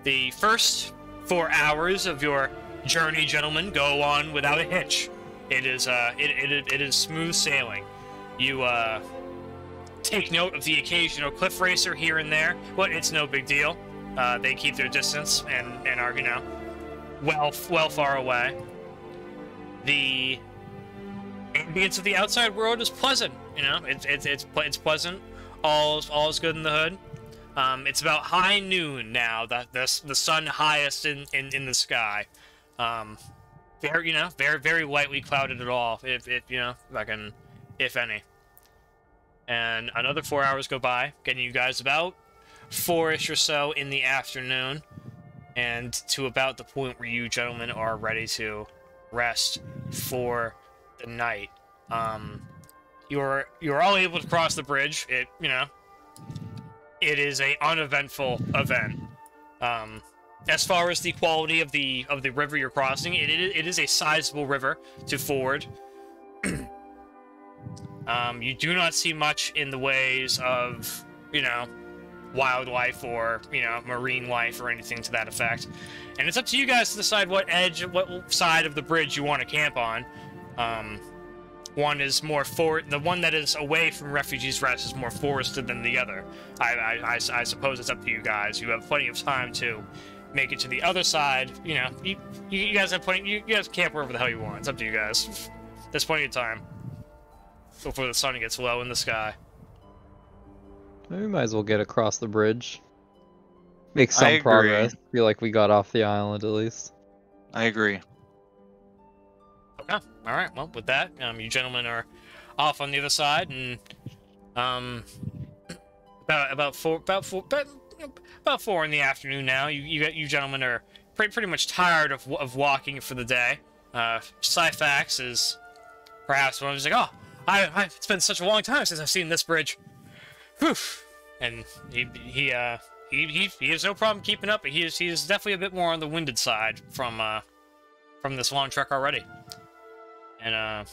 The first 4 hours of your journey, gentlemen, go on without a hitch. It is it is smooth sailing. You take note of the occasional cliff racer here and there, but it's no big deal. They keep their distance and are, you know, well far away. The ambience of the outside world is pleasant. You know, it's pleasant. All is good in the hood. It's about high noon now. That the sun highest in the sky. Very lightly clouded at all. If you know, if any. And another 4 hours go by, getting you guys about 4-ish or so in the afternoon, and to about the point where you gentlemen are ready to rest for the night. You're all able to cross the bridge. It is a uneventful event. As far as the quality of the river you're crossing, it is a sizable river to ford. You do not see much in the ways of, you know, wildlife or, you know, marine life or anything to that effect. And it's up to you guys to decide what side of the bridge you want to camp on. One is more the one that is away from Refugees Rest is more forested than the other. I suppose it's up to you guys. You have plenty of time to make it to the other side. You know, you guys have plenty. You guys camp wherever the hell you want. It's up to you guys. There's plenty of time before the sun gets low in the sky. We might as well get across the bridge. Make some agree. progress. Feel like we got off the island at least. I agree. Okay. All right. Well, with that, you gentlemen are off on the other side, and about four in the afternoon now. You gentlemen are pretty much tired of walking for the day. Syphax is perhaps one who's like, oh, it's been such a long time since I've seen this bridge. Whew. And he has no problem keeping up, but he is definitely a bit more on the winded side from this long trek already. And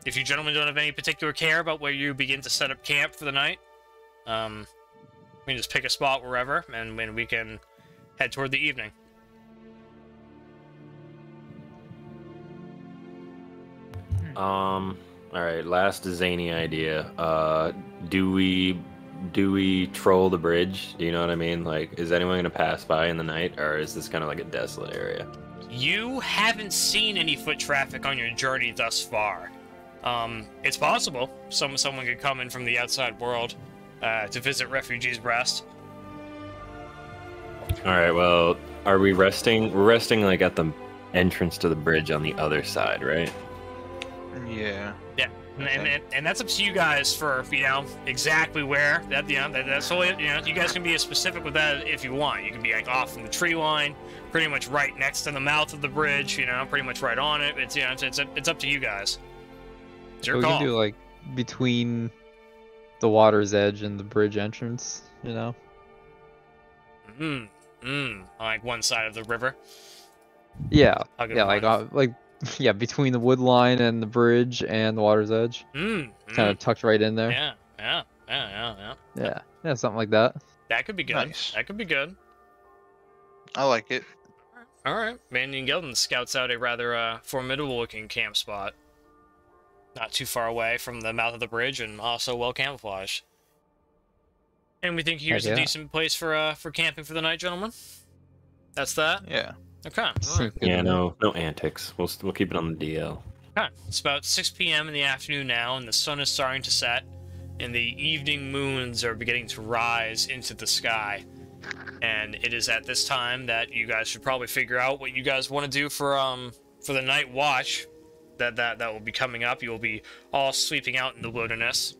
if you gentlemen don't have any particular care about where you begin to set up camp for the night, we can just pick a spot wherever, and when we can head toward the evening. All right. Last zany idea. Do we troll the bridge? Do you know what I mean? Like, is anyone gonna pass by in the night, or is this kind of like a desolate area? You haven't seen any foot traffic on your journey thus far. It's possible someone could come in from the outside world to visit Refugees Rest. All right. Well, are we resting? We're resting like at the entrance to the bridge on the other side, right? Yeah. Yeah, and that's up to you guys for, you know, exactly where. That's all. You know, you guys can be as specific with that if you want. You can be like off from the tree line, pretty much right next to the mouth of the bridge. You know, pretty much right on it. It's, you know, it's up to you guys. It's your We call. can do like between the water's edge and the bridge entrance. You know. Like one side of the river. Yeah. Hug it Yeah. on. Like yeah, between the wood line and the bridge and the water's edge. Kind of tucked right in there. Yeah, Yeah, something like that. That could be good. Nice. That could be good. I like it. All right. Mandion Gelden scouts out a rather formidable-looking camp spot. Not too far away from the mouth of the bridge, and also well camouflaged. And we think here's a decent place for camping for the night, gentlemen. That's that. Yeah. Okay. All right. Yeah, no antics. We'll keep it on the DL. Okay. It's about 6 p.m. in the afternoon now, and the sun is starting to set, and the evening moons are beginning to rise into the sky. And it is at this time that you guys should probably figure out what you guys want to do for the night watch. That will be coming up. You will be all sleeping out in the wilderness.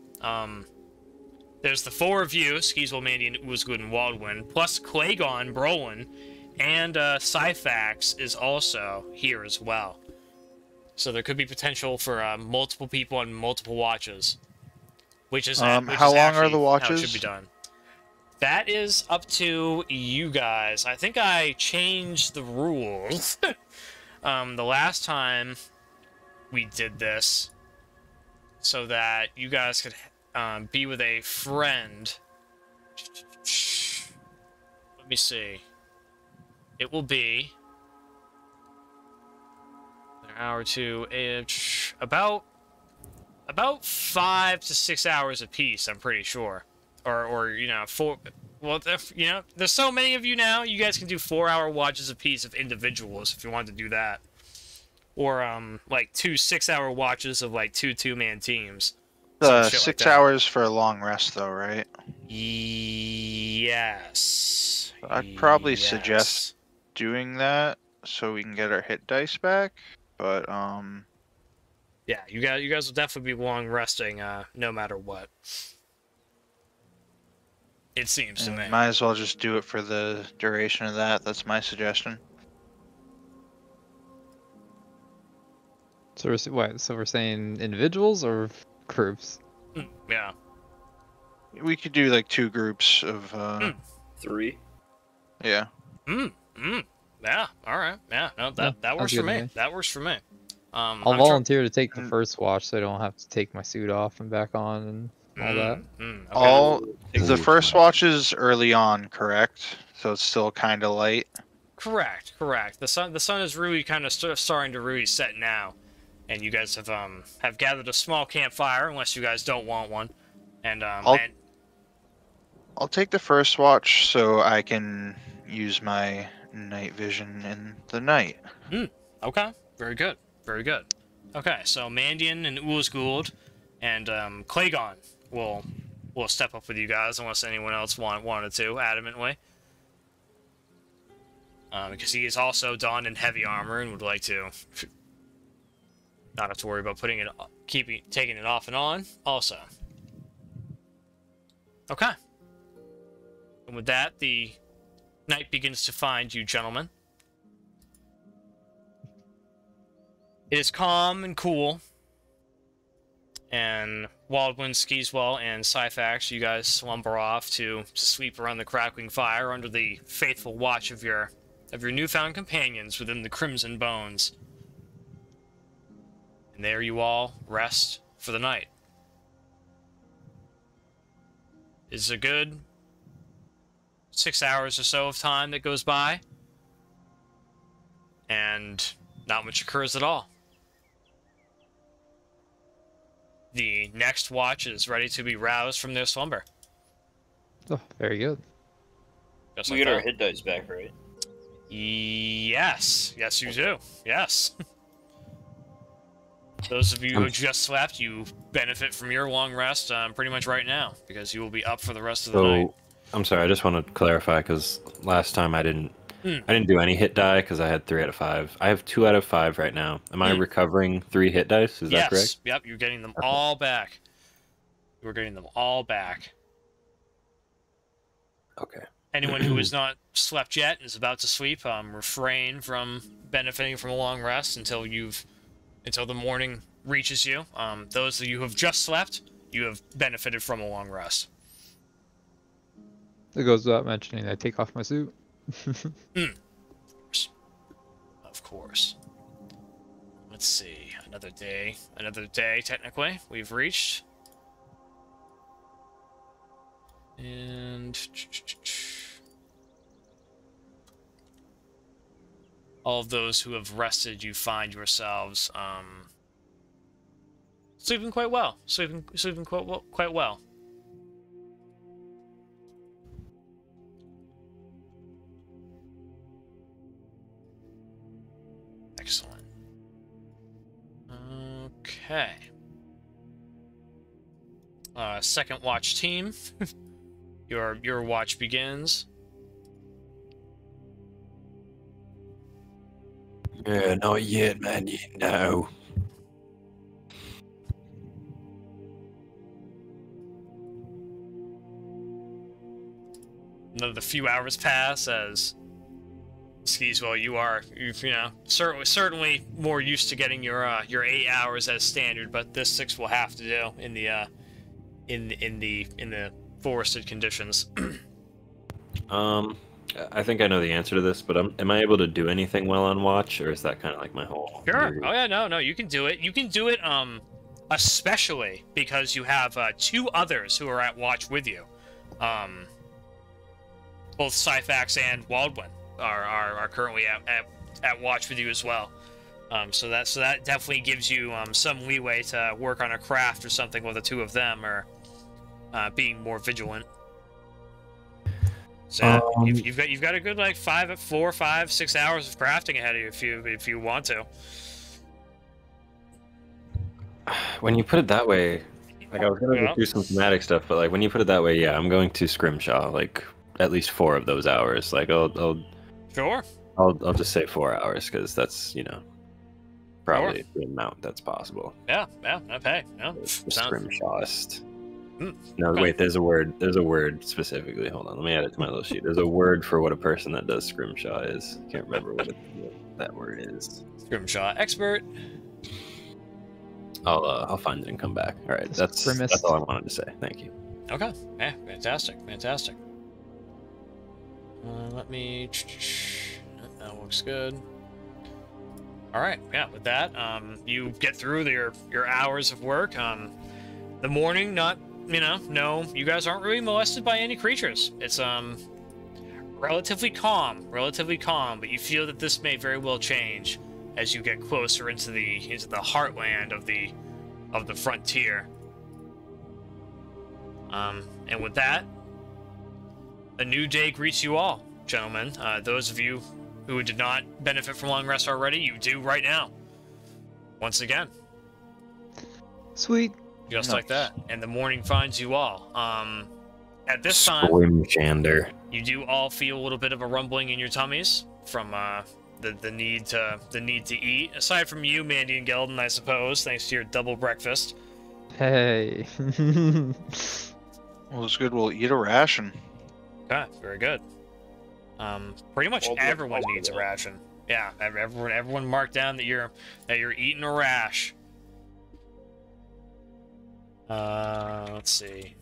There's the 4 of you, Skeezewell, Mandion, Ulzgud, and Waldwin, plus Clagone, Brolin, and Syphax is also here as well. So there could be potential for multiple people on multiple watches. Which is how long are the watches? How it should be done. That is up to you guys. I think I changed the rules. The last time we did this so that you guys could be with a friend. Let me see. It will be an hour or two, about 5 to 6 hours apiece, I'm pretty sure. Or you know, 4. Well, you know, there's so many of you now. You guys can do 4-hour watches apiece of individuals if you want to do that. Or like 2 6-hour watches of like 2 2-man teams. 6 hours for a long rest, though, right? Yes. I'd probably suggest doing that so we can get our hit dice back. But yeah, you guys will definitely be long resting, no matter what. It seems to me. Might as well just do it for the duration of that. That's my suggestion. So we're saying individuals or groups? Yeah. We could do like 2 groups of 3. Yeah. Yeah. All right. Yeah. No, that works for me. That works for me. I'll volunteer to take the first watch, so I don't have to take my suit off and back on and all that. Okay. The first watch is early on, correct? So it's still kind of light. Correct. The sun is really kind of starting to really set now, and you guys have gathered a small campfire, unless you guys don't want one. And I'll take the first watch so I can use my night vision in the night. Okay. Very good. Very good. Okay, so Mandion and Ulzgud and Clagone will step up with you guys unless anyone else wanted to, adamantly. Because he is also donned in heavy armor and would like to not have to worry about taking it off and on also. Okay. And with that, the night begins to find you, gentlemen. It is calm and cool. And Waldwin, Skeezewell, and Syphax, you guys slumber off to sleep around the crackling fire under the faithful watch of your newfound companions within the Crimson Bones. And there you all rest for the night. It's a good 6 hours or so of time that goes by, and not much occurs at all. The next watch is ready to be roused from their slumber. Oh, very good. Just We like get our that. hit dice back, right? Yes. Yes, you do. Yes. Those of you who just slept, you benefit from your long rest pretty much right now, because you will be up for the rest of the night. I'm sorry, I just want to clarify, because last time I didn't do any hit die because I had 3 out of 5. I have 2 out of 5 right now. Am I recovering 3 hit dice? Is that correct? Yep, you're getting them all back. You're getting them all back. Okay. Anyone who has not slept yet and is about to sleep, refrain from benefiting from a long rest until the morning reaches you. Those of you who have just slept, you have benefited from a long rest. It goes without mentioning I take off my suit. Of course. Let's see. Another day, technically, we've reached. And all of those who have rested, you find yourselves sleeping quite well. Sleeping quite well. Excellent. Okay. Second watch team. Your watch begins. Yeah, not yet, man. No. Another few hours pass as Skeezewell, you know, certainly more used to getting your 8 hours as standard, but this 6 will have to do in the forested conditions. I think I know the answer to this, but am I able to do anything while on watch, or is that kind of like my whole? Sure. Oh yeah, no, you can do it. You can do it, especially because you have 2 others who are at watch with you. Both Syphax and Waldwin are currently at watch with you as well. So that definitely gives you some leeway to work on a craft or something while the 2 of them are being more vigilant. So you've got a good like 4, 5, 6 hours of crafting ahead of you if you want to. When you put it that way, like I was gonna go through some thematic stuff, but like when you put it that way, yeah, I'm going to scrimshaw like at least 4 of those hours. Like I'll just say 4 hours because that's, you know, probably the amount that's possible. Yeah, okay. No, scrimshawist. No, wait, there's a word specifically. Hold on, let me add it to my little sheet. There's a word for what a person that does scrimshaw is. I can't remember what that word is. Scrimshaw expert. I'll find it and come back. All right, that's all I wanted to say. Thank you. Okay, yeah, fantastic. Let me. That looks good. All right, yeah. With that, you get through your hours of work. The morning, no, you guys aren't really molested by any creatures. It's relatively calm, but you feel that this may very well change as you get closer into the heartland of the frontier. And with that, a new day greets you all, gentlemen. Those of you who did not benefit from long rest already, you do right now. Once again. Sweet. Just like that. And the morning finds you all. At this time, you do all feel a little bit of a rumbling in your tummies from the need to eat. Aside from you, Mandion Gelden, I suppose, thanks to your double breakfast. Hey. Well, it's good. We'll eat a ration. Okay, very good. Pretty much everyone needs a ration. Yeah, everyone mark down that you're eating a rash. Let's see.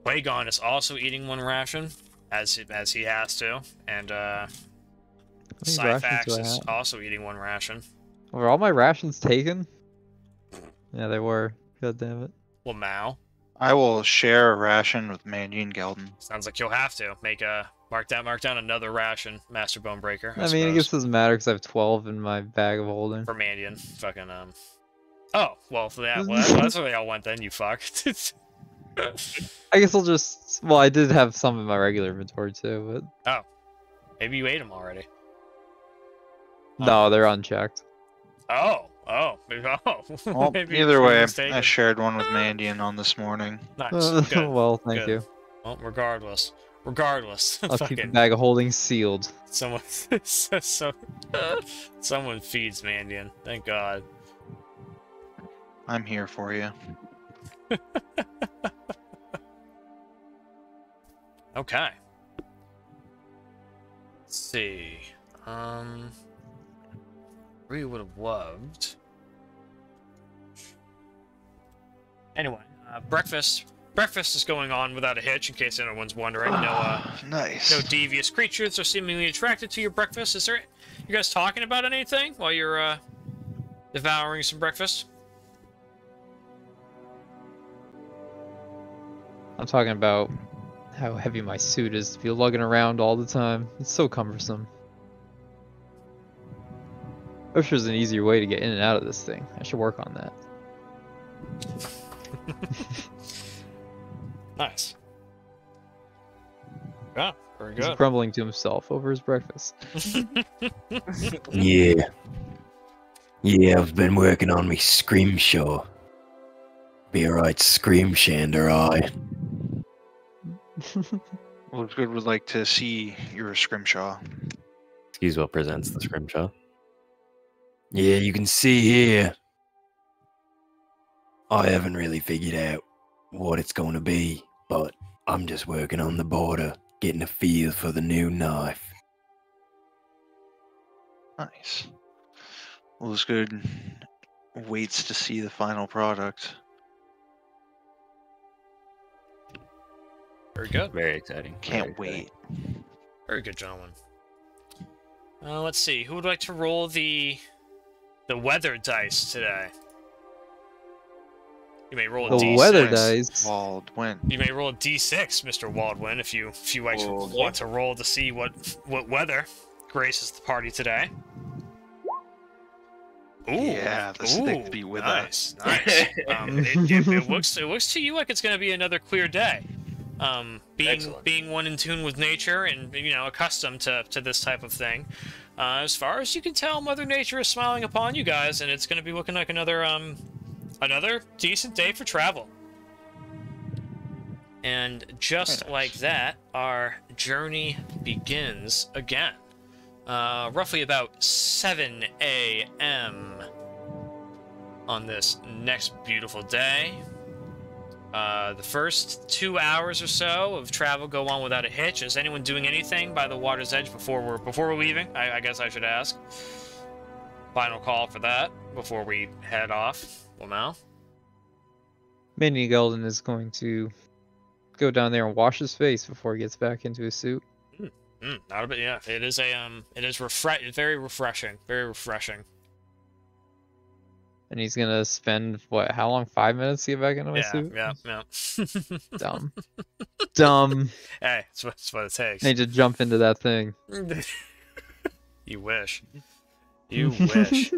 Clagone is also eating 1 ration, as he has to, and Syphax is also eating 1 ration. Were all my rations taken? Yeah, they were. God damn it. Well, Mao. I will share a ration with Mandion Gelden. Sounds like you'll have to make a mark down another ration, Master Bone-Breaker. I mean, I guess it doesn't matter because I have 12 in my bag of holding. For Mandion, fucking Oh, well, yeah, that's where they all went then, you fuck. I guess I'll just... Well, I did have some in my regular inventory too, but... Oh. Maybe you ate them already. No, they're unchecked. Oh. Well, Maybe either way, I shared one with Mandion on this morning. Nice. Good. Well, thank you. Well, regardless. I'll keep the bag of holding sealed. Someone feeds Mandion. Thank God. I'm here for you. Okay. Let's see. We would have loved. Anyway, breakfast. Breakfast is going on without a hitch, in case anyone's wondering. Nice. No devious creatures are seemingly attracted to your breakfast. Is there? You guys talking about anything while you're devouring some breakfast? I'm talking about how heavy my suit is to be lugging around all the time. It's so cumbersome. I wish there was an easier way to get in and out of this thing. I should work on that. Nice. Yeah, very good. He's grumbling to himself over his breakfast. Yeah. Yeah, I've been working on me scrimshaw. Be a right scrimshander, I. Ulzgud would like to see your scrimshaw. Skeezewell presents the scrimshaw. Yeah, you can see here. I haven't really figured out what it's going to be, but I'm just working on the border, getting a feel for the new knife. Nice. Ulzgud waits to see the final product. Very good. Very exciting. Can't wait. Very good, gentlemen. Let's see. Who would like to roll the weather dice today? You may roll a The D6. weather dice. Waldwin. You may roll a D6, Mr. Waldwin, if you actually want to roll to see what weather graces the party today. Ooh, Yeah, the stick be with nice, us. nice. It looks to you like it's going to be another clear day. Being one in tune with nature and accustomed to this type of thing, as far as you can tell, Mother Nature is smiling upon you guys, and it's going to be looking like another decent day for travel. And just like that, our journey begins again. Roughly about 7 a.m. on this next beautiful day. The first 2 hours or so of travel go on without a hitch. Is anyone doing anything by the water's edge before we're leaving? I guess I should ask. Final call for that before we head off. Well, now. Mandion Gelden is going to go down there and wash his face before he gets back into his suit. Not a bit. Yeah, it is very refreshing. Very refreshing. And he's gonna spend how long? 5 minutes to get back into my suit? Yeah. Dumb. Dumb. Hey, that's what it takes. I need to jump into that thing. You wish. You wish.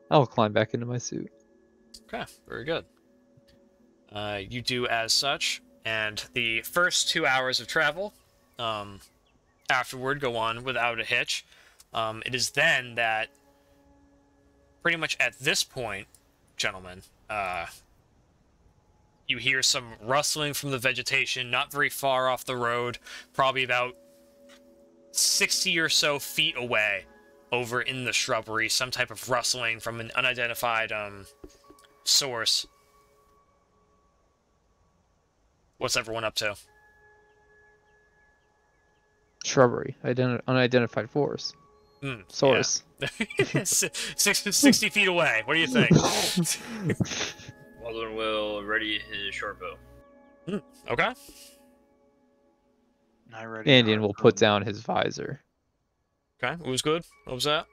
I'll climb back into my suit. Okay, very good. You do as such, and the first 2 hours of travel, afterward go on without a hitch. It is then that, pretty much at this point, gentlemen, you hear some rustling from the vegetation, not very far off the road, probably about 60 or so feet away, over in the shrubbery, some type of rustling from an unidentified source. What's everyone up to? Shrubbery. Unidentified force. Source. Yeah. 60 feet away. What do you think? Waldwin will ready his short bow. Okay. Mandion will put down his visor. Okay. Who's good? What was that?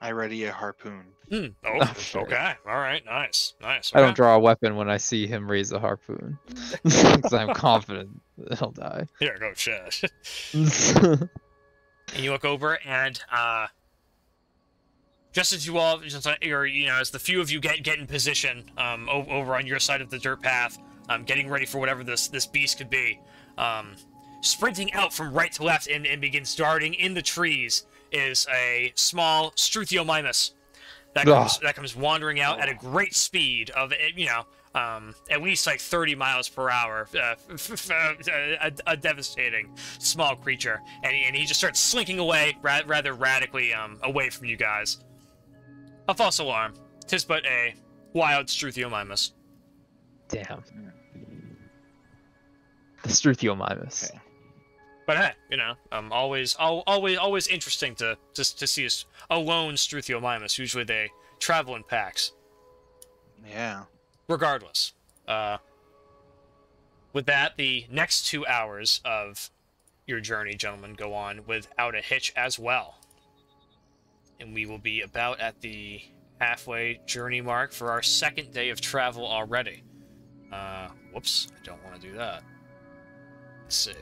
I ready a harpoon. Oh, Sure. okay. All right. Nice. Okay. I don't draw a weapon when I see him raise a harpoon. Because I'm confident that he'll die. Here, go shit. And you look over, and just as you all, as the few of you get in position over on your side of the dirt path, getting ready for whatever this beast could be, sprinting out from right to left and begins darting in the trees is a small Struthiomimus that comes wandering out at a great speed of at least like 30 miles per hour, a devastating small creature, and he just starts slinking away rather radically away from you guys. A false alarm. 'Tis but a wild Struthiomimus. Damn. The Struthiomimus. Okay. But hey, always interesting to see a lone Struthiomimus. Usually they travel in packs. Yeah. Regardless, with that, the next 2 hours of your journey, gentlemen, go on without a hitch as well. And we will be about at the halfway journey mark for our second day of travel already. Whoops, I don't want to do that. Let's see.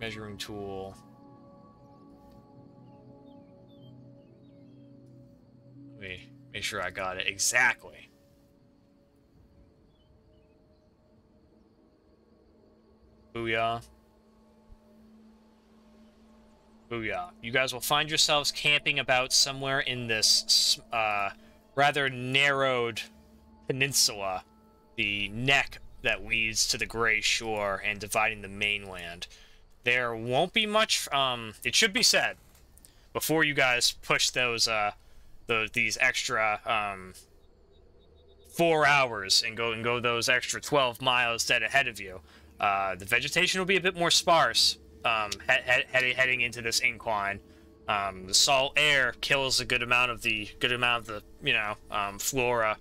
Measuring tool. Let me make sure I got it exactly. Booyah. Booyah. You guys will find yourselves camping about somewhere in this rather narrowed peninsula, the neck that leads to the Grey Shore and dividing the mainland. There won't be much, it should be said, before you guys push those, these extra, 4 hours and go those extra 12 miles dead ahead of you. The vegetation will be a bit more sparse, heading into this incline. The salt air kills a good amount of the, you know, flora.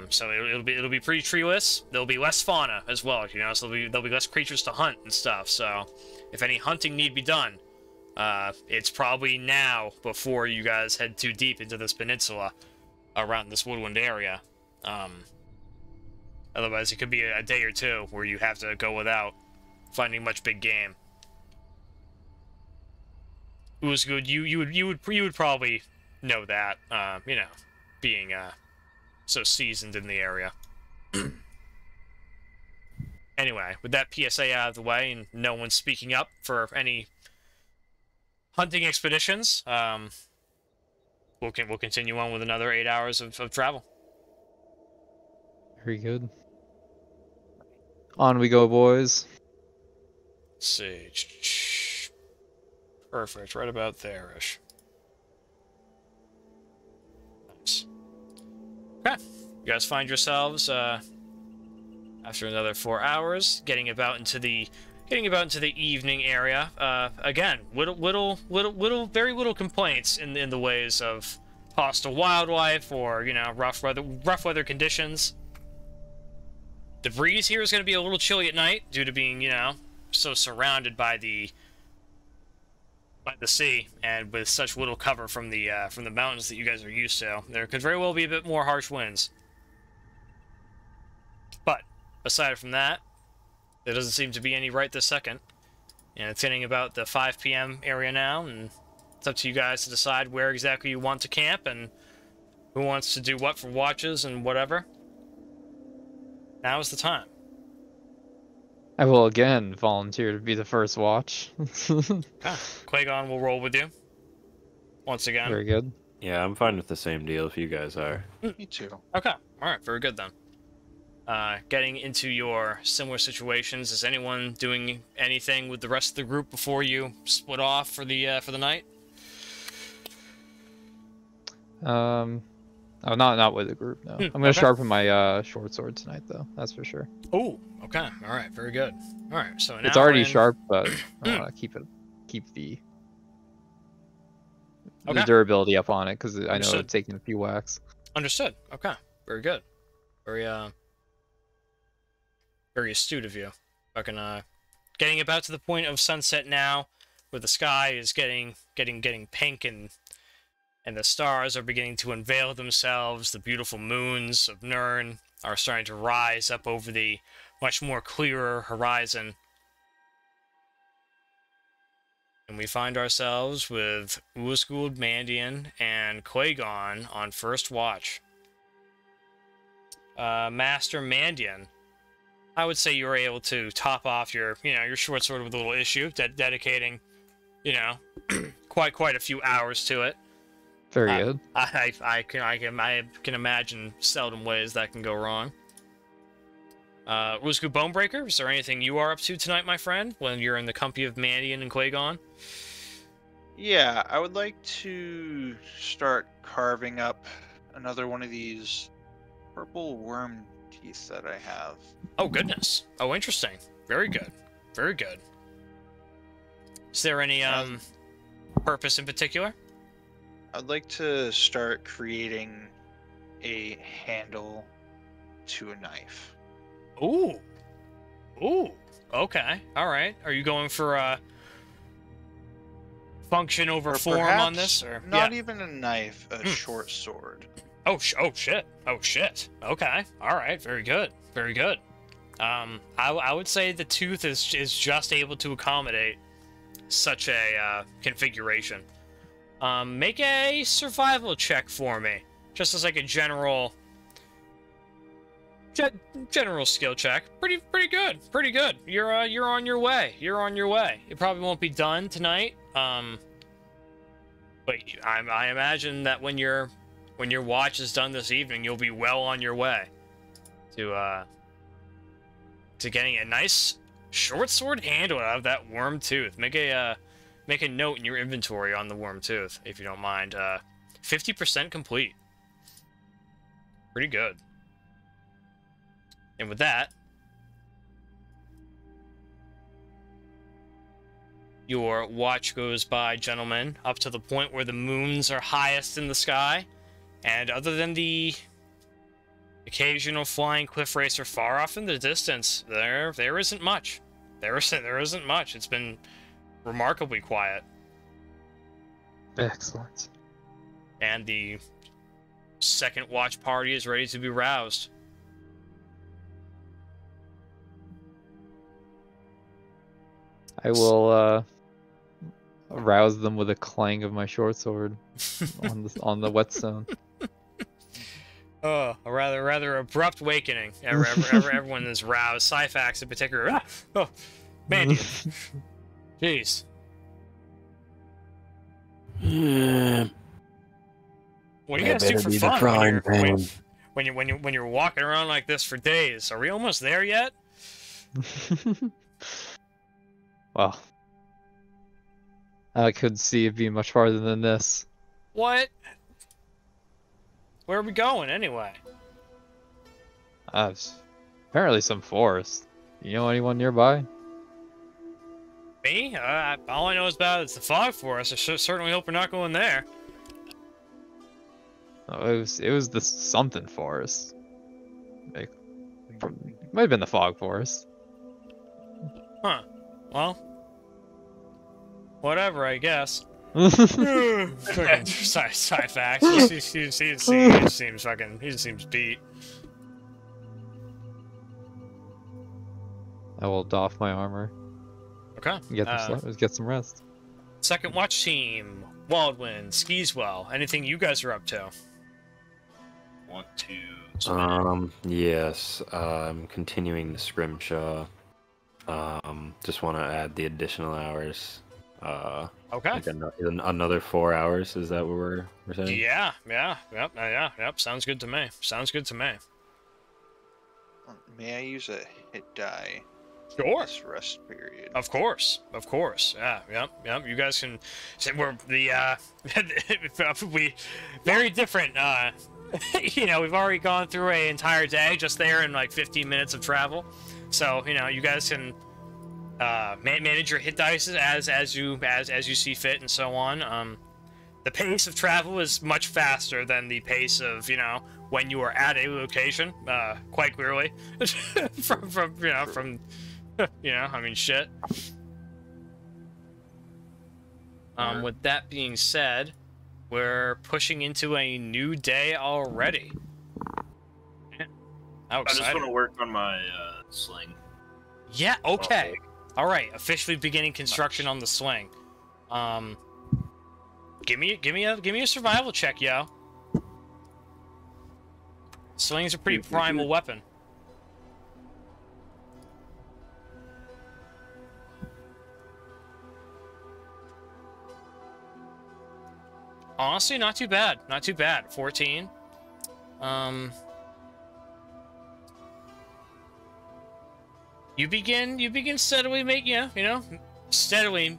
So it'll be pretty treeless. There'll be less fauna as well, you know, so there'll be less creatures to hunt and stuff. So if any hunting need be done, it's probably now before you guys head too deep into this peninsula around this woodland area. Otherwise it could be a day or two where you have to go without finding much big game. Ulzgud, you would probably know that, you know, being so seasoned in the area. Anyway, with that PSA out of the way and no one speaking up for any hunting expeditions, we'll continue on with another 8 hours of travel. Very good. On we go, boys. Let's see. Perfect, right about there-ish. Nice. Okay, you guys find yourselves, after another 4 hours, getting about into the evening area. Again, very little complaints in the ways of hostile wildlife or, you know, rough weather conditions. The breeze here is going to be a little chilly at night due to being, you know, so surrounded by the sea and with such little cover from the mountains that you guys are used to. There could very well be a bit more harsh winds. But aside from that, there doesn't seem to be any right this second. And it's getting about the 5 p.m. area now, and it's up to you guys to decide where exactly you want to camp and who wants to do what for watches and whatever. Now is the time. I will again volunteer to be the first watch. Clagone will roll with you. Once again. Very good. Yeah, I'm fine with the same deal if you guys are. Me too. Okay, alright, very good then. Getting into your similar situations, is anyone doing anything with the rest of the group before you split off for the night? Oh, not with the group, no. I'm gonna sharpen my short sword tonight, though. That's for sure. Oh, okay. All right, very good. All right, so it's already sharp, but I want to keep the durability up on it because I know it's taking a few whacks. Understood. Okay, very good. Very astute of you. Fucking getting about to the point of sunset now, where the sky is getting pink and the stars are beginning to unveil themselves. The beautiful moons of Nirn are starting to rise up over the much more clearer horizon. And we find ourselves with Ulzgud, Mandion, and Clagone on first watch. Master Mandion, I would say you were able to top off your short sword with a little issue, dedicating, quite a few hours to it. Very good. I can imagine seldom ways that can go wrong. Ulzgud Bone-Breaker, is there anything you are up to tonight, my friend, when you're in the company of Mandion and Clagone? Yeah, I would like to start carving up another one of these purple worm teeth that I have. Oh, goodness. Oh, interesting. Very good. Very good. Is there any purpose in particular? I'd like to start creating a handle to a knife. Ooh. Ooh. Okay. All right. Are you going for function over form on this, or not even a knife, a short sword? Oh shit. Oh shit. Okay. All right. Very good. Very good. I would say the tooth is just able to accommodate such a configuration. Make a survival check for me, just as like a general skill check. Pretty good. Pretty good. You're on your way. You're on your way. It probably won't be done tonight. But I imagine that when your watch is done this evening, you'll be well on your way to getting a nice short sword handle out of that worm tooth. Make a note in your inventory on the worm tooth, if you don't mind. 50% complete. Pretty good. And with that, your watch goes by, gentlemen, up to the point where the moons are highest in the sky. And other than the occasional flying cliff racer far off in the distance, there isn't much. There isn't much. It's been remarkably quiet. Excellent. And the second watch party is ready to be roused. I will arouse them with a clang of my short sword on the whetstone. Oh, a rather abrupt awakening. Everyone is roused. Syphax in particular. Ah! Oh, Mandion. Jeez. What do you guys do for fun when you're walking around like this for days? Are we almost there yet? Well, I could see it being much farther than this. What? Where are we going, anyway? Apparently some forest. You know anyone nearby? Me? All I know is about is the fog forest. I certainly hope we're not going there. Oh, it was the something forest. Might have been the fog forest. Huh. Well, whatever, I guess. Syphax. He seems beat. I will doff my armor. Okay. Get some rest. Second watch team, Waldwin, Skeezewell. Anything you guys are up to? Want to? Yes. I'm continuing the scrimshaw. Just want to add the additional hours. Okay. Like another 4 hours. Is that what we're saying? Yeah. Yep. Sounds good to me. May I use a hit die? Sure. This rest period. Of course. Yeah. Yep. You guys can. We're the we very different. We've already gone through an entire day just there in like 15 minutes of travel. So you guys can manage your hit dice as you see fit and so on. The pace of travel is much faster than the pace of when you are at a location. Quite clearly, from shit. With that being said, we're pushing into a new day already. How exciting. I just want to work on my sling. Yeah, okay. Alright, officially beginning construction on the sling. Give me a survival check, yo. Sling's a pretty primal weapon. Honestly, not too bad. 14. You begin steadily steadily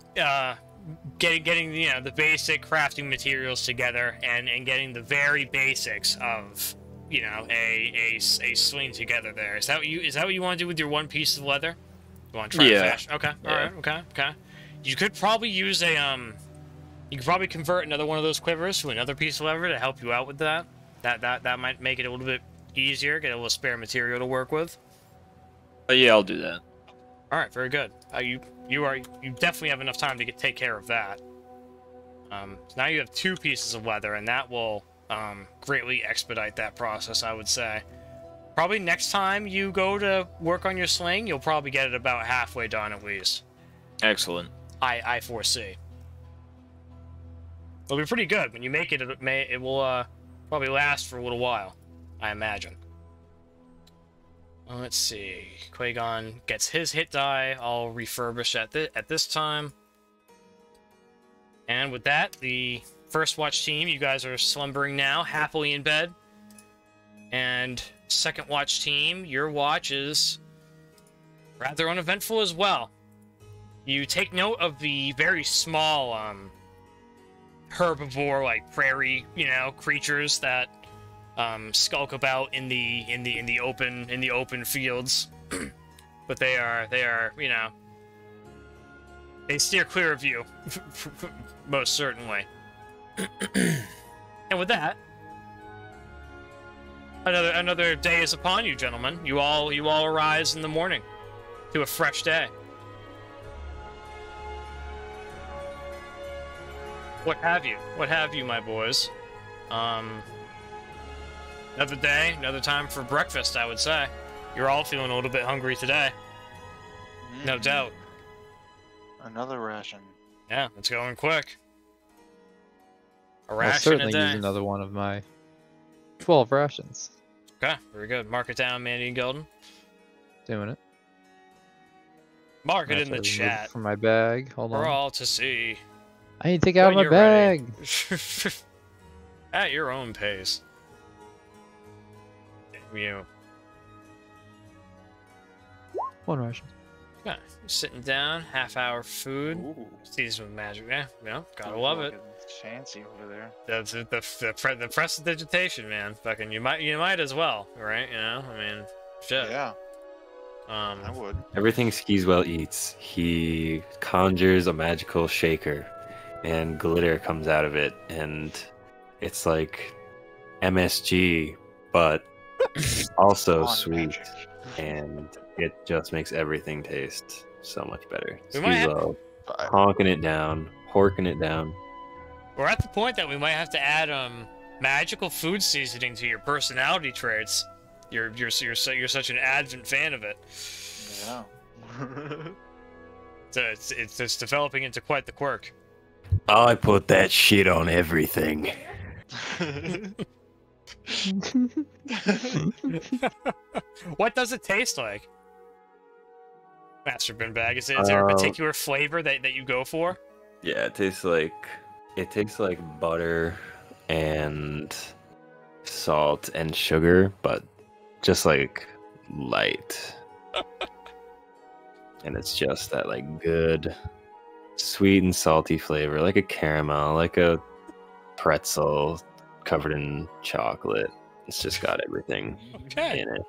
getting the basic crafting materials together and getting the very basics of a sling together there. Is that what you want to do with your one piece of leather? You want to try to fashion? Okay. Yeah. All right. Okay. You could probably use you could probably convert another one of those quivers to another piece of leather to help you out with that. That might make it a little bit easier, get a little spare material to work with. Yeah, I'll do that. All right, very good. You definitely have enough time to take care of that. So now you have 2 pieces of leather, and that will greatly expedite that process, I would say. Probably next time you go to work on your sling, you'll probably get it about halfway done at least. Excellent. I foresee. It'll be pretty good. When you make it, it will probably last for a little while, I imagine. Let's see. Clagone gets his hit die. I'll refurbish at this time. And with that, the first watch team, you guys are slumbering now, happily in bed. And second watch team, your watch is rather uneventful as well. You take note of the very small herbivore, like prairie, creatures that skulk about in the open fields. But they are, they steer clear of you, most certainly. And with that, another day is upon you, gentlemen. You all arise in the morning to a fresh day. What have you, my boys? Another day, another time for breakfast, I would say. You're all feeling a little bit hungry today. No doubt. Another ration. Yeah, it's going quick. A I'll ration a certainly day. use another one of my 12 rations. Okay, very good. Mark it down, Mandion Gelden. Doing it. Mark it I'll in the try to remove it chat from my bag. Hold for on. all to see. I need to take it out of when my you're bag. ready. At your own pace. You. One ration. Okay, sitting down, half-hour food. Ooh. Seasoned with magic. Yeah, gotta love it. Fancy over there. That's the prestidigitation, man. Fucking, you might as well, right? I mean, shit. Yeah, I would. Everything Skeezewell eats, he conjures a magical shaker, and glitter comes out of it, and it's like MSG, but also On sweet, magic. and it just makes everything taste so much better. We might have- Skeezewell, honking it down, horking it down. We're at the point that we might have to add magical food seasoning to your personality traits. You're such an advent fan of it. Yeah. So it's developing into quite the quirk. I put that shit on everything. What does it taste like, Master Binbag? Is there a particular flavor that you go for? Yeah, it tastes like butter and salt and sugar, but just like light. And it's just that like good sweet and salty flavor, like a caramel, like a pretzel covered in chocolate. It's just got everything Okay. in it.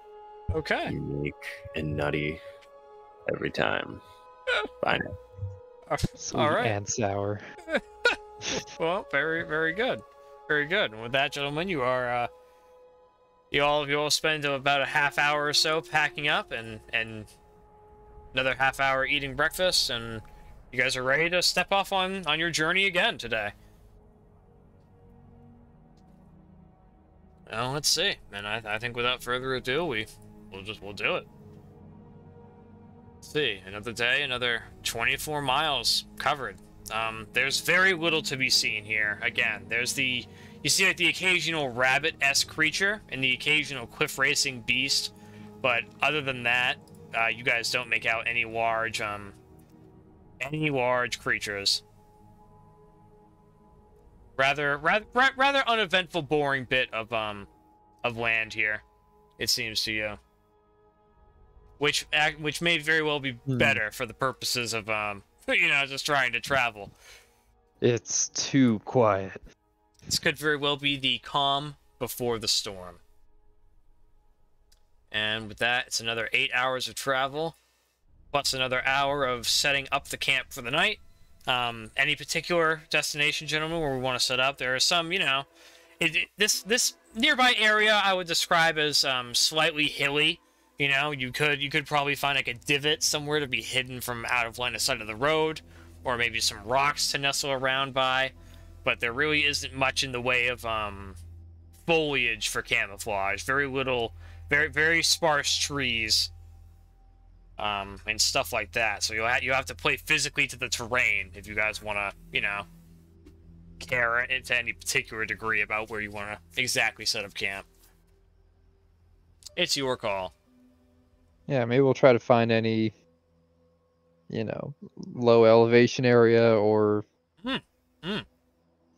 Okay. Unique and nutty every time. Fine. Sweet All right. and sour. Well, very, very good. Very good. And with that, gentlemen, you are you all spend about a half hour or so packing up and another half hour eating breakfast, and you guys are ready to step off on your journey again today. Well, let's see. And I think without further ado, we'll do it. Let's see, another day, another 24 miles covered. There's very little to be seen here. Again, you see like the occasional rabbit-esque creature and the occasional cliff racing beast, but other than that, you guys don't make out any large creatures. Rather uneventful, boring bit of land here, it seems to you. Which may very well be better for the purposes of just trying to travel. It's too quiet. This could very well be the calm before the storm. And with that, it's another 8 hours of travel, plus another hour of setting up the camp for the night. Any particular destination, gentlemen, where we want to set up? There are some, this nearby area I would describe as slightly hilly. You could probably find like a divot somewhere to be hidden from out of line of sight of the road, or maybe some rocks to nestle around by. But there really isn't much in the way of foliage for camouflage. Very little, very sparse trees. And stuff like that. So you have to play physically to the terrain if you guys want to, you know, care to any particular degree about where you want to exactly set up camp. It's your call. Yeah, maybe we'll try to find any, you know, low elevation area or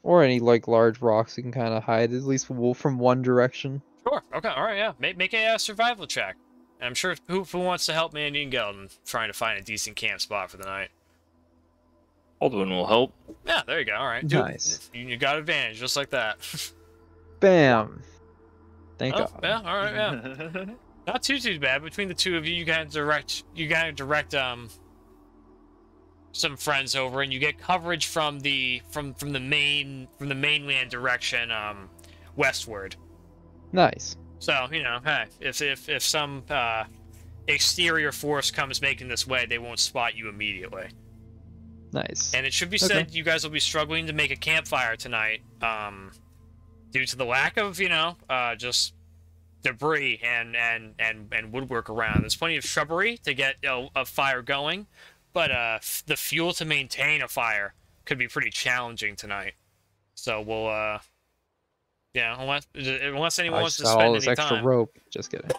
or any like large rocks you can kind of hide at least from one direction. Sure. Okay. All right. Yeah. Make a survival check. And I'm sure who wants to help Mandion Gelden trying to find a decent camp spot for the night. Waldwin will help. Yeah. There you go. All right. Nice. You got advantage just like that. Bam. Thank God. Yeah. All right. Yeah. Not too bad. Between the two of you, you gotta direct some friends over, and you get coverage from the mainland direction westward. Nice. So, you know, hey, if some exterior force comes making this way, they won't spot you immediately. Nice. And it should be said, you guys will be struggling to make a campfire tonight, due to the lack of, you know, just debris and woodwork around. There's plenty of shrubbery to get a fire going, but the fuel to maintain a fire could be pretty challenging tonight. So we'll yeah, unless anyone wants to spend all this any extra time. rope. Just kidding.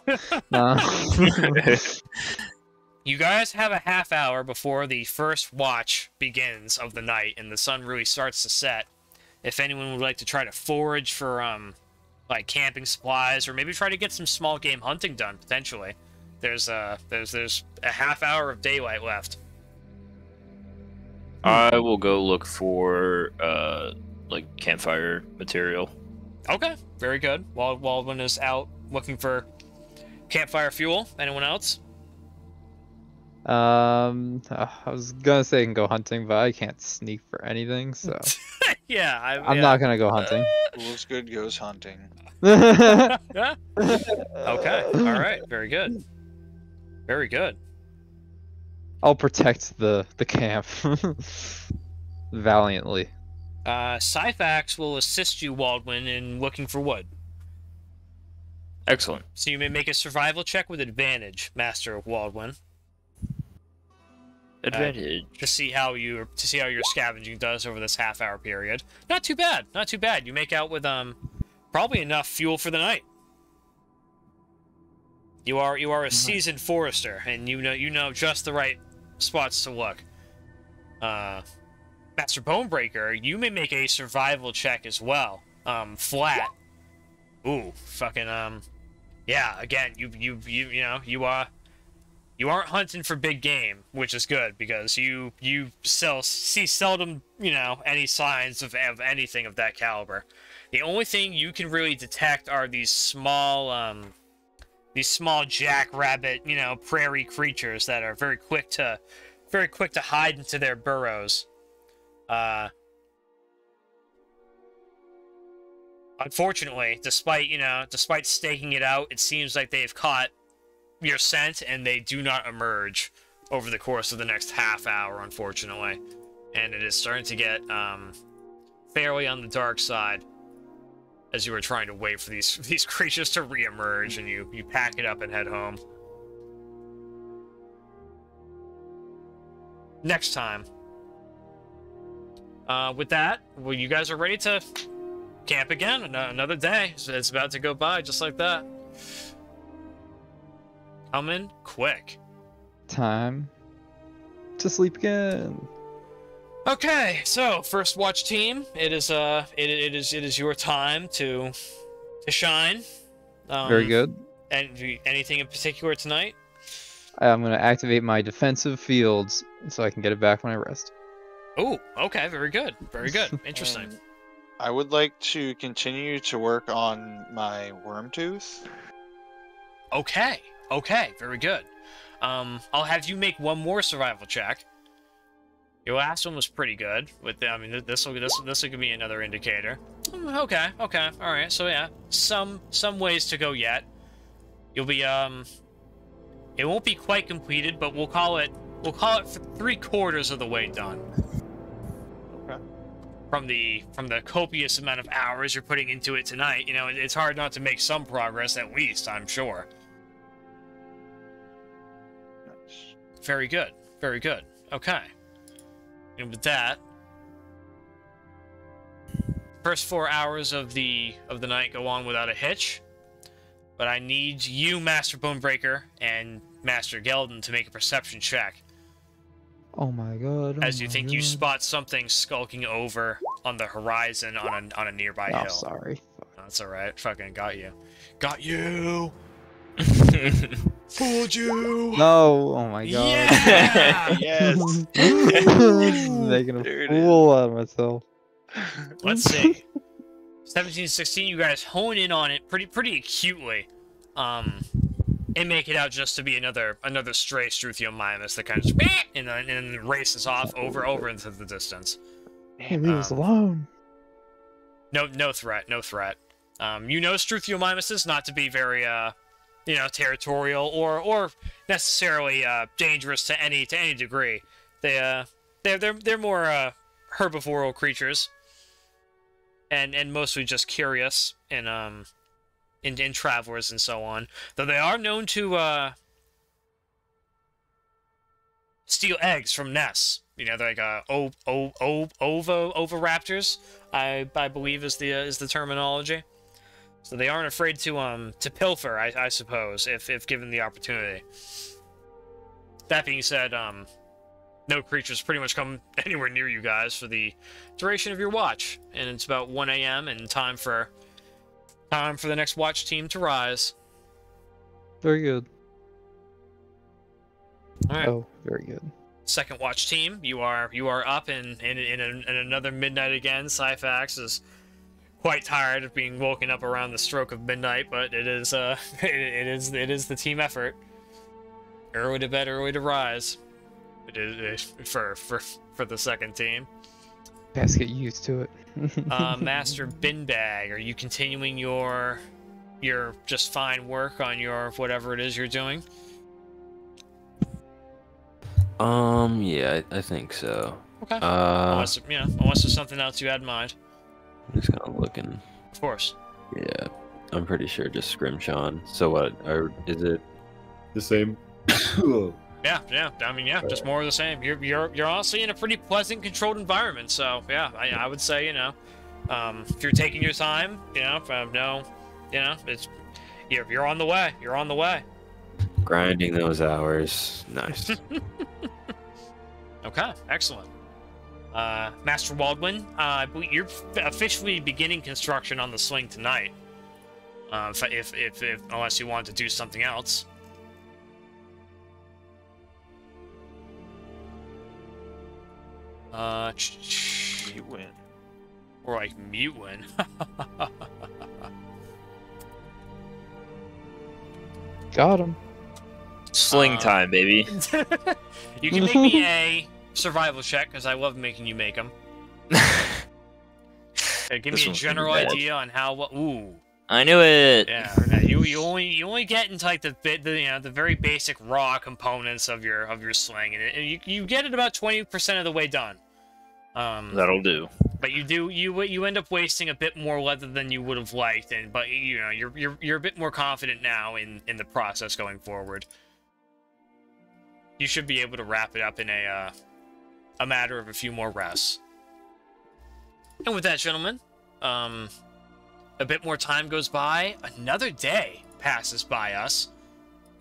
You guys have a half hour before the first watch begins of the night, and the sun really starts to set. If anyone would like to try to forage for like camping supplies, or maybe try to get some small game hunting done potentially, there's a half hour of daylight left. I will go look for like campfire material. Okay, very good. Waldwin is out looking for campfire fuel. Anyone else? I was gonna say I can go hunting, but I can't sneak for anything, so Yeah, I'm not gonna go hunting. Ulzgud goes hunting. Okay, all right, very good. Very good. I'll protect the camp valiantly. Syphax will assist you, Waldwin, in looking for wood. Excellent. So you may make a survival check with advantage, Master Waldwin. Advantage. To see how your scavenging does over this half-hour period. Not too bad. Not too bad. You make out with probably enough fuel for the night. You are a seasoned forester, and you know just the right spots to look. Master Bone-Breaker, you may make a survival check as well. Flat. Ooh, fucking yeah. Again, you aren't hunting for big game, which is good because you see seldom, you know, any signs of anything of that caliber. The only thing you can really detect are these small jackrabbit, you know, prairie creatures that are very quick to hide into their burrows. Unfortunately, despite staking it out, it seems like they've caught your scent and they do not emerge over the course of the next half hour, unfortunately. And it is starting to get fairly on the dark side as you were trying to wait for these creatures to re-emerge, and you pack it up and head home. Next time. With that, well, you guys are ready to camp again. Another day. It's about to go by just like that. Coming quick. Time to sleep again. Okay, so first watch team, it is your time to shine. Very good. And anything in particular tonight? I'm gonna activate my defensive fields so I can get it back when I rest. Oh, okay, very good, very good, interesting. I would like to continue to work on my worm tooth. Okay, very good. I'll have you make one more survival check. Your last one was pretty good. This will give me another indicator. Okay, all right. So yeah, some ways to go yet. You'll be it won't be quite completed, but we'll call it for 3/4 of the way done. Okay. from the copious amount of hours you're putting into it tonight, you know, it's hard not to make some progress at least, I'm sure. Nice. Very good. Very good. Okay. And with that, first 4 hours of the night go on without a hitch. But I need you, Master Bone-Breaker, and Master Gelden to make a perception check. Oh my god. As you think you spot something skulking over on the horizon on a nearby hill. Sorry. That's alright. Fucking got you. Got you! Fooled you! No! Oh my god. Yeah! Yes. Making a There it fool out of myself. Let's see. 1716, you guys hone in on it pretty acutely. And make it out just to be another stray Struthiomimus that kind of just and then races off over into the distance. Hey, leave us alone. No threat. You know Struthiomimuses not to be very territorial or necessarily dangerous to any degree. They're more herbivoral creatures. And mostly just curious and in travelers and so on. Though they are known to steal eggs from nests. You know, they're like oviraptors, I believe is the terminology. So they aren't afraid to pilfer, I suppose, if given the opportunity. That being said, no creatures pretty much come anywhere near you guys for the duration of your watch, and it's about 1 a.m. and time for the next watch team to rise. Very good. All right. Oh, very good. Second watch team, you are up in another midnight again. Syphax is quite tired of being woken up around the stroke of midnight, but it is it is the team effort. Early to bed, early to rise. It is for the second team. Guys, get used to it. Master Binbag, are you continuing your just fine work on your whatever it is you're doing? Yeah, I think so. Okay. Unless there's something else you had in mind. I'm just kind of looking. Of course. Yeah, I'm pretty sure just Scrimshaw. So what? Is it the same? Yeah. I mean, yeah, just more of the same. You're honestly in a pretty pleasant, controlled environment. So yeah, I would say, you know, if you're taking your time, you know, it's you're on the way. You're on the way. Grinding those hours. Nice. Okay, excellent. Master Waldwin, I believe you're officially beginning construction on the sling tonight. If unless you want to do something else. You win. Or like mute win. Got him. Sling time, baby. You can make me a survival check, because I love making you make them. Give me a general idea on how. Ooh. I knew it. Yeah. You only get into like the very basic raw components of your sling, and you get it about 20% of the way done. That'll do. But you end up wasting a bit more leather than you would have liked, but you know you're a bit more confident now in the process going forward. You should be able to wrap it up in a matter of a few more rests. And with that, gentlemen, a bit more time goes by. Another day passes by us,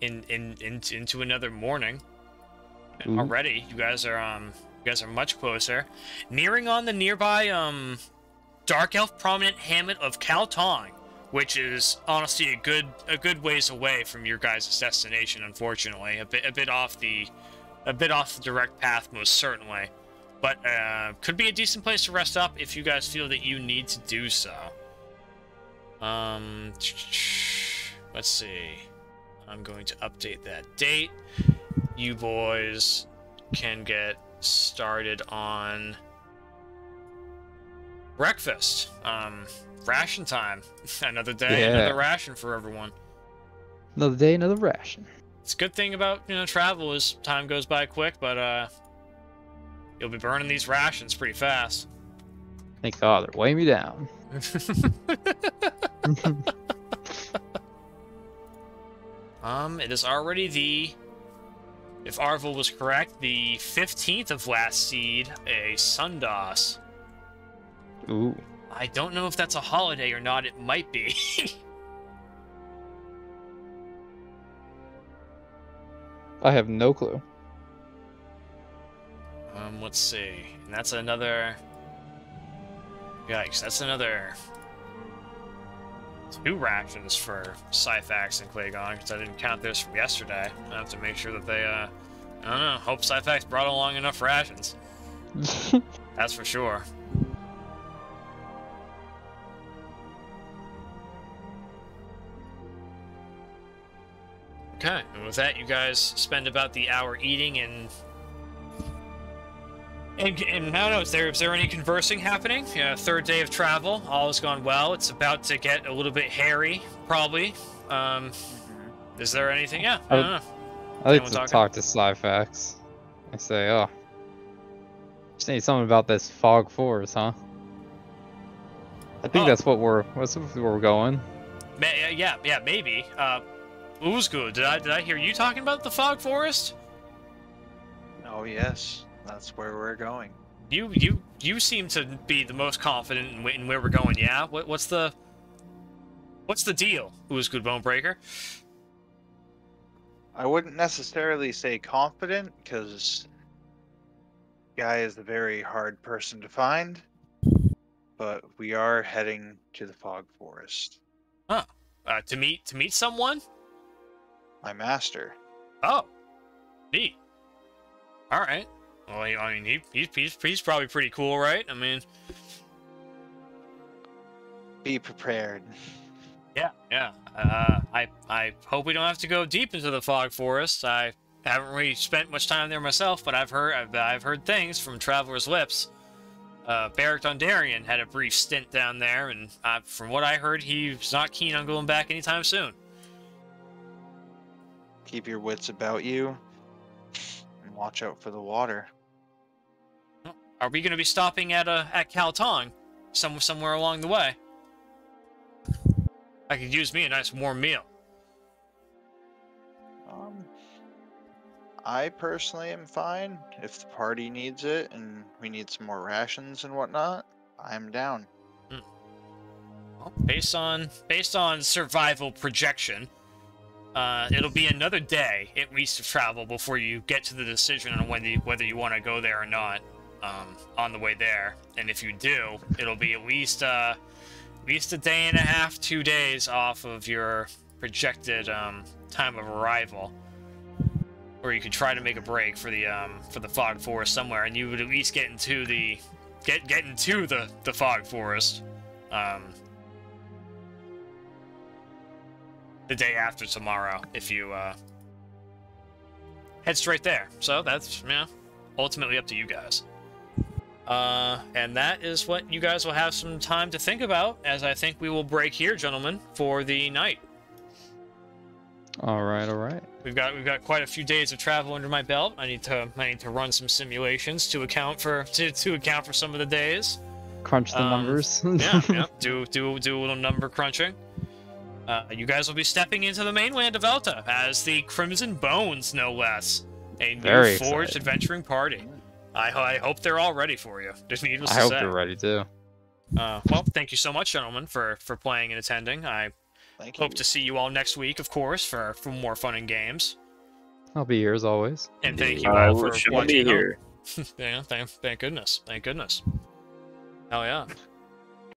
into another morning. And already, you guys are much closer, nearing on the nearby Dark Elf prominent hamlet of Kaltong, which is honestly a good ways away from your guys' destination. Unfortunately, a bit off the direct path, most certainly, but could be a decent place to rest up if you guys feel that you need to do so. Let's see. I'm going to update that date. You boys can get started on breakfast. Ration time. Another day, another ration for everyone. Another day, another ration. It's a good thing about, travel is time goes by quick, but you'll be burning these rations pretty fast. Thank God they're weighing me down. It is already the, if Arvel was correct, the 15th of last seed, a Sundas. Ooh. I don't know if that's a holiday or not. It might be. I have no clue. Let's see. And that's another... Yikes, that's another 2 rations for Syphax and Clagone, because I didn't count this from yesterday. I have to make sure that they, I don't know, hope Syphax brought along enough rations. That's for sure. Okay, and with that, you guys spend about the hour eating and I don't know, is there any conversing happening? Yeah, 3rd day of travel, all has gone well. It's about to get a little bit hairy, probably. Is there anything? Yeah, I don't know. I like to talk to Syphax. I say, oh, just need something about this fog forest, huh? I think that's what we're going. Yeah, maybe. Ulzgud, did I hear you talking about the fog forest? Oh yes. That's where we're going. You seem to be the most confident in where we're going. Yeah. What's the deal? Ulzgud Bone-Breaker. I wouldn't necessarily say confident, because guy is a very hard person to find. But we are heading to the fog forest. Huh. To meet someone? My master. Oh. Neat. All right. Well, I mean, he's probably pretty cool, right? I mean, be prepared. Yeah. I hope we don't have to go deep into the fog forest. I haven't really spent much time there myself, but I've heard things from travelers' lips. Beric Dondarrion had a brief stint down there, and from what I heard, he's not keen on going back anytime soon. Keep your wits about you, and watch out for the water. Are we going to be stopping at Kaltong, somewhere along the way? I could use me a nice warm meal. I personally am fine. If the party needs it and we need some more rations and whatnot, I'm down. Well, based on survival projection, it'll be another day at least of travel before you get to the decision on whether you want to go there or not. On the way there, and if you do, it'll be at least a day and a half, 2 days off of your projected time of arrival, or you could try to make a break for the fog forest somewhere, and you would at least get into the fog forest the day after tomorrow if you head straight there. So that's ultimately up to you guys. And that is what you guys will have some time to think about, as I think we will break here, gentlemen, for the night. All right. We've got quite a few days of travel under my belt. I need to run some simulations to account for some of the days. Crunch the numbers. Yeah. Do a little number crunching. You guys will be stepping into the mainland of Elta as the Crimson Bones, no less, a new forged adventuring party. I hope they're all ready for you. Just needless to say. I hope they're ready too. Well, thank you so much, gentlemen, for playing and attending. I hope to see you all next week, of course, for more fun and games. I'll be here as always. And thank you all for watching. Here. Yeah, thank goodness. Thank goodness. Hell yeah.